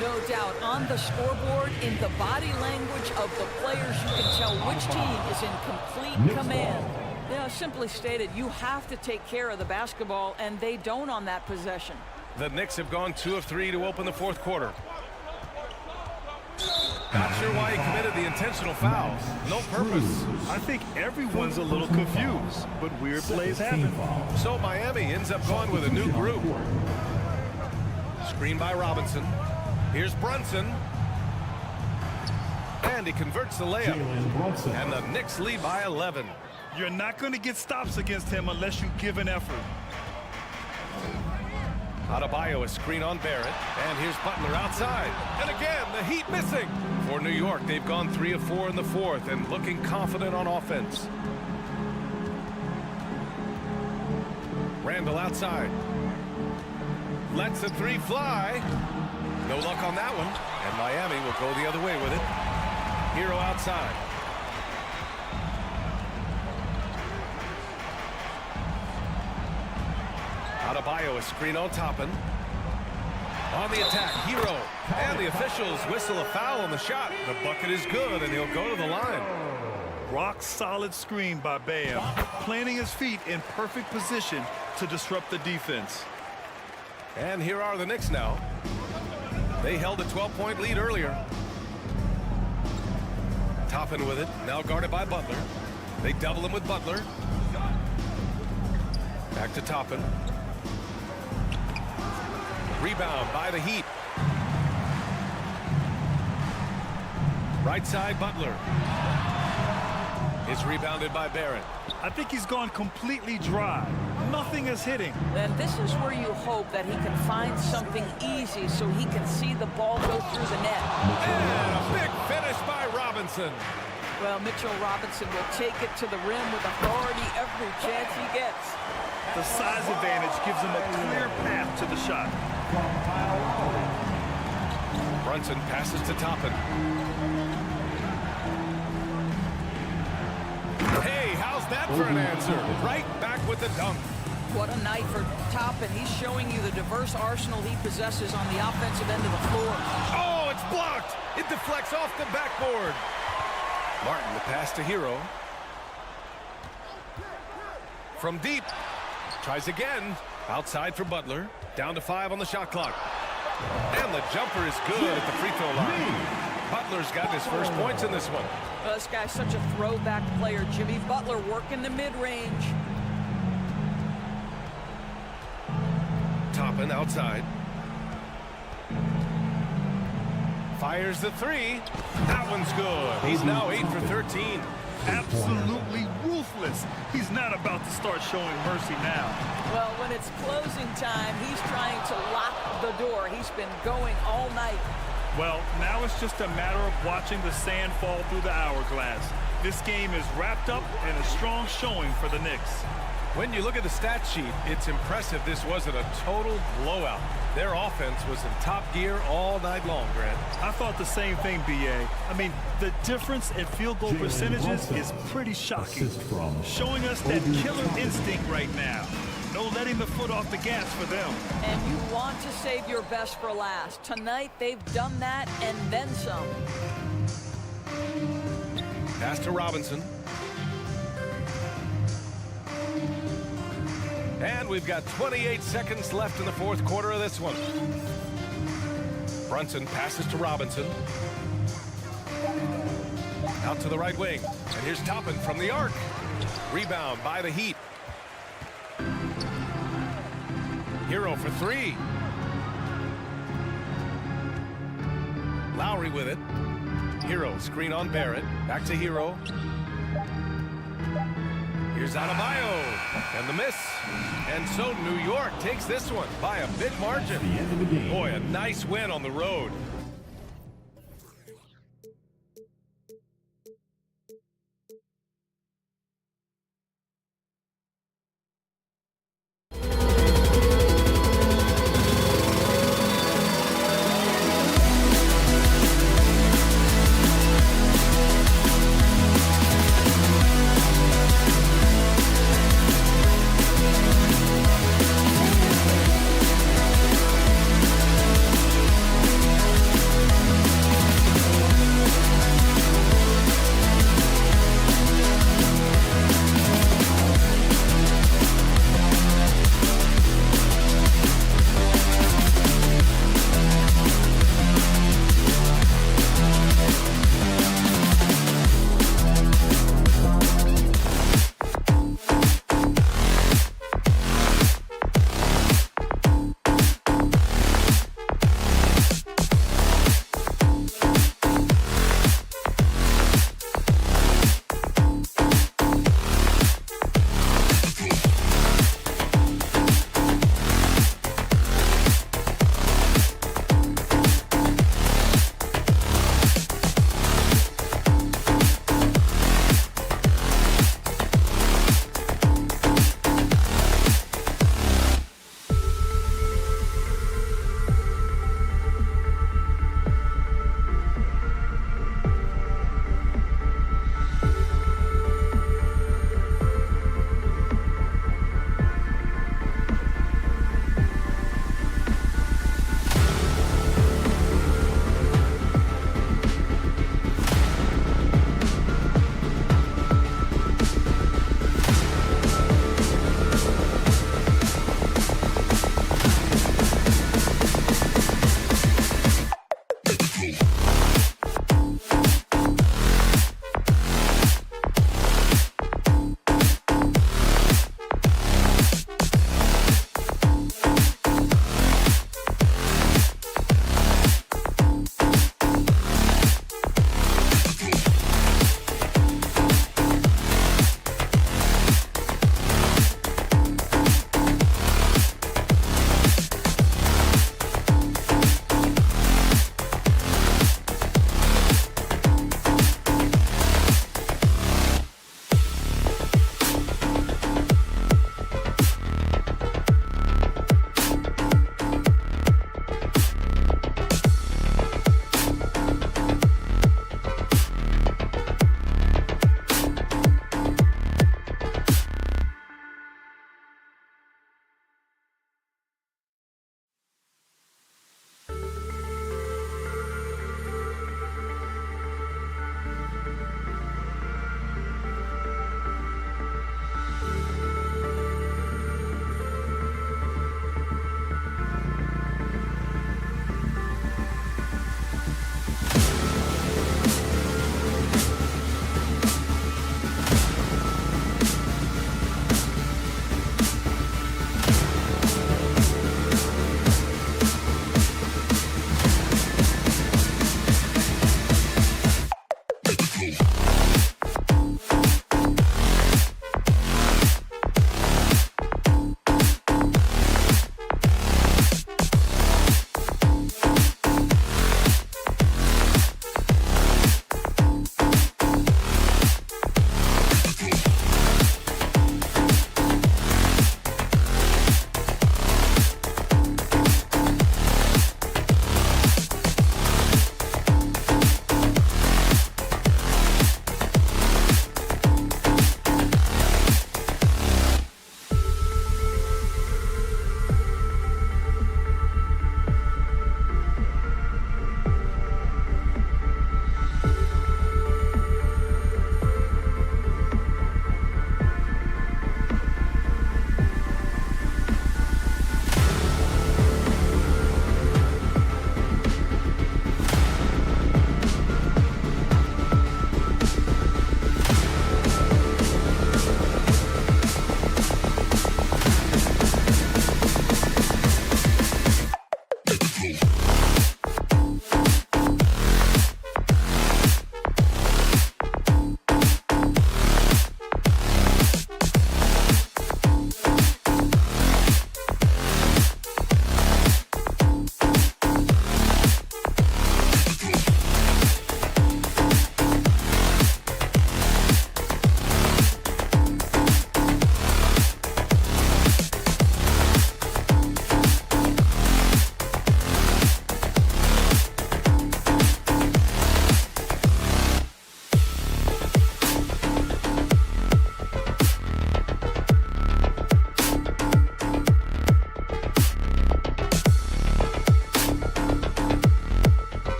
S14: No doubt. On the scoreboard, in the body language of the players, you can tell which team is in complete command. Yeah, simply stated, you have to take care of the basketball, and they don't on that possession.
S6: The Knicks have gone 2 of 3 to open the fourth quarter. Not sure why he committed the intentional foul. No purpose.
S8: I think everyone's a little confused, but weird plays happen.
S6: So Miami ends up going with a new group. Screen by Robinson. Here's Brunson. And he converts the layup. And the Knicks lead by 11.
S8: You're not going to get stops against him unless you give an effort.
S6: Adebayo, a screen on Barrett. And here's Butler outside. And again, the Heat missing. For New York, they've gone 3 of 4 in the fourth and looking confident on offense. Randle outside. Lets the three fly. No luck on that one. And Miami will go the other way with it. Hero outside. Adebayo, a screen on Toppin. On the attack, Hero. And the officials whistle a foul on the shot. The bucket is good, and he'll go to the line.
S8: Rock solid screen by Bam, planting his feet in perfect position to disrupt the defense.
S6: And here are the Knicks now. They held a 12-point lead earlier. Toppin with it, now guarded by Butler. They double him with Butler. Back to Toppin. Rebound by the Heat. Right side, Butler. Is rebounded by Barrett.
S8: I think he's gone completely dry. Nothing is hitting.
S14: And this is where you hope that he can find something easy so he can see the ball go through the net.
S6: And a big finish by Robinson.
S14: Well, Mitchell Robinson will take it to the rim with authority every chance he gets.
S8: The size advantage gives him a clear path to the shot.
S6: Brunson passes to Toppin. Hey, how's that for an answer? Right back with the dunk.
S14: What a night for Toppin. He's showing you the diverse arsenal he possesses on the offensive end of the floor.
S6: Oh, it's blocked. It deflects off the backboard. Martin, the pass to Hero. From deep. Tries again. Outside for Butler. Down to 5 on the shot clock. And the jumper is good at the free throw line. Butler's got his first points in this one.
S14: Well, this guy's such a throwback player. Jimmy Butler working the mid-range.
S6: Toppin outside. Fires the three. That one's good. He's now 8 for 13.
S8: Absolutely ruthless. He's not about to start showing mercy now.
S14: Well, when it's closing time, he's trying to lock the door. He's been going all night.
S8: Well, now it's just a matter of watching the sand fall through the hourglass. This game is wrapped up and a strong showing for the Knicks.
S6: When you look at the stat sheet, it's impressive this wasn't a total blowout. Their offense was in top gear all night long, Grant.
S8: I thought the same thing, B.A. I mean, the difference in field goal percentages is pretty shocking, showing us that killer instinct right now. No letting the foot off the gas for them.
S14: And you want to save your best for last. Tonight, they've done that and then some.
S6: Pass to Robinson. And we've got 28 seconds left in the fourth quarter of this one. Brunson passes to Robinson. Out to the right wing. And here's Toppin from the arc. Rebound by the Heat. Hero for three. Lowry with it. Hero screen on Barrett. Back to Hero. Here's Adebayo. And the miss. And so New York takes this one by a big margin. Boy, a nice win on the road.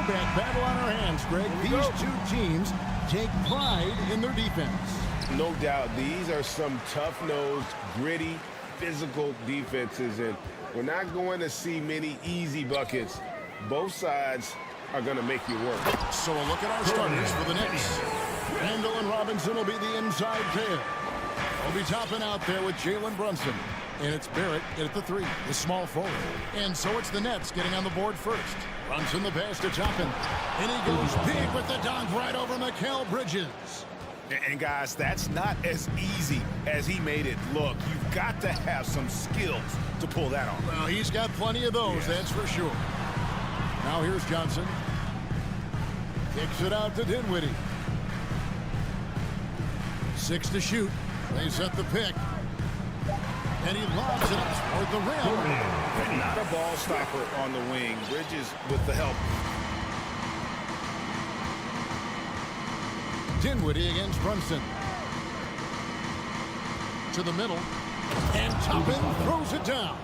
S1: throwback battle on our hands, Greg. These two teams take pride in their defense.
S13: No doubt, these are some tough-nosed, gritty, physical defenses, and we're not going to see many easy buckets. Both sides are going to make you work.
S1: So a look at our starters for the Knicks. Randall and Robinson will be the inside pair. Obi Toppin out there with Jalen Brunson. And it's Barrett at the 3, the small forward. And so it's the Nets getting on the board first. Brunson the pass to Toppin. And he goes big with the dunk right over Mikal Bridges.
S2: And guys, that's not as easy as he made it look. You've got to have some skills to pull that off.
S1: Well, he's got plenty of those, that's for sure. Now here's Johnson. Kicks it out to Dinwiddie. 6 to shoot. They set the pick. And he lobs it up toward the rim.
S2: Not a ball stopper on the wing. Bridges with the help.
S1: Dinwiddie against Brunson. To the middle. And Toppin throws it down.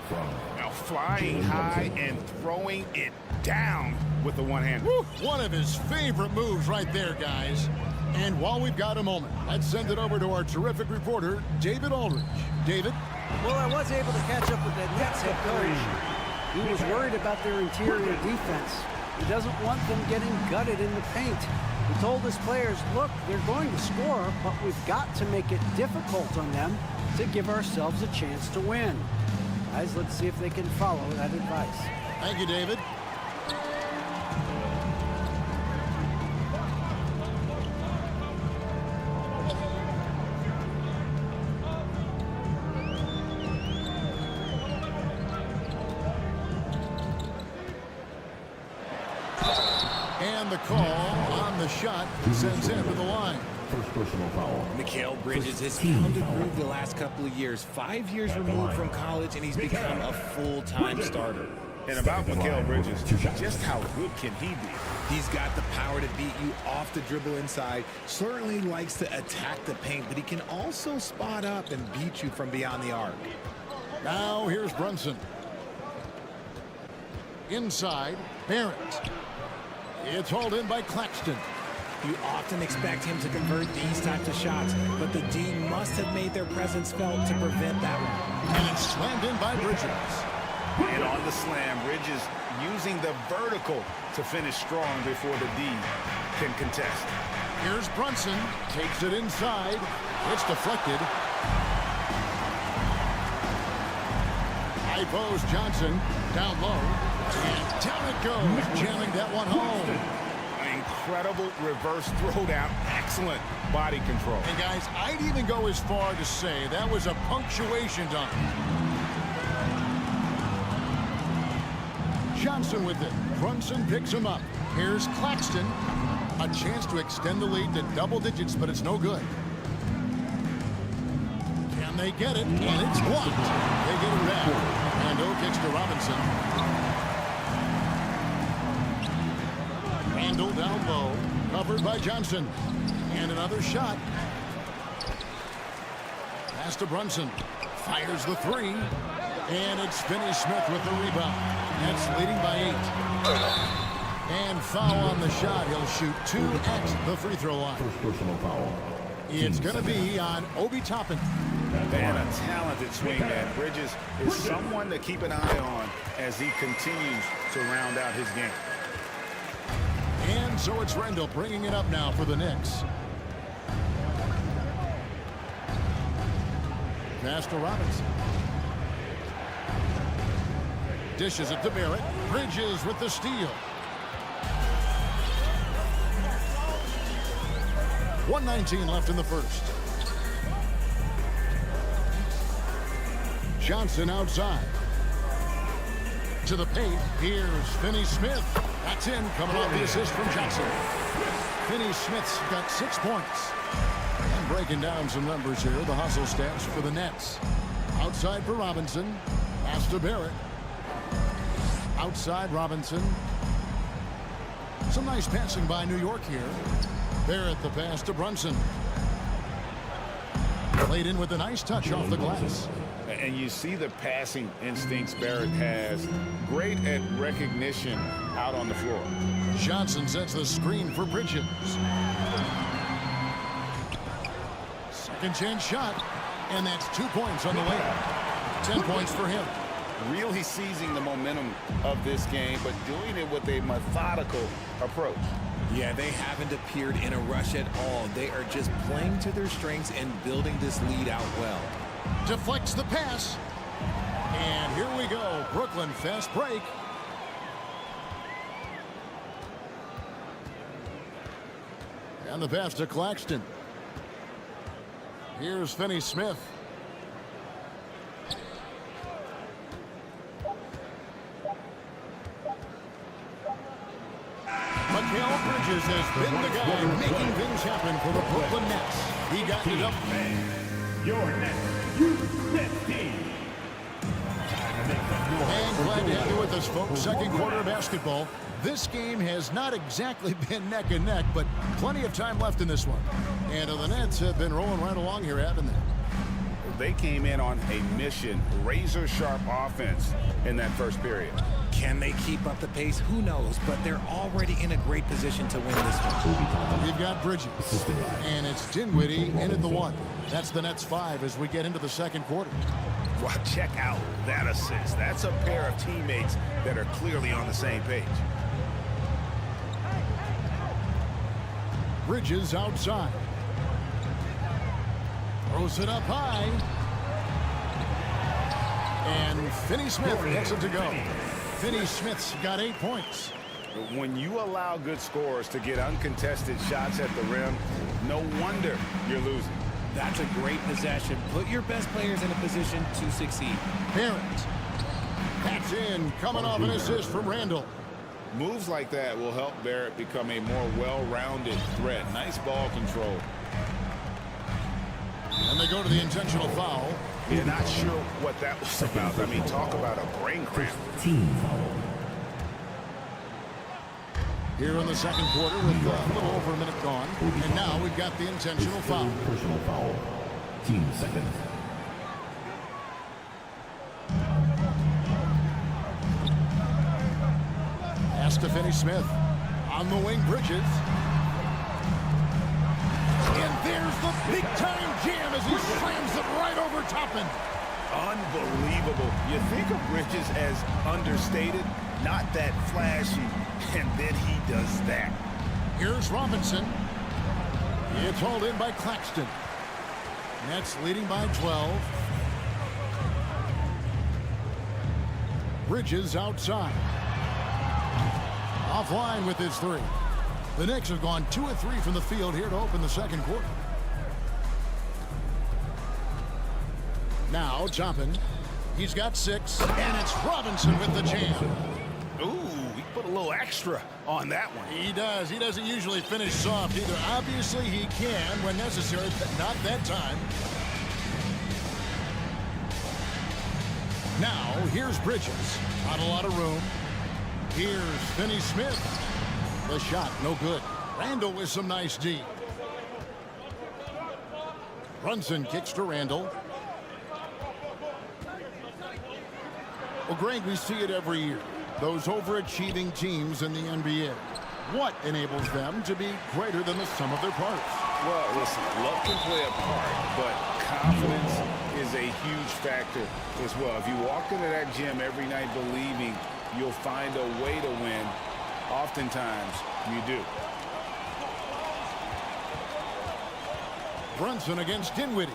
S2: Now flying high and throwing it down with the one hand.
S1: Woo, one of his favorite moves right there, guys. And while we've got a moment, let's send it over to our terrific reporter, David Aldridge. David?
S5: Well, I was able to catch up with that Knicks head coach. He was worried about their interior defense. He doesn't want them getting gutted in the paint. He told his players, look, they're going to score, but we've got to make it difficult on them to give ourselves a chance to win. Guys, let's see if they can follow that advice.
S1: Thank you, David. And the call on the shot sends him to the line.
S12: First personal foul.
S7: Mikal Bridges has found a groove the last couple of years. 5 years removed from college, and he's become a full-time starter.
S2: And about Mikal Bridges, just how good can he be?
S7: He's got the power to beat you off the dribble inside. Certainly likes to attack the paint, but he can also spot up and beat you from beyond the arc.
S1: Now here's Brunson. Inside, Barrett. It's hauled in by Claxton.
S7: You often expect him to convert these types of shots, but the D must have made their presence felt to prevent that one.
S1: And it's slammed in by Bridges.
S2: And on the slam, Bridges using the vertical to finish strong before the D can contest.
S1: Here's Brunson. Takes it inside. It's deflected. High post Johnson. Down low. And down it goes. Jamming that one home.
S2: Incredible reverse throwdown. Excellent body control.
S1: And guys, I'd even go as far to say that was a punctuation dunk. Johnson with it. Brunson picks him up. Here's Claxton. A chance to extend the lead to double digits, but it's no good. Can they get it? And it's blocked. They get it back. And O kicks to Robinson. Randall down low, covered by Johnson. And another shot. Pass to Brunson. Fires the 3. And it's Finney-Smith with the rebound. That's leading by 8. And foul on the shot. He'll shoot 2 at the free throw line.
S12: First personal foul.
S1: It's going to be on Obi Toppin.
S2: And a talented swingman. Bridges is someone to keep an eye on as he continues to round out his game.
S1: And so it's Randall bringing it up now for the Knicks. Pass to Robinson. Dishes it to Barrett. Bridges with the steal. 1:19 left in the first. Johnson outside. To the paint. Here's Finney-Smith. That's in, coming off the assist from Johnson. Finney-Smith's got 6 points. And breaking down some numbers here, the hustle stats for the Nets. Outside for Robinson. Pass to Barrett. Outside Robinson. Some nice passing by New York here. Barrett the pass to Brunson. Played in with a nice touch off the glass.
S2: And you see the passing instincts Barrett has. Great at recognition out on the floor.
S1: Johnson sets the screen for Bridges. Second chance shot, and that's 2 points on the way. 10 points for him.
S2: Really seizing the momentum of this game, but doing it with a methodical approach.
S7: Yeah, they haven't appeared in a rush at all. They are just playing to their strengths and building this lead out well.
S1: Deflects the pass. And here we go. Brooklyn fast break. And the pass to Claxton. Here's Finney-Smith. Mikal Bridges has been the guy making things happen for the Brooklyn Nets. He got it up.
S4: Your next youth team.
S1: And glad to have you with us, folks. Second quarter of basketball. This game has not exactly been neck and neck, but plenty of time left in this one. And the Nets have been rolling right along here, haven't they?
S2: They came in on a mission, razor-sharp offense in that first period.
S7: Can they keep up the pace? Who knows? But they're already in a great position to win this one.
S1: We've got Bridges, and it's Dinwiddie in at the 1. That's the Nets 5 as we get into the second quarter.
S2: Wow, check out that assist. That's a pair of teammates that are clearly on the same page.
S1: Bridges outside. Throws it up high. And Finney-Smith gets it to go. Finney-Smith's got 8 points.
S2: When you allow good scorers to get uncontested shots at the rim, no wonder you're losing.
S7: That's a great possession. Put your best players in a position to succeed.
S1: Barrett. That's in. Coming off an assist from Randall.
S2: Moves like that will help Barrett become a more well-rounded threat. Nice ball control.
S1: And they go to the intentional foul.
S2: You're not sure what that was about. I mean, talk about a brain cramp.
S12: Team foul.
S1: Here in the second quarter with a little over a minute gone. And now we've got the intentional foul.
S12: Personal foul. Team second.
S1: Pass to Finney-Smith. On the wing, Bridges. And there's the big-time jam as he slams it right over Toppin.
S2: Unbelievable. You think of Bridges as understated, not that flashy, and then he does that.
S1: Here's Robinson. It's hauled in by Claxton. Nets leading by 12. Bridges outside. Offline with his 3. The Knicks have gone 2 of 3 from the field here to open the second quarter. Now Toppin. He's got 6, and it's Robinson with the jam.
S2: Ooh, he put a little extra on that one.
S1: He does. He doesn't usually finish soft either. Obviously, he can when necessary, but not that time. Now, here's Bridges. Not a lot of room. Here's Finney-Smith. The shot, no good. Randall with some nice D. Brunson kicks to Randall. Well, Greg, we see it every year. Those overachieving teams in the NBA. What enables them to be greater than the sum of their parts?
S2: Well, listen, luck can play a part, but confidence is a huge factor as well. If you walk into that gym every night believing you'll find a way to win, oftentimes you do.
S1: Brunson against Dinwiddie.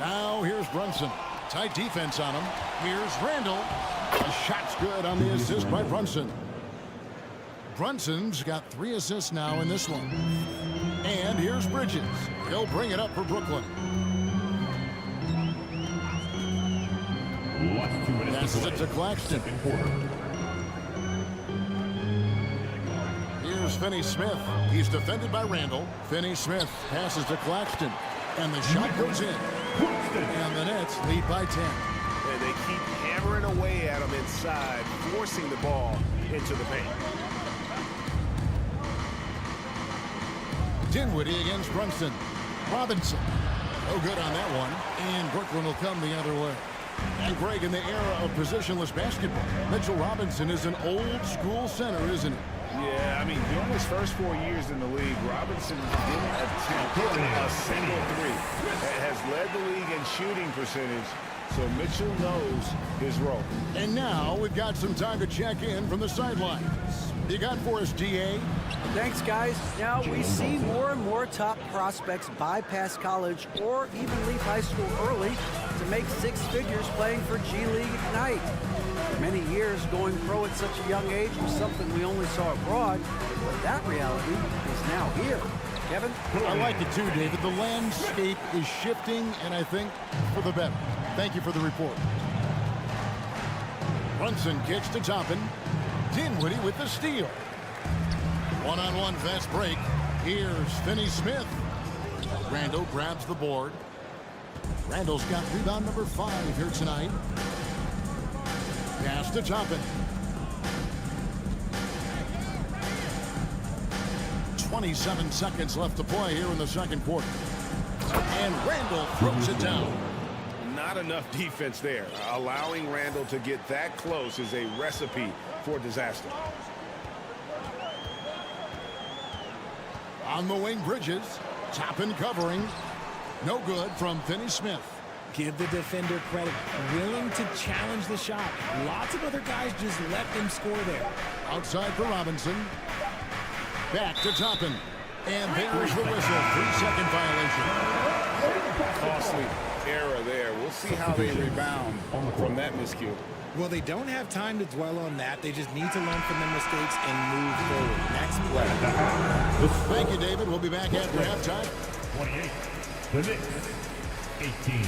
S1: Now here's Brunson. Tight defense on him. Here's Randall. The shot's good on the assist by Brunson. Brunson's got 3 assists now in this one. And here's Bridges. He'll bring it up for Brooklyn. Passes it to Claxton. Here's Finney-Smith. He's defended by Randall. Finney-Smith passes to Claxton. And the shot goes in. And the Nets lead by 10.
S13: And they keep hammering away at him inside, forcing the ball into the paint.
S1: Dinwiddie against Brunson. Robinson. No good on that one. And Brooklyn will come the other way. And Greg, in the era of positionless basketball, Mitchell Robinson is an old-school center, isn't he?
S2: Yeah, I mean, during his first 4 years in the league, Robinson didn't attempt a single three. Has led the league in shooting percentage, so Mitchell knows his role.
S1: And now we've got some time to check in from the sidelines. You got for us, GA?
S5: Thanks, guys. Now we see more and more top prospects bypass college or even leave high school early to make six figures playing for G League Ignite. For many years, going pro at such a young age was something we only saw abroad, but that reality is now here. Kevin?
S1: I like it too, David. The landscape is shifting, and I think for the better. Thank you for the report. Brunson kicks to Toppin. Dinwiddie with the steal. One-on-one fast break. Here's Finney Smith. Randall grabs the board. Randall's got rebound number 5 here tonight. Pass to Toppin. 27 seconds left to play here in the second quarter. And Randall throws it down.
S2: Not enough defense there. Allowing Randall to get that close is a recipe for disaster.
S1: On the wing, Bridges. Toppin covering. No good from Finney Smith.
S7: Give the defender credit. Willing to challenge the shot. Lots of other guys just let them score there.
S1: Outside for Robinson. Back to Toppin. And there's the whistle. 3-second violation.
S2: Costly error there. We'll see how they rebound from that miscue.
S7: Well, they don't have time to dwell on that. They just need to learn from their mistakes and move forward. Next play.
S1: Thank you, David. We'll be back after halftime.
S12: 28. The Knicks, 18.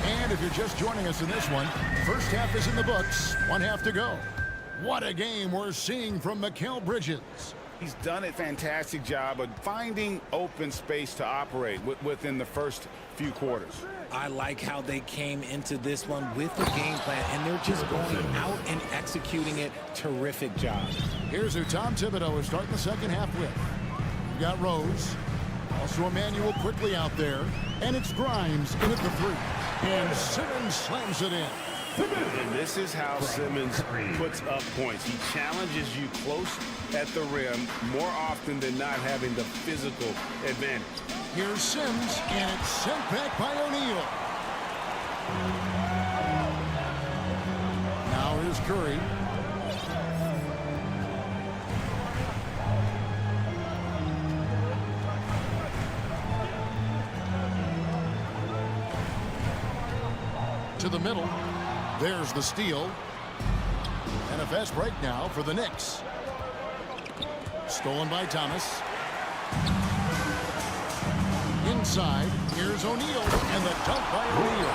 S1: And if you're just joining us in this one, first half is in the books. 1 half to go. What a game we're seeing from Mikal Bridges.
S2: He's done a fantastic job of finding open space to operate within the first few quarters.
S7: I like how they came into this one with the game plan, and they're just going out and executing it. Terrific job.
S1: Here's who Tom Thibodeau is starting the second half with. We've got Rose. Also Emmanuel quickly out there. And it's Grimes in at the 3. And Simmons slams it in.
S2: And this is how Simmons puts up points. He challenges you close at the rim more often than not, having the physical advantage.
S1: Here's Sims, and it's sent back by O'Neal. Now here's Curry. To the middle. There's the steal. And a fast break now for the Knicks. Stolen by Thomas. Inside, here's O'Neal, and the dunk by O'Neal.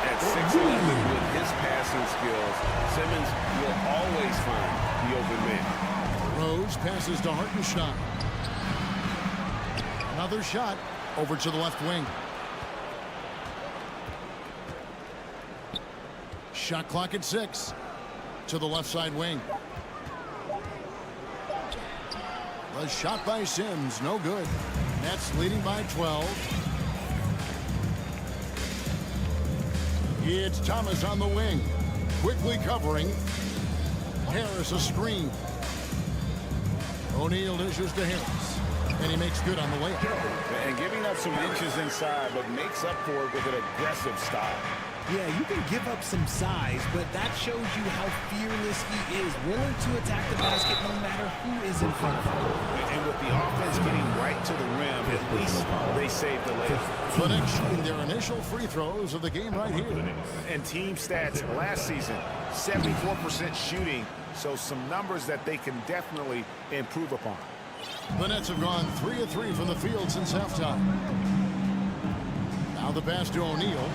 S2: At 6'11", with his passing skills, Simmons will always find the open man.
S1: Rose passes to Hartenstein. Another shot over to the left wing. Shot clock at 6. To the left side wing. The shot by Sims, no good. Nets leading by 12. It's Thomas on the wing. Quickly covering. Harris a screen. O'Neal dishes to Harris. And he makes good on the layup.
S2: And giving up some inches inside, but makes up for it with an aggressive style.
S7: Yeah, you can give up some size, but that shows you how fearless he is, willing to attack the basket no matter who is in front of him.
S2: And with the offense getting right to the rim, at least they saved the layup.
S1: The Knicks shooting their initial free throws of the game right here.
S2: And team stats last season, 74% shooting, so some numbers that they can definitely improve upon.
S1: The Nets have gone 3 of 3 from the field since halftime. Now the pass to O'Neal.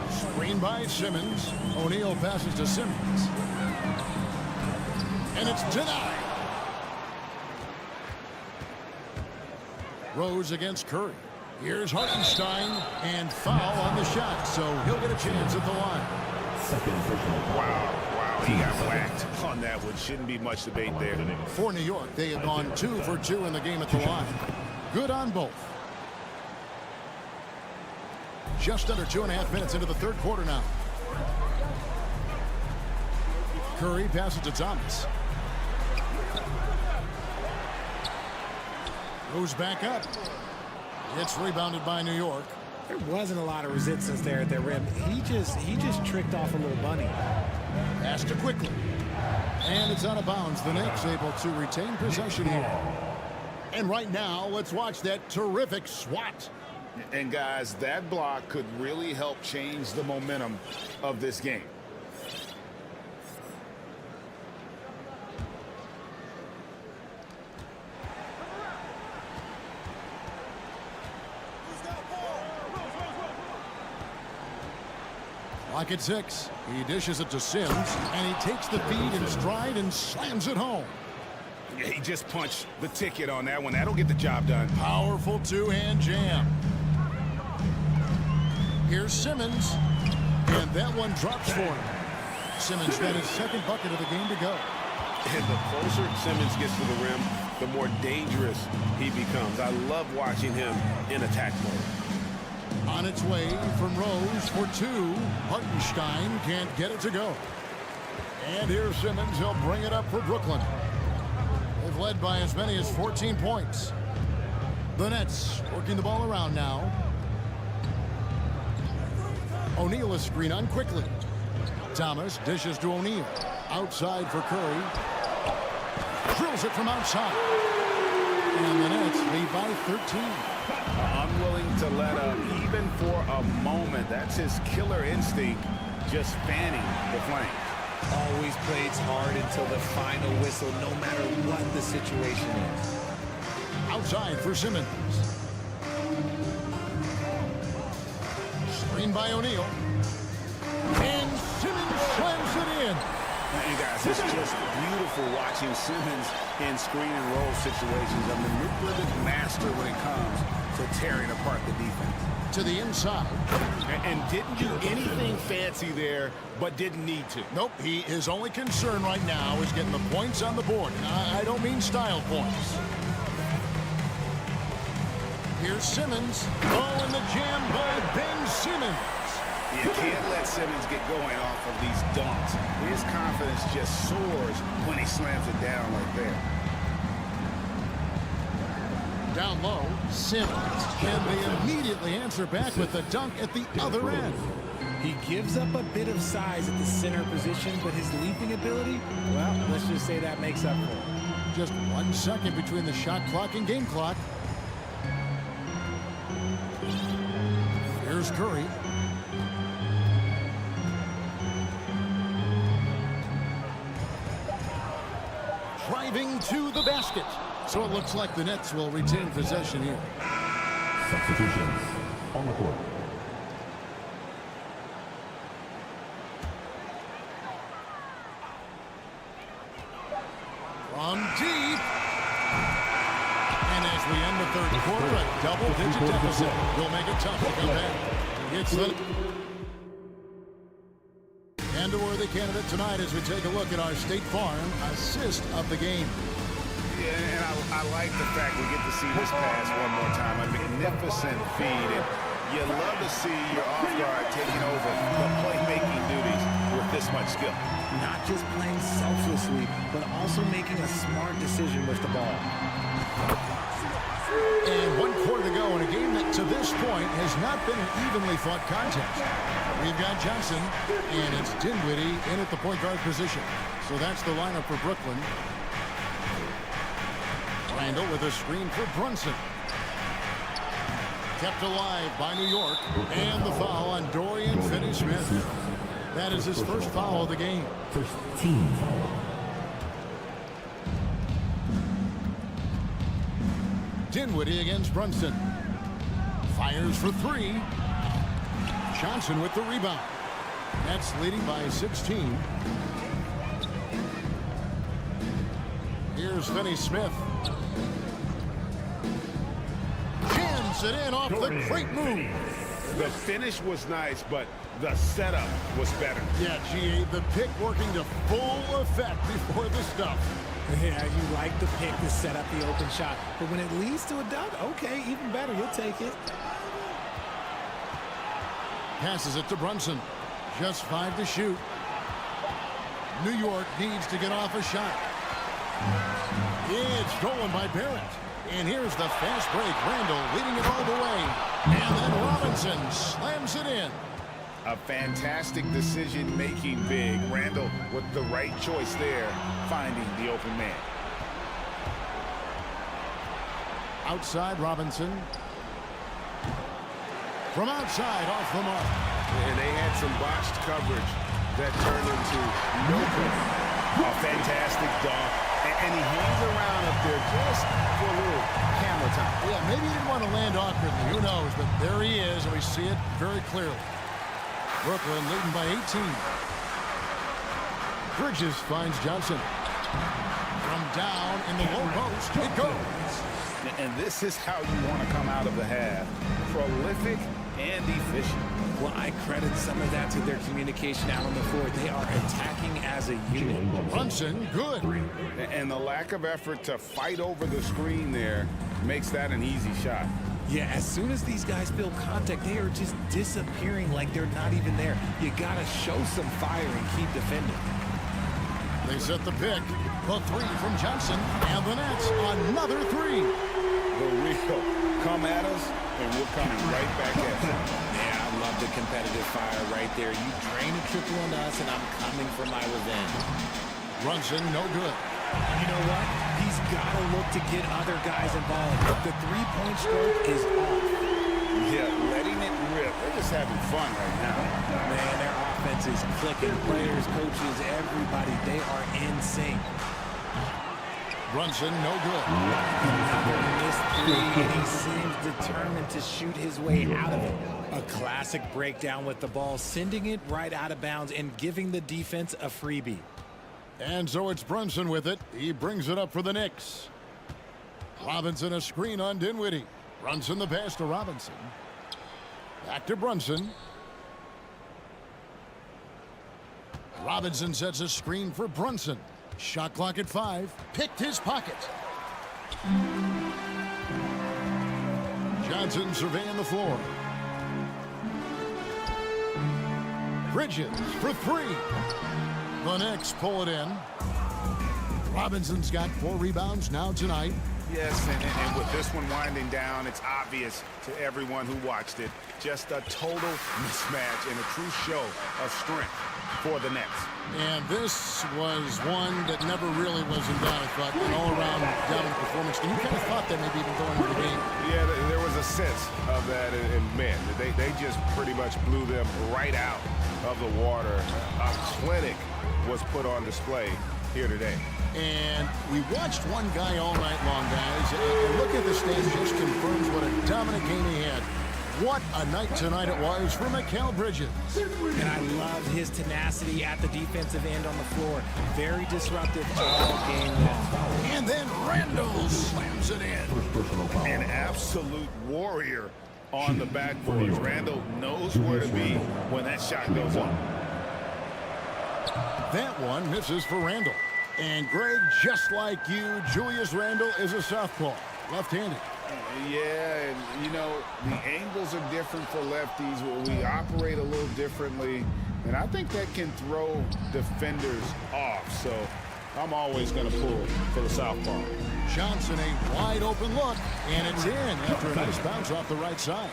S1: Screen by Simmons. O'Neal passes to Simmons. And it's denied. Rose against Curry. Here's Hartenstein, and foul on the shot, so he'll get a chance at the line.
S2: Wow, he got whacked on that one. Shouldn't be much debate there.
S1: For New York, they have gone 2 for 2 in the game at the line. Good on both. Just under 2.5 minutes into the third quarter now. Curry passes to Thomas. Goes back up. It's rebounded by New York.
S7: There wasn't a lot of resistance there at the rim. He just tricked off a little bunny.
S1: Pass to quickly. And it's out of bounds. The Knicks able to retain possession here. And right now, let's watch that terrific swat.
S2: And guys, that block could really help change the momentum of this game.
S1: Clock at 6. He dishes it to Sims, and he takes the feed in stride and slams it home.
S2: Yeah, he just punched the ticket on that one. That'll get the job done.
S1: Powerful two-hand jam. Here's Simmons, and that one drops for him. Simmons got his second bucket of the game to go.
S2: And the closer Simmons gets to the rim, the more dangerous he becomes. I love watching him in attack mode.
S1: On its way from Rose for 2. Hartenstein can't get it to go. And here's Simmons. He'll bring it up for Brooklyn. They've led by as many as 14 points. The Nets working the ball around now. O'Neal is screen on quickly. Thomas dishes to O'Neal. Outside for Curry. Drills it from outside. And the Nets lead by 13.
S2: Unwilling to let up even for a moment. That's his killer instinct, just fanning the flames.
S7: Always plays hard until the final whistle, no matter what the situation is.
S1: Outside for Simmons. Screen by O'Neal. And Simmons slams it in.
S2: And guys, it's just beautiful watching Simmons in screen and roll situations. A manipulative master when it comes to tearing apart the defense.
S1: To the inside.
S2: And didn't do anything fancy there, but didn't need to.
S1: Nope, his only concern right now is getting the points on the board. And I don't mean style points. Here's Simmons. Oh, and the jam by Ben Simmons.
S2: You can't let Simmons get going off of these dunks. His confidence just soars when he slams it down like that.
S1: Down low, Simmons. And they immediately answer back with the dunk at the other end.
S7: He gives up a bit of size at the center position, but his leaping ability, well, let's just say that makes up for it.
S1: Just 1 second between the shot clock and game clock. Here's Curry. Driving to the basket. So it looks like the Nets will retain possession here.
S12: Substitutions on the court.
S1: From deep. And as we end the third quarter, a double-digit deficit will make it tough to come back. It's the... And a worthy candidate tonight as we take a look at our State Farm assist of the game.
S2: Yeah, and I like the fact we get to see this pass one more time. A magnificent feed. And you love to see your off guard taking over the playmaking duties with this much skill.
S7: Not just playing selflessly, but also making a smart decision with the ball.
S1: And 1 quarter to go in a game that to this point has not been an evenly fought contest. We've got Johnson, and it's Dinwiddie in at the point guard position. So that's the lineup for Brooklyn. Randall with a screen for Brunson. Kept alive by New York. And the foul on Dorian Finney-Smith. That is his first foul of the game.
S12: First team foul.
S1: Dinwiddie against Brunson. Fires for 3. Johnson with the rebound. Nets leading by 16. Here's Finney-Smith. Jams Dumps it in off the great move.
S2: The finish was nice, but the setup was better.
S1: Yeah, GA, the pick working to full effect before the stuff.
S7: Yeah, you like the pick to set up the open shot. But when it leads to a dunk, okay, even better. You'll take it.
S1: Passes it to Brunson. Just 5 to shoot. New York needs to get off a shot. It's stolen by Barrett. And here's the fast break. Randall leading it all the way. And then Robinson slams it in.
S2: A fantastic decision-making big. Randall with the right choice there, finding the open man.
S1: Outside Robinson. From outside, off the mark.
S2: And they had some botched coverage that turned into no good. A fantastic dunk. And he hangs around up there just for a little camera time.
S1: Yeah, maybe he didn't want to land awkwardly. Who knows? But there he is, and we see it very clearly. Brooklyn leading by 18. Bridges finds Johnson. From down in the low post, it goes.
S2: And this is how you want to come out of the half. Prolific and efficient.
S7: Well, I credit some of that to their communication out on the floor. They are attacking as a unit.
S1: Brunson, good.
S2: And the lack of effort to fight over the screen there makes that an easy shot.
S7: Yeah, as soon as these guys feel contact, they are just disappearing like they're not even there. You got to show some fire and keep defending.
S1: They set the pick. The three from Johnson. And the Nets, another three.
S2: The real come at us, and we're coming right back at you.
S7: Yeah, I love the competitive fire right there. You drain a triple on us, and I'm coming for my revenge.
S1: Brunson, no good.
S7: You know what? He's got to look to get other guys involved. The three-point stroke is off.
S2: Yeah, letting it rip. They're just having fun right now.
S7: Man, their offense is clicking. Players, coaches, everybody, they are in sync.
S1: Brunson, no good.
S7: Another missed three, and he seems determined to shoot his way out of it. A classic breakdown with the ball, sending it right out of bounds and giving the defense a freebie.
S1: And so it's Brunson with it. He brings it up for the Knicks. Robinson a screen on Dinwiddie. Brunson the pass to Robinson. Back to Brunson. Robinson sets a screen for Brunson. Shot clock at 5. Picked his pocket. Johnson surveying the floor. Bridges for 3. The Knicks pull it in. Robinson's got 4 rebounds now tonight.
S2: Yes, and with this one winding down, it's obvious to everyone who watched it. Just a total mismatch and a true show of strength for the Nets.
S1: And this was one that never really was in doubt, I thought, an all-around dominant performance. And you kind of thought that maybe even going into the game.
S2: Yeah, there was a sense of that, and man, they just pretty much blew them right out of the water. A clinic was put on display here today.
S1: And we watched one guy all night long, guys. And look at the stats, just confirms what a dominant game he had. What a night tonight it was for Mikal Bridges.
S7: And I love his tenacity at the defensive end on the floor. Very disruptive all game long.
S1: And then Randall slams it in.
S2: An absolute warrior on the backboard. Randall knows where to be when that shot goes up.
S1: That one misses for Randall. And Greg, just like you, Julius Randall is a southpaw, left-handed.
S2: Yeah, and you know, the angles are different for lefties. We operate a little differently, and I think that can throw defenders off. So I'm always going to pull for the southpaw.
S1: Johnson, a wide open look, and it's in after a nice bounce off the right side.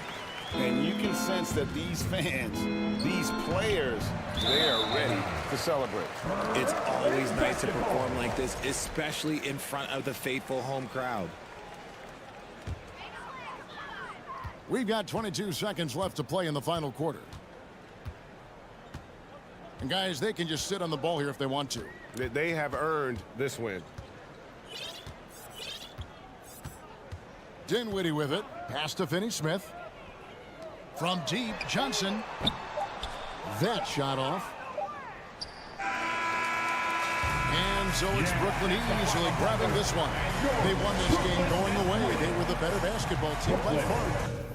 S2: And you can sense that these fans, these players, they are ready to celebrate.
S7: It's always nice to perform like this, especially in front of the faithful home crowd.
S1: We've got 22 seconds left to play in the final quarter. And guys, they can just sit on the ball here if they want to.
S13: They have earned this win.
S1: Dinwiddie with it. Pass to Finney-Smith. From deep, Johnson. That shot off. And So it's Brooklyn easily grabbing this one. They won this game going away. They were the better basketball team by far.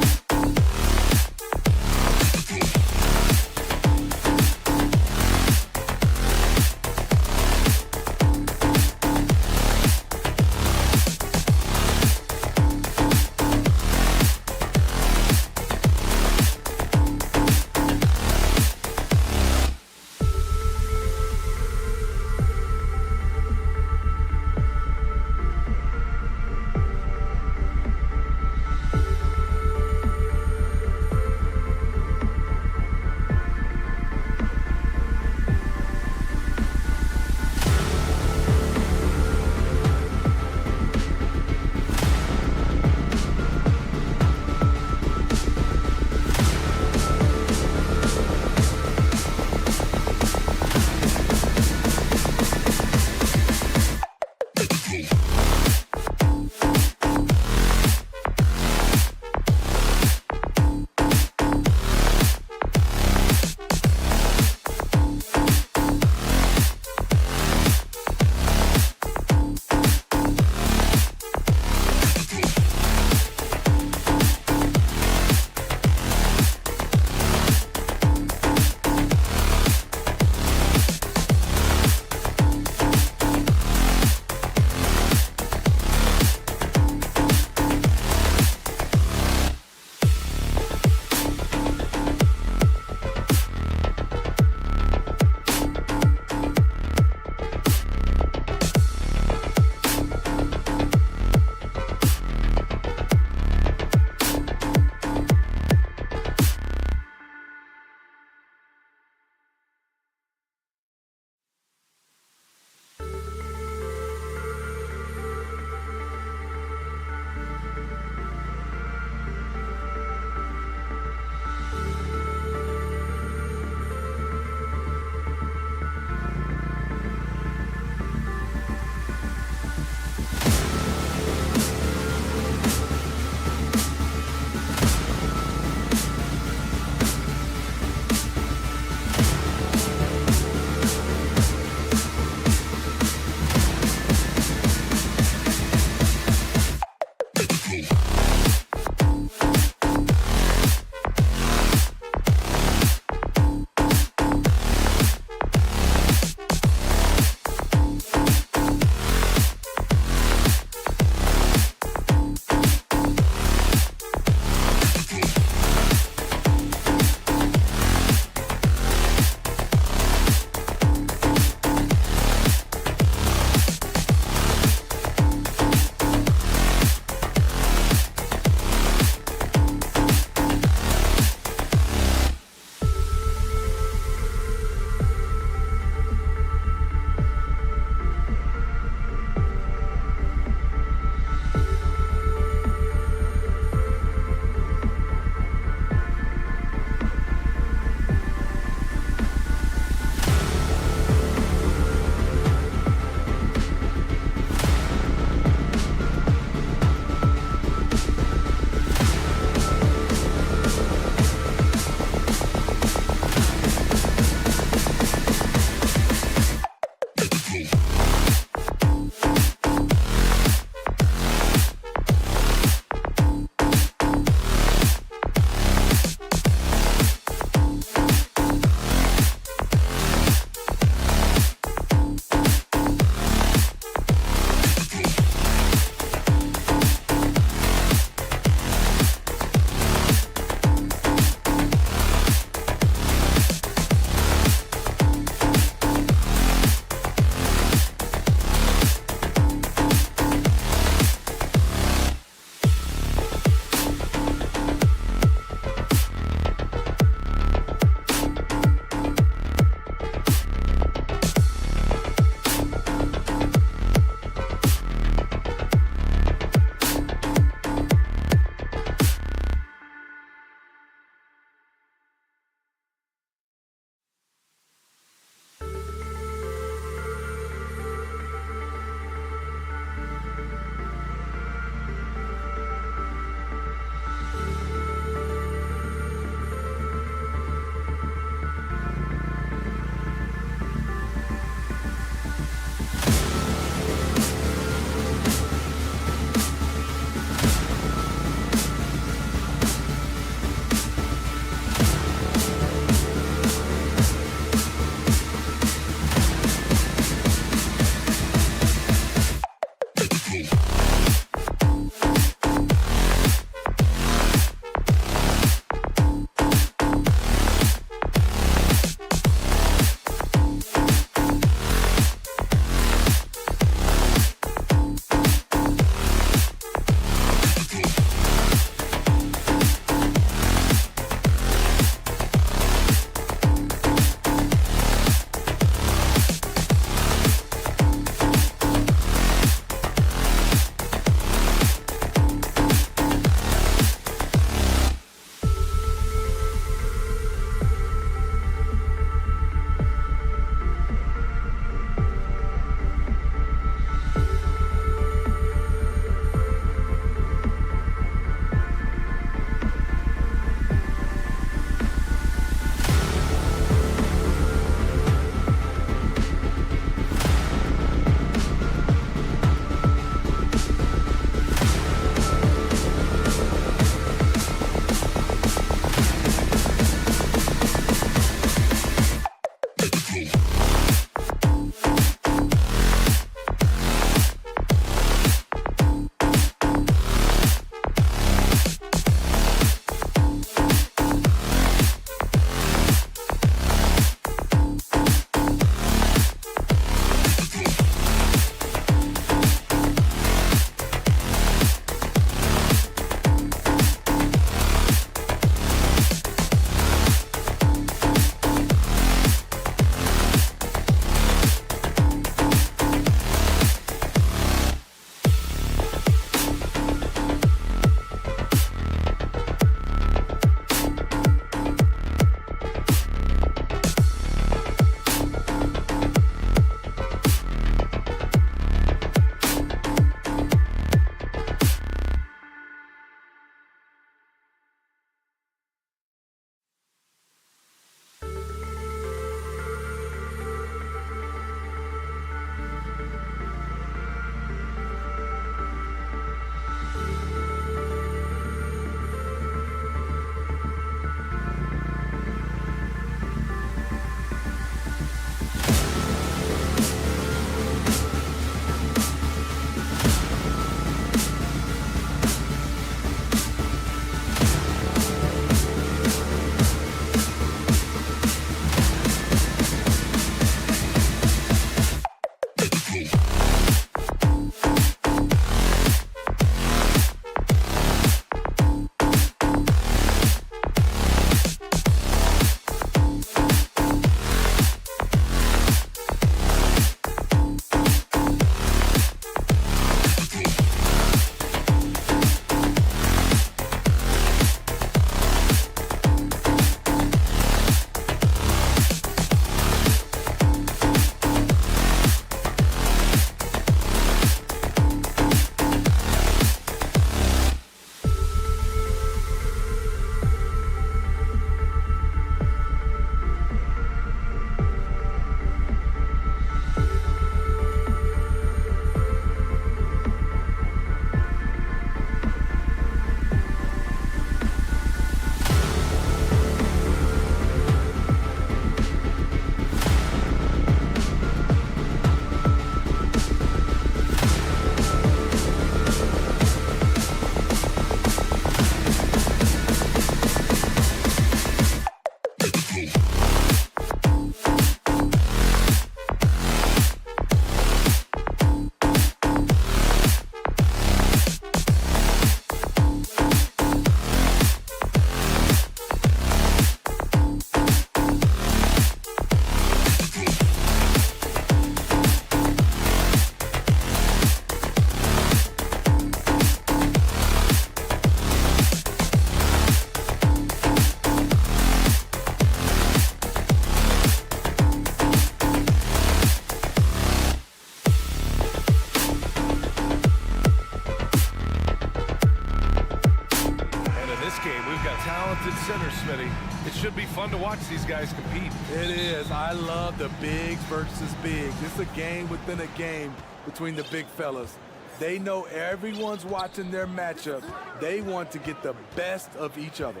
S6: talented center, Smitty. It should be fun to watch these guys compete.
S3: It is. I love the bigs versus bigs. It's a game within a game between the big fellas. They know everyone's watching their matchup. They want to get the best of each other.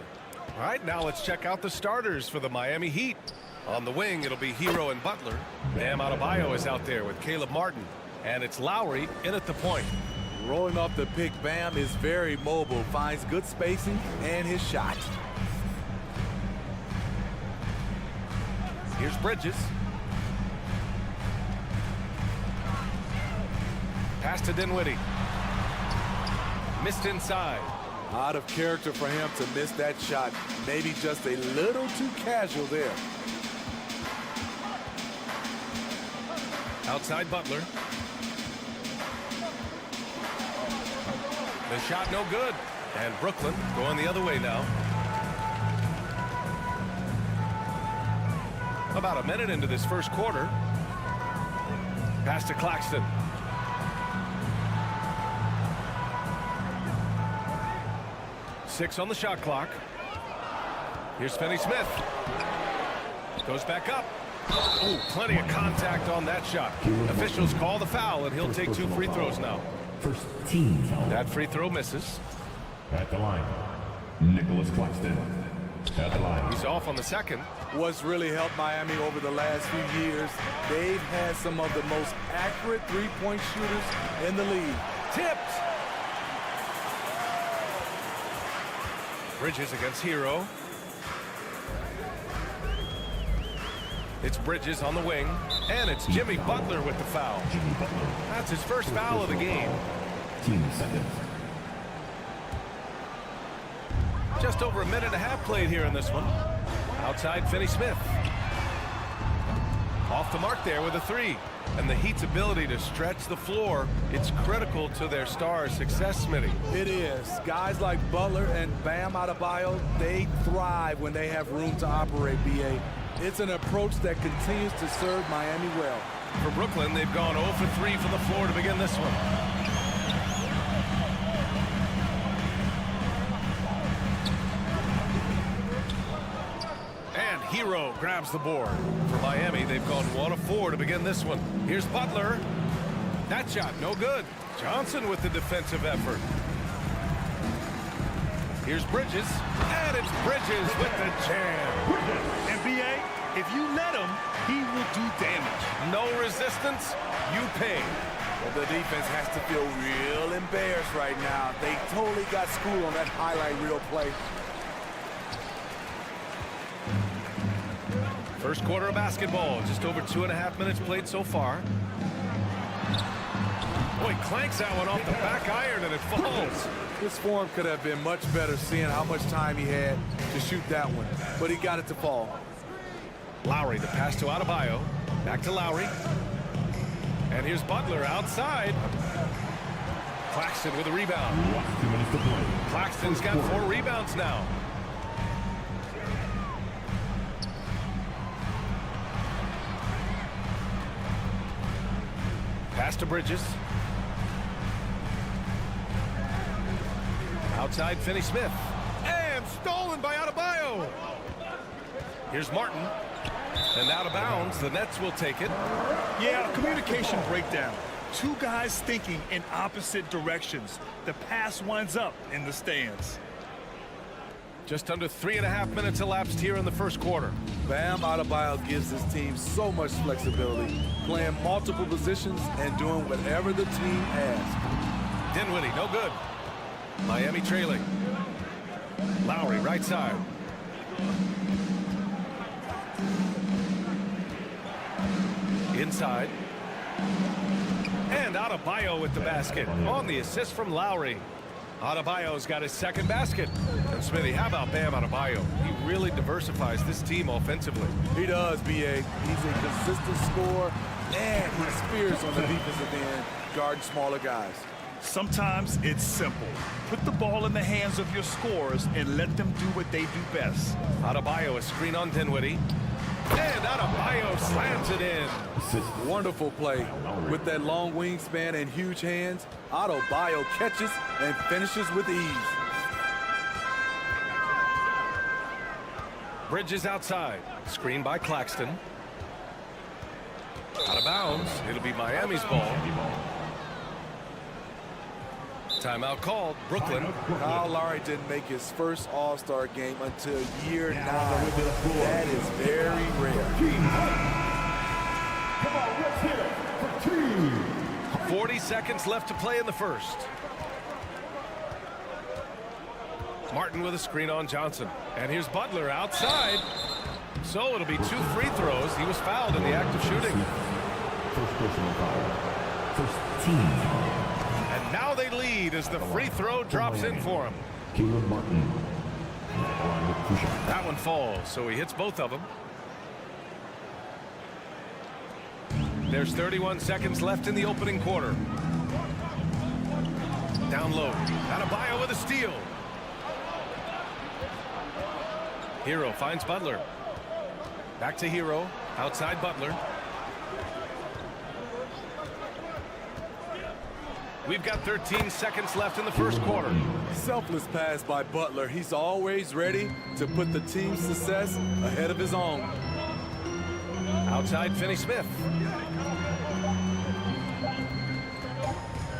S6: All right, now let's check out the starters for the Miami Heat. On the wing, it'll be Hero and Butler. Bam Adebayo is out there with Caleb Martin. And it's Lowry in at the point.
S3: Rolling off the pick, Bam is very mobile, finds good spacing and his shot.
S6: Here's Bridges. Pass to Dinwiddie. Missed inside.
S3: Out of character for him to miss that shot. Maybe just a little too casual there.
S6: Outside Butler. The shot no good. And Brooklyn going the other way now. About a minute into this first quarter. Pass to Claxton. Six on the shot clock. Here's Finney-Smith. Goes back up. Oh, plenty of contact on that shot. Officials call the foul, and he'll take 2 free throws now.
S12: First team foul.
S6: That free throw misses.
S12: At the line, Nicholas Claxton. At the line.
S6: He's off on the second.
S3: What's really helped Miami over the last few years, they've had some of the most accurate three-point shooters in the league.
S6: Tipped. Bridges against Hero. It's Bridges on the wing, and it's Jimmy Butler with the foul. That's his first foul of the game.
S12: Team second.
S6: Just over a minute and a half played here in this one. Outside Finney-Smith. Off the mark there with a 3. And the Heat's ability to stretch the floor, it's critical to their stars' success, Smitty.
S3: It is. Guys like Butler and Bam Adebayo, they thrive when they have room to operate, B.A. It's an approach that continues to serve Miami well.
S6: For Brooklyn, they've gone 0 for 3 from the floor to begin this one. And Hero grabs the board. For Miami, they've gone 1 of 4 to begin this one. Here's Butler. That shot, no good. Johnson with the defensive effort. Here's Bridges. And it's Bridges with the jam.
S8: And B.A., if you let him, he will do damage.
S6: No resistance, you pay.
S3: Well, the defense has to feel real embarrassed right now. They totally got schooled on that highlight reel play.
S6: First quarter of basketball, just over 2.5 minutes played so far. Boy, clanks that one off the back iron and it falls.
S3: His form could have been much better seeing how much time he had to shoot that one, but he got it to fall.
S6: Lowry, the pass to Adebayo. Back to Lowry. And here's Butler outside. Claxton with a rebound. Claxton's got 4 rebounds now. Pass to Bridges. Outside Finney-Smith. And stolen by Adebayo. Here's Martin. And out of bounds, the Nets will take it.
S8: Yeah, communication breakdown. 2 guys thinking in opposite directions. The pass winds up in the stands.
S6: Just under 3.5 minutes elapsed here in the first quarter.
S3: Bam Adebayo gives his team so much flexibility, playing multiple positions and doing whatever the team asks.
S6: Dinwiddie, no good. Miami trailing. Lowry, right side. Inside. And Adebayo with the basket on the assist from Lowry. Adebayo's got his second basket. And Smithy, how about Bam Adebayo? He really diversifies this team offensively.
S3: He does, B.A. He's a consistent scorer, and he spears on the defensive end, guarding smaller guys.
S8: Sometimes it's simple. Put the ball in the hands of your scorers and let them do what they do best.
S6: Adebayo, a screen on Dinwiddie. And Adebayo slams it in.
S3: Wonderful play. With that long wingspan and huge hands, Adebayo catches and finishes with ease.
S6: Bridges outside. Screen by Claxton. Out of bounds. It'll be Miami's ball. Timeout called. Brooklyn.
S3: Kyle Lowry didn't make his first All-Star game until year 9. That is very rare.
S4: Come on, let's hit it for 2.
S6: 40 seconds left to play in the first. Martin with a screen on Johnson. And here's Butler outside. So it'll be 2 free throws. He was fouled in the act of shooting.
S12: First personal foul. First team.
S6: And now they lead as the free throw drops in for him.
S12: Caleb Martin.
S6: That one falls, so he hits both of them. There's 31 seconds left in the opening quarter. Down low. Adebayo with a steal. Hero finds Butler. Back to Hero. Outside Butler. We've got 13 seconds left in the first quarter.
S3: Selfless pass by Butler. He's always ready to put the team's success ahead of his own.
S6: Outside Finney-Smith.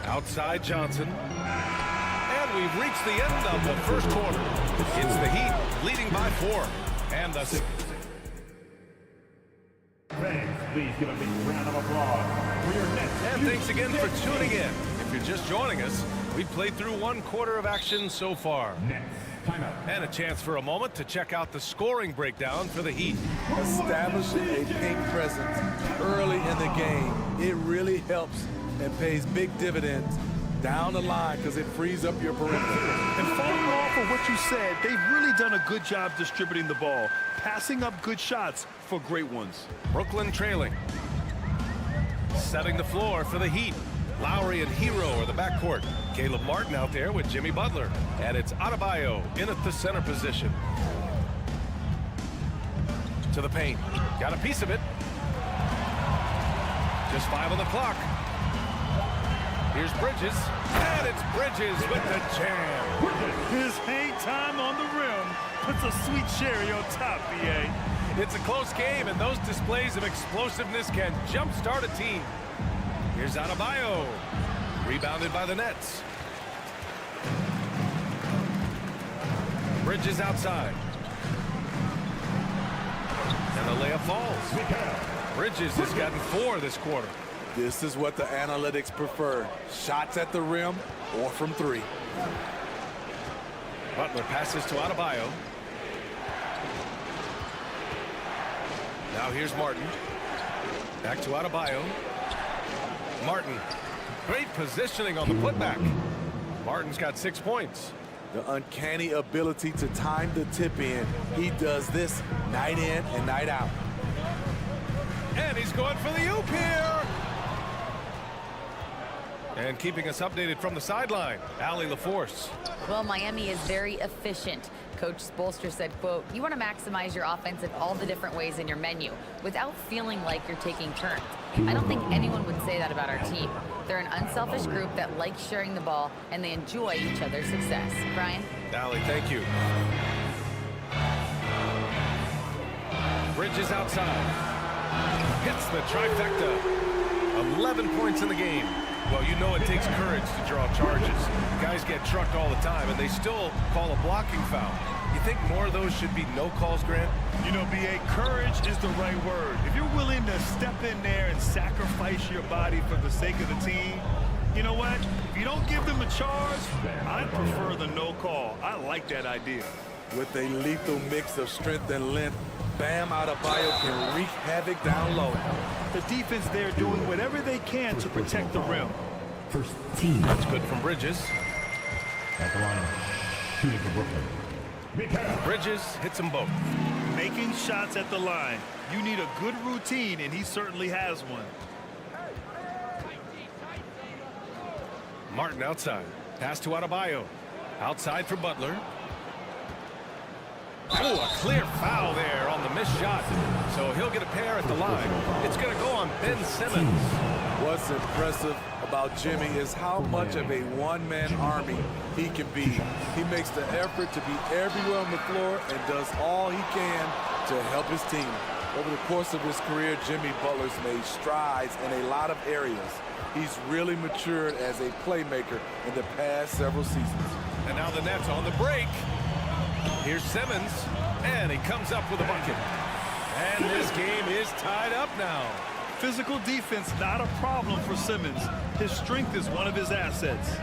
S6: Outside Johnson. And we've reached the end of the first quarter. It's the Heat leading by 4. And the...
S4: Fans, please give a big round of applause for your next.
S6: And thanks again for tuning in. If you're just joining us, we've played through 1 quarter of action so far.
S12: Next, timeout.
S6: And a chance for a moment to check out the scoring breakdown for the Heat.
S3: Establishing a paint presence early in the game, it really helps and pays big dividends down the line because it frees up your perimeter.
S8: And following off of what you said, they've really done a good job distributing the ball, passing up good shots for great ones.
S6: Brooklyn trailing. Setting the floor for the Heat. Lowry and Hero are the backcourt. Caleb Martin out there with Jimmy Butler. And it's Adebayo in at the center position. To the paint. Got a piece of it. Just 5 on the clock. Here's Bridges. And it's Bridges with the jam.
S8: His hang time on the rim puts a sweet cherry on top, B.A.
S6: It's a close game, and those displays of explosiveness can jumpstart a team. Here's Adebayo. Rebounded by the Nets. Bridges outside. And the layup falls. Bridges has gotten 4 this quarter.
S3: This is what the analytics prefer. Shots at the rim or from 3.
S6: Butler passes to Adebayo. Now here's Martin. Back to Adebayo. Martin. Great positioning on the putback. Martin's got 6 points.
S3: The uncanny ability to time the tip in. He does this night in and night out.
S6: And he's going for the oop here. And keeping us updated from the sideline, Allie LaForce.
S9: Well, Miami is very efficient. Coach Spoelstra said, quote, "You want to maximize your offense in all the different ways in your menu without feeling like you're taking turns." I don't think anyone would say that about our team. They're an unselfish group that likes sharing the ball, and they enjoy each other's success. Brian?
S6: Allie, thank you. Bridges outside. Hits the trifecta. 11 points in the game. Well, you know it takes courage to draw charges. Guys get trucked all the time, and they still call a blocking foul. You think more of those should be no calls, Grant?
S8: You know, B.A., courage is the right word. If you're willing to step in there and sacrifice your body for the sake of the team, you know what? If you don't give them a charge, I prefer the no call. I like that idea.
S3: With a lethal mix of strength and length, Bam Adebayo can wreak havoc down low.
S8: The defense there doing whatever they can to protect the rim.
S12: First team.
S6: That's good from Bridges.
S12: At the line, shooting for Brooklyn.
S6: Bridges hits them both.
S8: Making shots at the line. You need a good routine, and he certainly has one.
S6: Martin outside. Pass to Adebayo. Outside for Butler. Oh, a clear foul there on the missed shot. So he'll get a pair at the line. It's going to go on Ben Simmons.
S3: What's impressive about Jimmy is how much of a one-man army he can be. He makes the effort to be everywhere on the floor and does all he can to help his team. Over the course of his career, Jimmy Butler's made strides in a lot of areas. He's really matured as a playmaker in the past several seasons.
S6: And now the Nets on the break. Here's Simmons, and he comes up with a bucket. And this game is tied up now.
S8: Physical defense, not a problem for Simmons. His strength is one of his assets.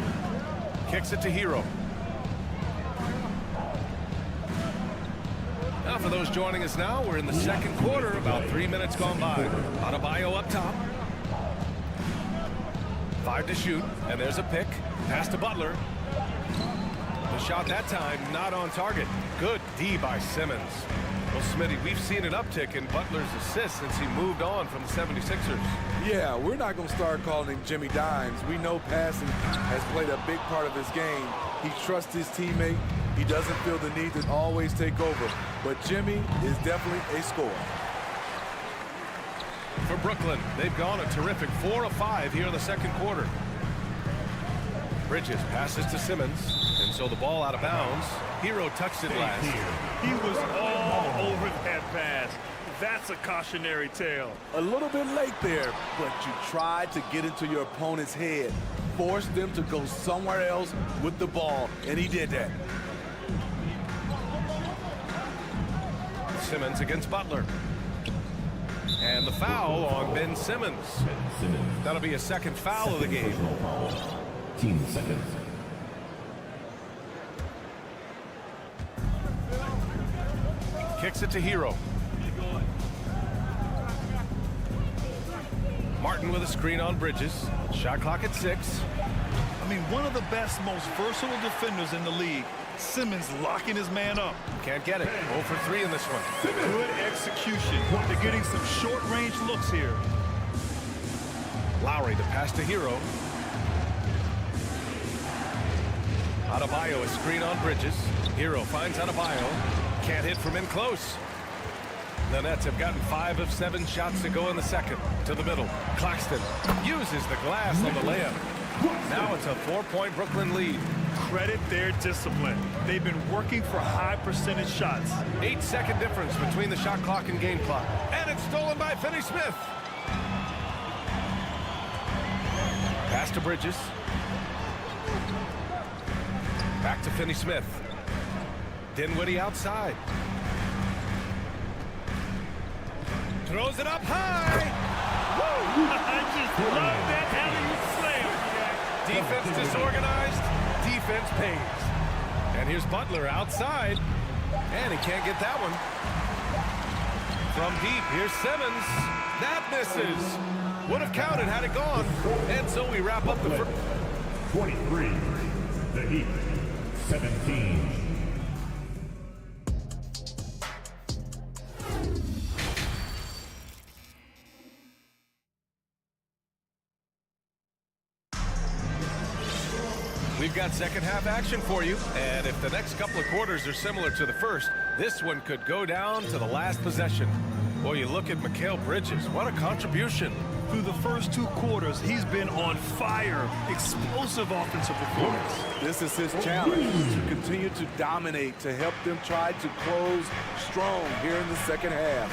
S6: Kicks it to Hero. Now for those joining us now, we're in the second quarter, about 3 minutes gone by. Adebayo up top. 5 to shoot, and there's a pick. Pass to Butler. The shot that time not on target. Good D by Simmons. Well, Smitty, we've seen an uptick in Butler's assists since he moved on from the 76ers.
S3: Yeah, we're not going to start calling him Jimmy Dimes. We know passing has played a big part of his game. He trusts his teammate. He doesn't feel the need to always take over. But Jimmy is definitely a scorer.
S6: For Brooklyn, they've gone a terrific 4 of 5 here in the second quarter. Bridges passes to Simmons, and so the ball out of bounds. Hero touched it last.
S8: He was all over that pass. That's a cautionary tale.
S3: A little bit late there, but you tried to get into your opponent's head. Force them to go somewhere else with the ball, and he did that.
S6: Simmons against Butler. And the foul on Ben Simmons. That'll be a second foul of the game.
S12: 15 seconds.
S6: Kicks it to Hero. Martin with a screen on Bridges. Shot clock at 6.
S8: I mean, one of the best, most versatile defenders in the league. Simmons locking his man up.
S6: Can't get it. 0 for 3 in this one.
S8: Good execution. They're getting some short-range looks here.
S6: Lowry to pass to Hero. Adebayo a screen on Bridges. Hero finds Adebayo. Can't hit from in close. The Nets have gotten 5 of 7 shots to go in the second. To the middle. Claxton uses the glass on the layup. Now it's a 4-point Brooklyn lead.
S8: Credit their discipline. They've been working for high percentage shots.
S6: 8-second difference between the shot clock and game clock. And it's stolen by Finney-Smith. Pass to Bridges. Back to Finney-Smith. Dinwiddie outside. Throws it up high.
S8: Woo! I just love that alley-oop slam.
S6: Defense disorganized. Defense pays. And here's Butler outside. And he can't get that one. From deep, here's Simmons. That misses. Would have counted had it gone. And so we wrap up the first.
S12: 23. The Heat. 17.
S6: We've got second half action for you, and if the next couple of quarters are similar to the first, this one could go down to the last possession. Boy, you look at Mikal Bridges, what a contribution.
S8: Through the first 2 quarters, he's been on fire. Explosive offensive performance.
S3: This is his challenge, to continue to dominate, to help them try to close strong here in the second half.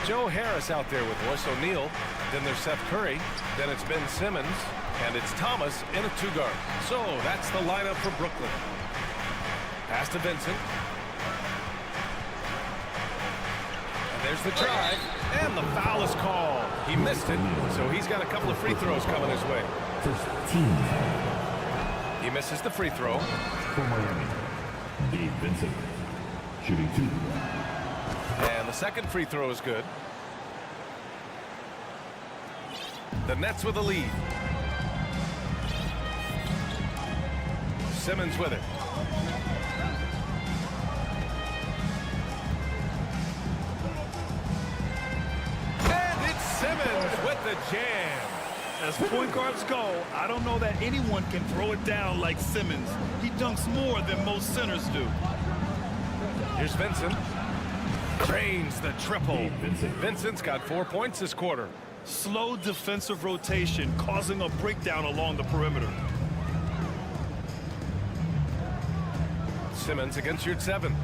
S6: Joe Harris out there with Royce O'Neal. Then there's Seth Curry. Then it's Ben Simmons. And it's Thomas in a 2-guard. So that's the lineup for Brooklyn. Pass to Vincent. And there's the drive. And the foul is called. He missed it, so he's got a couple of free throws coming his way.
S12: First team.
S6: He misses the free throw.
S12: For Miami, Gabe Vincent. Shooting 2.
S6: And the second free throw is good. The Nets with the lead. Simmons with it. And it's Simmons with the jam.
S8: As point guards go, I don't know that anyone can throw it down like Simmons. He dunks more than most centers do.
S6: Here's Vincent. Drains the triple. Vincent's got 4 points this quarter.
S8: Slow defensive rotation causing a breakdown along the perimeter.
S6: Simmons against Yurt 7.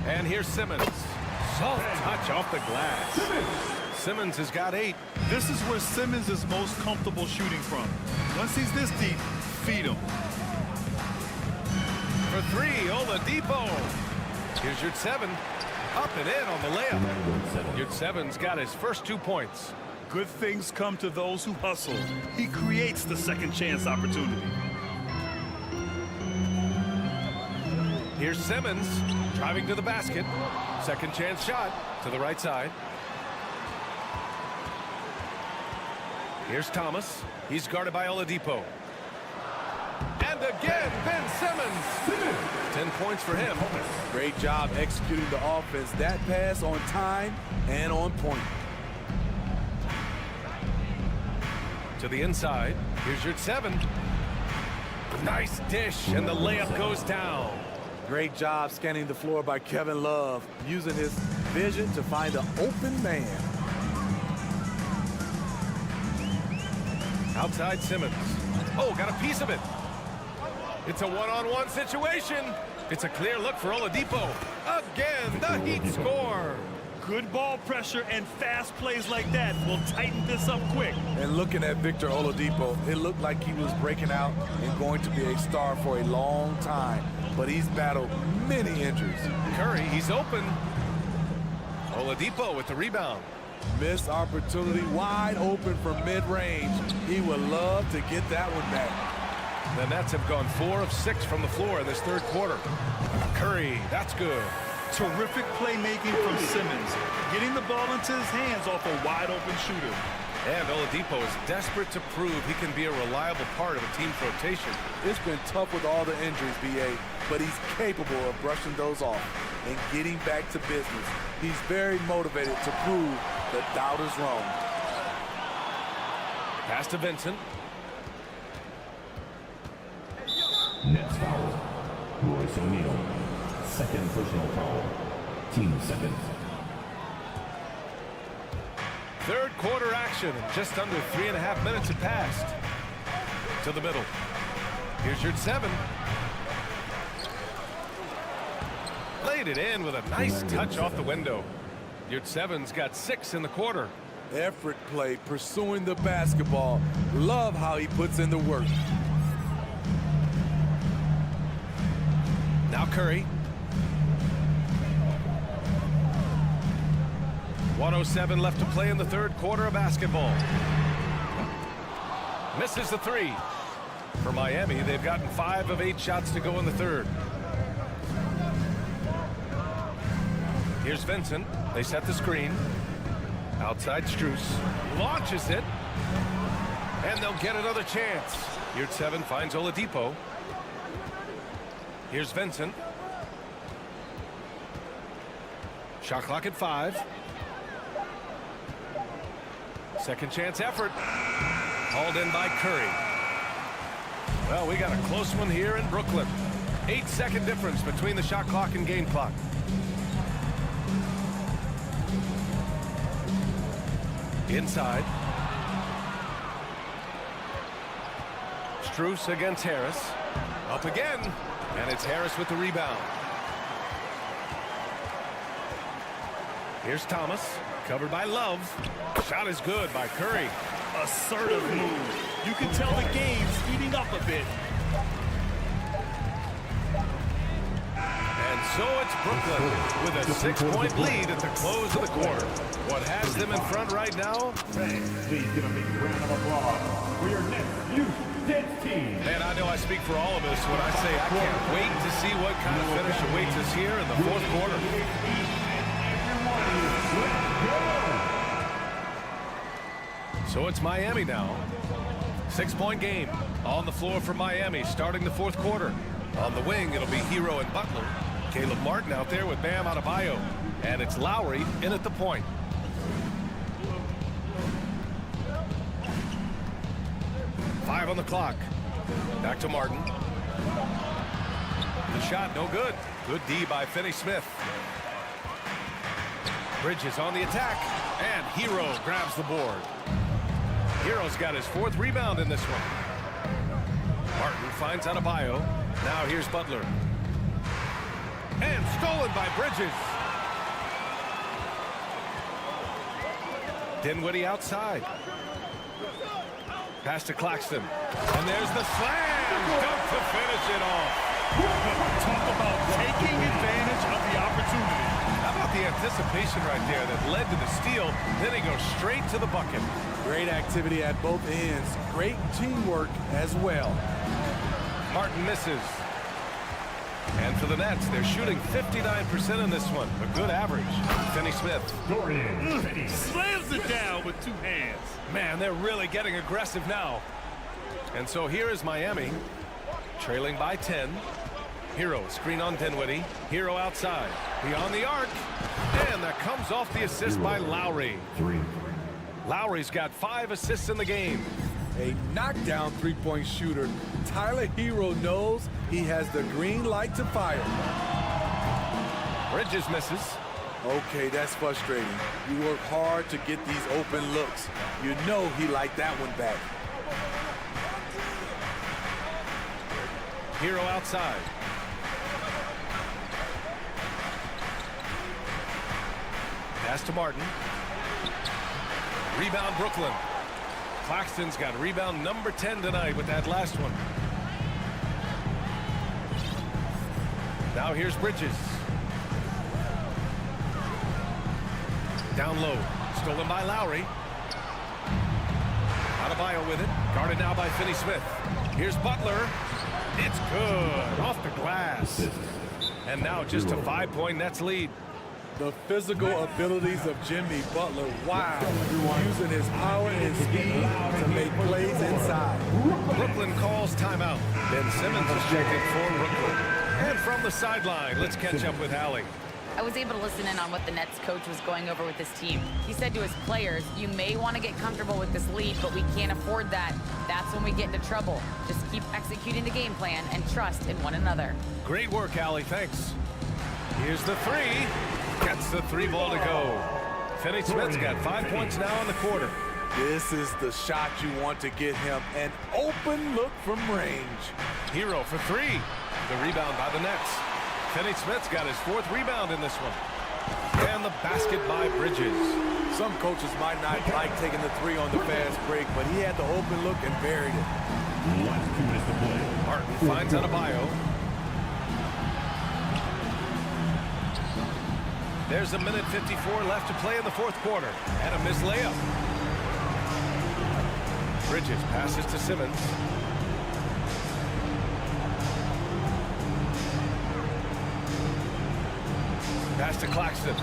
S6: And here's Simmons. Soft touch off the glass. Simmons has got 8.
S8: This is where Simmons is most comfortable shooting from. Once he's this deep, feed him.
S6: For 3, Oladipo. Here's Yurt 7. Up and in on the layup. Yurt 7's got his first 2 points.
S8: Good things come to those who hustle. He creates the second chance opportunity.
S6: Here's Simmons driving to the basket. Second chance shot to the right side. Here's Thomas. He's guarded by Oladipo. And again, Ben Simmons. 10 points for him.
S3: Great job executing the offense. That pass on time and on point.
S6: To the inside. Here's Yurt 7. Nice dish, and the layup goes down.
S3: Great job scanning the floor by Kevin Love, using his vision to find an open man.
S6: Outside Simmons. Oh, got a piece of it. It's a one-on-one situation. It's a clear look for Oladipo. Again, the Heat score.
S8: Good ball pressure and fast plays like that will tighten this up quick.
S3: And looking at Victor Oladipo, it looked like he was breaking out and going to be a star for a long time. But he's battled many injuries.
S6: Curry, he's open. Oladipo with the rebound.
S3: Missed opportunity, wide open from mid-range. He would love to get that one back.
S6: The Nets have gone 4 of 6 from the floor in this third quarter. Curry, that's good.
S8: Terrific playmaking from Simmons, getting the ball into his hands off a wide-open shooter.
S6: And Oladipo is desperate to prove he can be a reliable part of a team's rotation.
S3: It's been tough with all the injuries, B.A., but he's capable of brushing those off and getting back to business. He's very motivated to prove the doubters wrong.
S6: Pass to Vincent.
S12: Nets foul. Royce O'Neal. Second personal foul. Team second.
S6: Third quarter action. Just under 3.5 minutes have passed. To the middle. Here's Yurt 7. Laid it in with a nice touch off the window. Yurt 7's got 6 in the quarter.
S3: Effort play, pursuing the basketball. Love how he puts in the work.
S6: Now Curry. 1:07 left to play in the third quarter of basketball. Misses the 3. For Miami, they've gotten 5 of 8 shots to go in the third. Here's Vincent. They set the screen. Outside Strus. Launches it. And they'll get another chance. Yurt 7 finds Oladipo. Here's Vincent. Shot clock at 5. Second chance effort. Hauled in by Curry. Well, we got a close one here in Brooklyn. 8-second difference between the shot clock and game clock. Inside. Strus against Harris. Up again. And it's Harris with the rebound. Here's Thomas. Covered by Love. Shot is good by Curry.
S8: Assertive move. You can tell the game's heating up a bit.
S6: And so it's Brooklyn with a 6-point lead at the close of the quarter. What has them in front right now?
S12: Fans, please give a big round of applause for your Nets Youth Dance Team.
S6: Man, I know I speak for all of us when I say I can't wait to see what kind of finish awaits us here in the fourth quarter. So it's Miami now. 6-point game on the floor for Miami starting the fourth quarter. On the wing, it'll be Hero and Butler. Caleb Martin out there with Bam Adebayo. And it's Lowry in at the point. Five on the clock. Back to Martin. The shot, no good. Good D by Finney-Smith. Bridges on the attack, and Hero grabs the board. Hero's got his 4th rebound in this one. Martin finds Adebayo. Now here's Butler. And stolen by Bridges. Dinwiddie outside. Pass to Claxton. And there's the slam dunk to finish it off.
S8: Talk about taking advantage of the opportunity.
S6: How about the anticipation right there that led to the steal? Then he goes straight to the bucket.
S3: Great activity at both ends. Great teamwork as well.
S6: Martin misses. And for the Nets, they're shooting 59% in this one. A good average. Finney Smith.
S8: Slams it down with 2 hands.
S6: Man, they're really getting aggressive now. And so here is Miami, trailing by 10. Hero, screen on Dinwiddie. Hero outside. Beyond the arc. And that comes off the assist by Lowry. Lowry's got 5 assists in the game.
S3: A knockdown three-point shooter. Tyler Hero knows he has the green light to fire.
S6: Bridges misses.
S3: Okay, that's frustrating. You work hard to get these open looks. You know he liked that one back.
S6: Hero outside. Pass to Martin. Rebound Brooklyn. Claxton's got rebound number 10 tonight with that last one. Now here's Bridges. Down low. Stolen by Lowry. Adebayo with it. Guarded now by Finney Smith. Here's Butler. It's good. Off the glass. And now just a 5-point Nets lead.
S3: The physical abilities of Jimmy Butler. Wow. Using his power and speed to make plays inside.
S6: Brooklyn calls timeout. Ben Simmons is checking for Brooklyn. And from the sideline, let's catch up with Allie.
S9: I was able to listen in on what the Nets coach was going over with his team. He said to his players, you may want to get comfortable with this lead, but we can't afford that. That's when we get into trouble. Just keep executing the game plan and trust in one another.
S6: Great work, Allie. Thanks. Here's the 3. Gets the 3 ball to go. Finney Smith's got 5 points now in the quarter.
S3: This is the shot you want to get him. An open look from range.
S6: Hero for 3. The rebound by the Nets. Finney Smith's got his 4th rebound in this one. And the basket by Bridges.
S3: Some coaches might not like taking the 3 on the fast break, but he had the open look and buried it.
S6: Martin finds Adebayo. There's 1:54 left to play in the 4th quarter. And a missed layup. Bridges passes to Simmons. Pass to Claxton.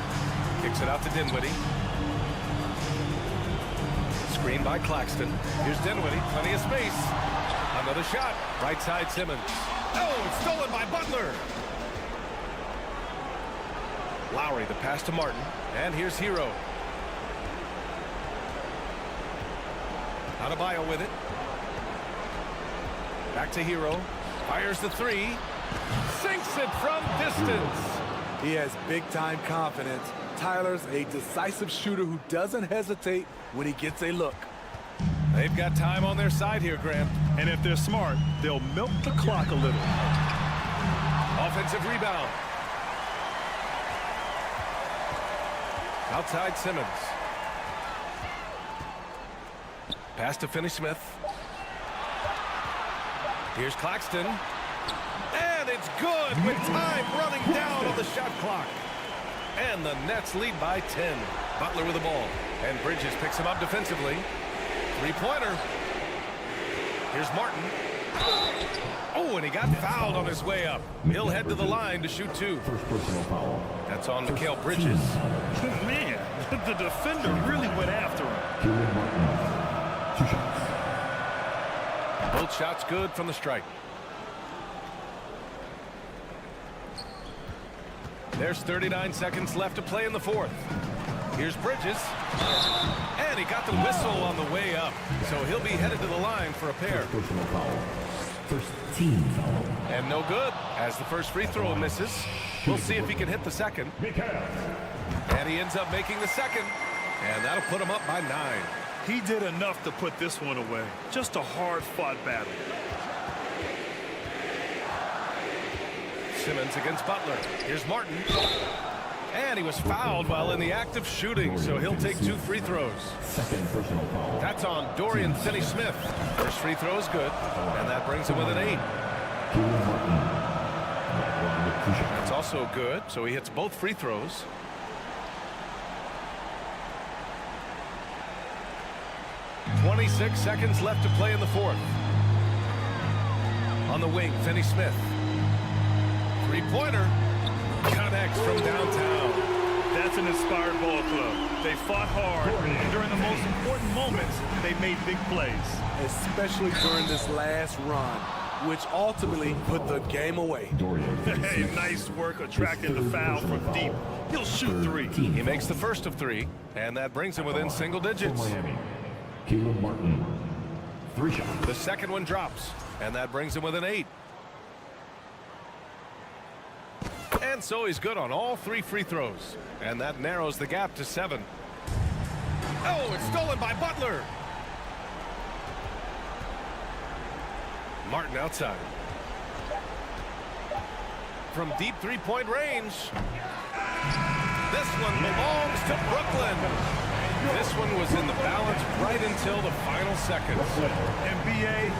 S6: Kicks it out to Dinwiddie. Screen by Claxton. Here's Dinwiddie. Plenty of space. Another shot. Right side Simmons. Oh, it's stolen by Butler. Lowry, the pass to Martin. And here's Hero. Adebayo with it. Back to Hero. Fires the 3. Sinks it from distance.
S3: He has big-time confidence. Tyler's a decisive shooter who doesn't hesitate when he gets a look.
S6: They've got time on their side here, Grant.
S8: And if they're smart, they'll milk the clock a little.
S6: Offensive rebound. Outside Simmons. Pass to Finney Smith. Here's Claxton. And it's good with time running down on the shot clock. And the Nets lead by 10. Butler with the ball. And Bridges picks him up defensively. 3-pointer. Here's Martin. Oh, and he got fouled on his way up. He'll head to the line to shoot 2.
S12: First personal foul.
S6: That's on Mikal Bridges.
S8: Man, the defender really went after him.
S12: Julian Martin. 2 shots.
S6: Both shots good from the strike. There's 39 seconds left to play in the 4th. Here's Bridges. And he got the whistle on the way up. So he'll be headed to the line for a pair.
S12: First personal foul. First team foul.
S6: And no good as the first free throw misses. We'll see if he can hit the second. And he ends up making the second. And that'll put him up by 9.
S8: He did enough to put this one away. Just a hard-fought battle.
S6: Simmons against Butler. Here's Martin. And he was fouled while in the act of shooting, so he'll take 2 free throws.
S12: Second personal foul.
S6: That's on Dorian Finney-Smith. First free throw is good, and that brings him with an 8. That's also good, so he hits both free throws. .26 seconds left to play in the fourth. On the wing, Finney-Smith. Three-pointer. Connects from downtown.
S8: That's an inspired ball club. They fought hard, and during the most important moments, they made big plays.
S3: Especially during this last run, which ultimately put the game away.
S8: Hey, nice work attracting the foul from deep. He'll shoot 3.
S6: He makes the first of 3, and that brings him within single digits.
S12: Miami, Caleb Martin. 3 shot.
S6: The second one drops, and that brings him with an 8. And so he's good on all 3 free throws, and that narrows the gap to 7. Oh, it's stolen by Butler. Martin outside. From deep three-point range. This one belongs to Brooklyn. This one was in the balance right until the final seconds.
S8: And B.A.,